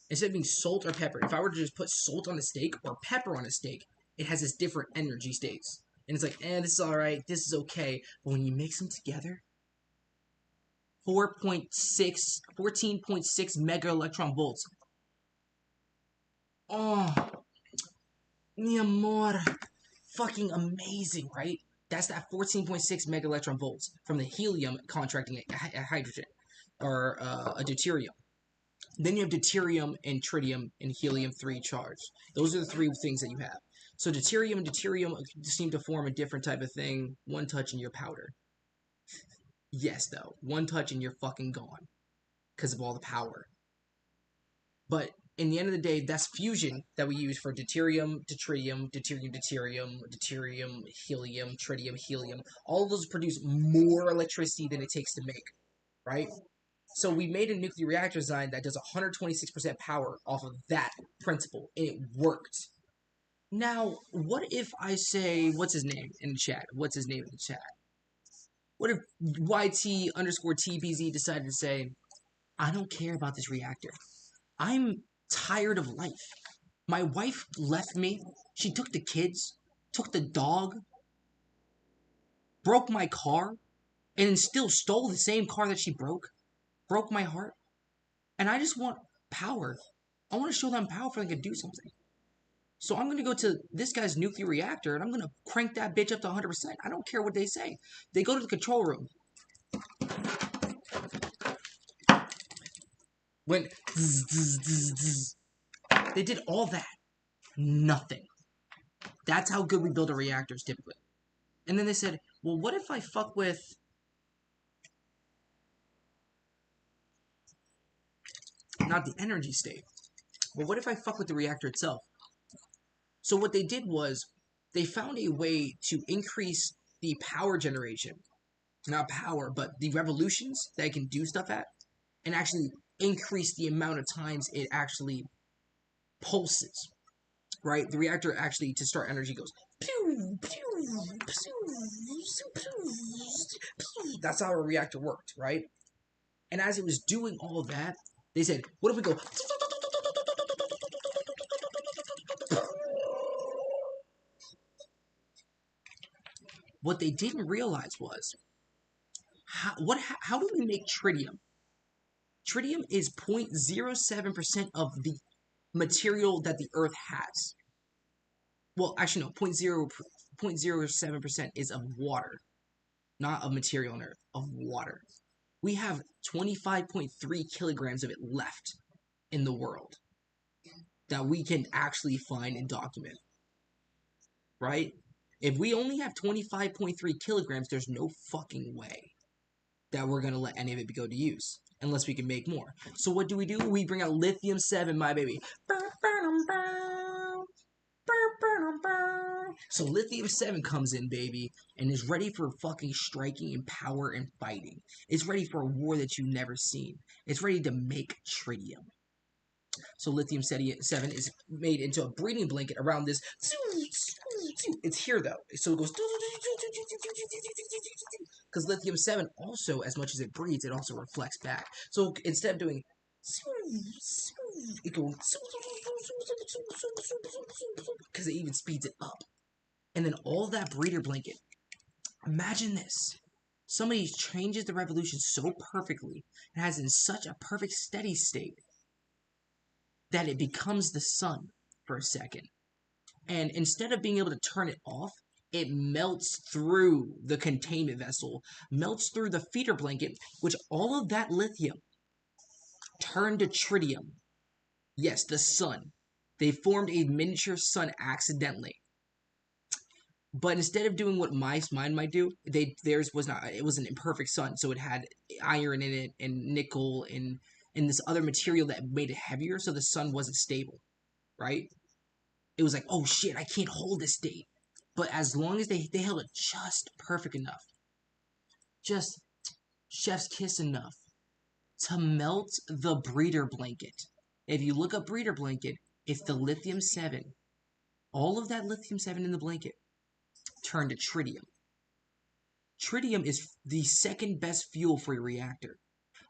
Instead of being salt or pepper, if I were to just put salt on a steak or pepper on a steak, it has this different energy states. And it's like, this is alright, this is okay. But when you mix them together, 14.6 mega electron volts. Oh, mi amor. Fucking amazing, right? That's that 14.6 mega electron volts from the helium contracting a hydrogen or a deuterium. Then you have deuterium and tritium and helium-3 charge. Those are the three things that you have. So deuterium and deuterium seem to form a different type of thing. One touch and you're powder. Yes, though. One touch and you're fucking gone because of all the power. But in the end of the day, that's fusion that we use for deuterium, deuterium, deuterium, deuterium, deuterium, helium, tritium, helium. All of those produce more electricity than it takes to make, right? So we made a nuclear reactor design that does 126% power off of that principle, and it worked. Now, what if I say, what's his name in the chat? What's his name in the chat? What if YT underscore TBZ decided to say, I don't care about this reactor. I'm tired of life. My wife left me. She took the kids, took the dog, broke my car, and still stole the same car that she broke my heart. And I just want power. I want to show them powerful and can do something. So I'm going to go to this guy's nuclear reactor and I'm going to crank that bitch up to 100%. I don't care what they say. They go to the control room. Went zzz, zzz, zzz, zzz. They did all that. Nothing. That's how good we build our reactors typically. And then they said, well, what if I fuck with not the energy state, but what if I fuck with the reactor itself? So what they did was they found a way to increase the power generation. Not power, but the revolutions that it can do stuff at, and actually increase the amount of times it actually pulses. Right? The reactor actually, to start energy, goes pew, pew, pew, pew. That's how a reactor worked, right? And as it was doing all that, they said, what if we go... What they didn't realize was, how do we make tritium? Tritium is 0.07% of the material that the Earth has. Well, actually, no, 0.07% is of water, not of material on Earth, of water. We have 25.3 kilograms of it left in the world that we can actually find and document, right? If we only have 25.3 kilograms, there's no fucking way that we're going to let any of it go to use unless we can make more. So what do? We bring out lithium-7, my baby. So lithium-7 comes in, baby, and is ready for fucking striking and power and fighting. It's ready for a war that you've never seen. It's ready to make tritium. So lithium-7 is made into a breeding blanket around this. It's here, though. So it goes... Because lithium-7 also, as much as it breeds, it also reflects back. So instead of doing... it goes because it even speeds it up. And then all that breeder blanket. Imagine this. Somebody changes the revolution so perfectly and has in such a perfect steady state that it becomes the sun for a second. And instead of being able to turn it off, it melts through the containment vessel, melts through the feeder blanket, which all of that lithium turned to tritium. Yes, the sun. They formed a miniature sun accidentally. But instead of doing what my mine might do, theirs was not. It was an imperfect sun, so it had iron in it and nickel and this other material that made it heavier, so the sun wasn't stable, right? It was like, oh shit, I can't hold this date. But as long as they held it just perfect enough, just chef's kiss enough to melt the breeder blanket. If you look up breeder blanket, it's the lithium 7. All of that lithium 7 in the blanket turned to tritium. Tritium is the second best fuel for your reactor.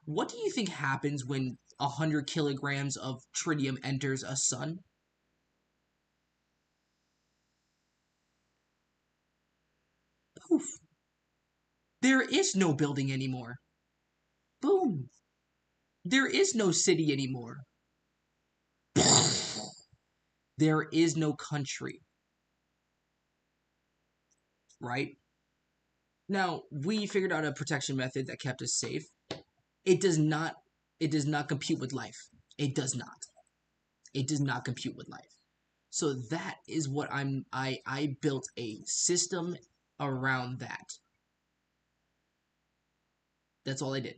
What do you think happens when 100 kilograms of tritium enters a sun? Poof. There is no building anymore. Boom. There is no city anymore. There is no country, right? Now, we figured out a protection method that kept us safe. It does not compute with life. It does not. It does not compute with life. So that is what I built a system around that. That's all I did.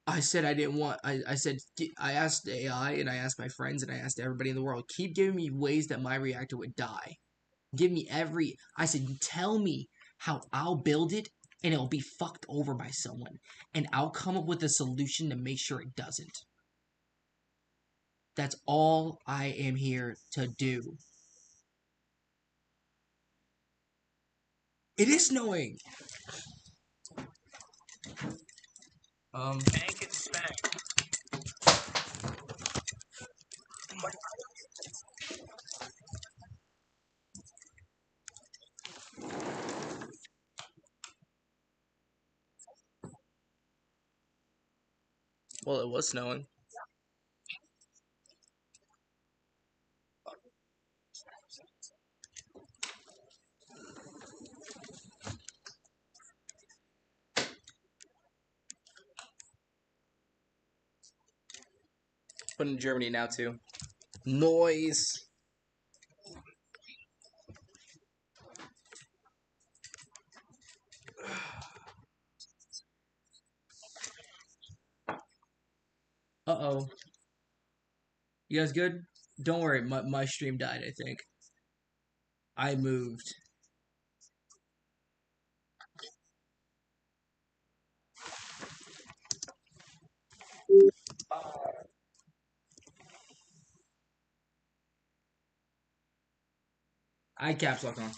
I said I didn't want. I said I asked AI and I asked my friends and I asked everybody in the world. Keep giving me ways that my reactor would die. Give me every. I said tell me how I'll build it and it'll be fucked over by someone, and I'll come up with a solution to make sure it doesn't. That's all I am here to do. It is snowing. Um. Well, it was snowing. But in Germany now too. Noise. Uh oh. You guys good? Don't worry, my stream died, I think. I moved. I caps lock on.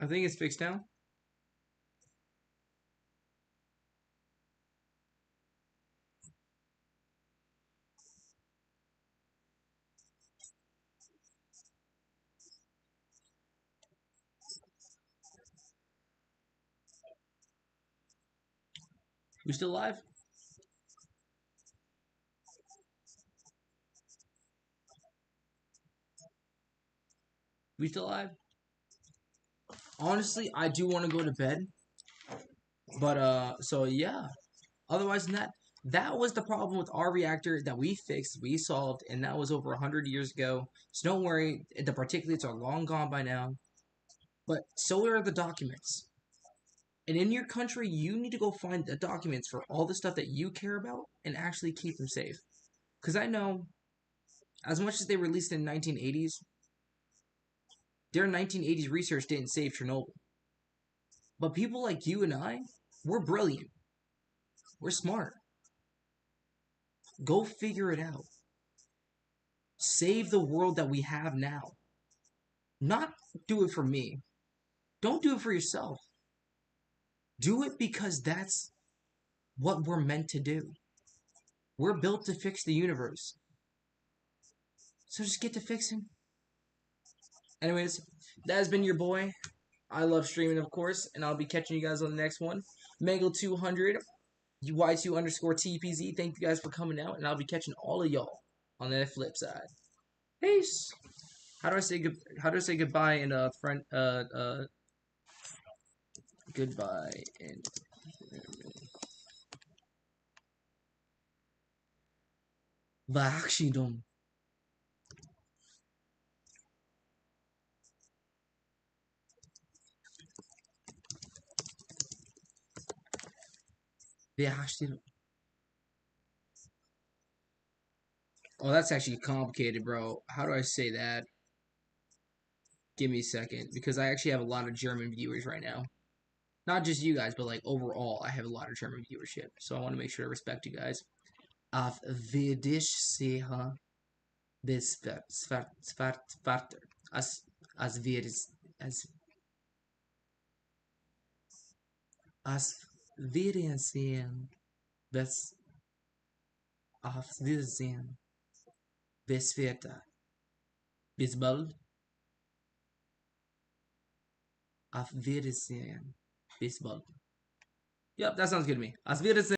I think it's fixed now. We still live? We still live? Honestly, I do want to go to bed. But so yeah. Otherwise than that, that was the problem with our reactor that we fixed, we solved, and that was over 100 years ago. So don't worry, the particulates are long gone by now. But so are the documents. And in your country, you need to go find the documents for all the stuff that you care about and actually keep them safe. Because I know, as much as they released in the 1980s, their 1980s research didn't save Chernobyl. But people like you and I, we're brilliant. We're smart. Go figure it out. Save the world that we have now. Not do it for me. Don't do it for yourself. Do it because that's what we're meant to do. We're built to fix the universe. So just get to fixing. Anyways, that has been your boy. I love streaming, of course, and I'll be catching you guys on the next one. Mango200, Y2 underscore TPZ. Thank you guys for coming out, and I'll be catching all of y'all on that flip side. Peace. How do I say goodbye in friend goodbye and Verabschiedung. Verabschiedung. Oh, that's actually complicated, bro. How do I say that? Give me a second, because I actually have a lot of German viewers right now. Not just you guys, but like overall, I have a lot of German viewership. So I want to make sure to respect you guys. Auf Wiedersehen bis später. As wir as as Wiedersehen bis auf Wiedersehen bis später. Bis bald. Auf Wiedersehen. Bis bald. Yep, that sounds good to me. Auf Wiedersehen.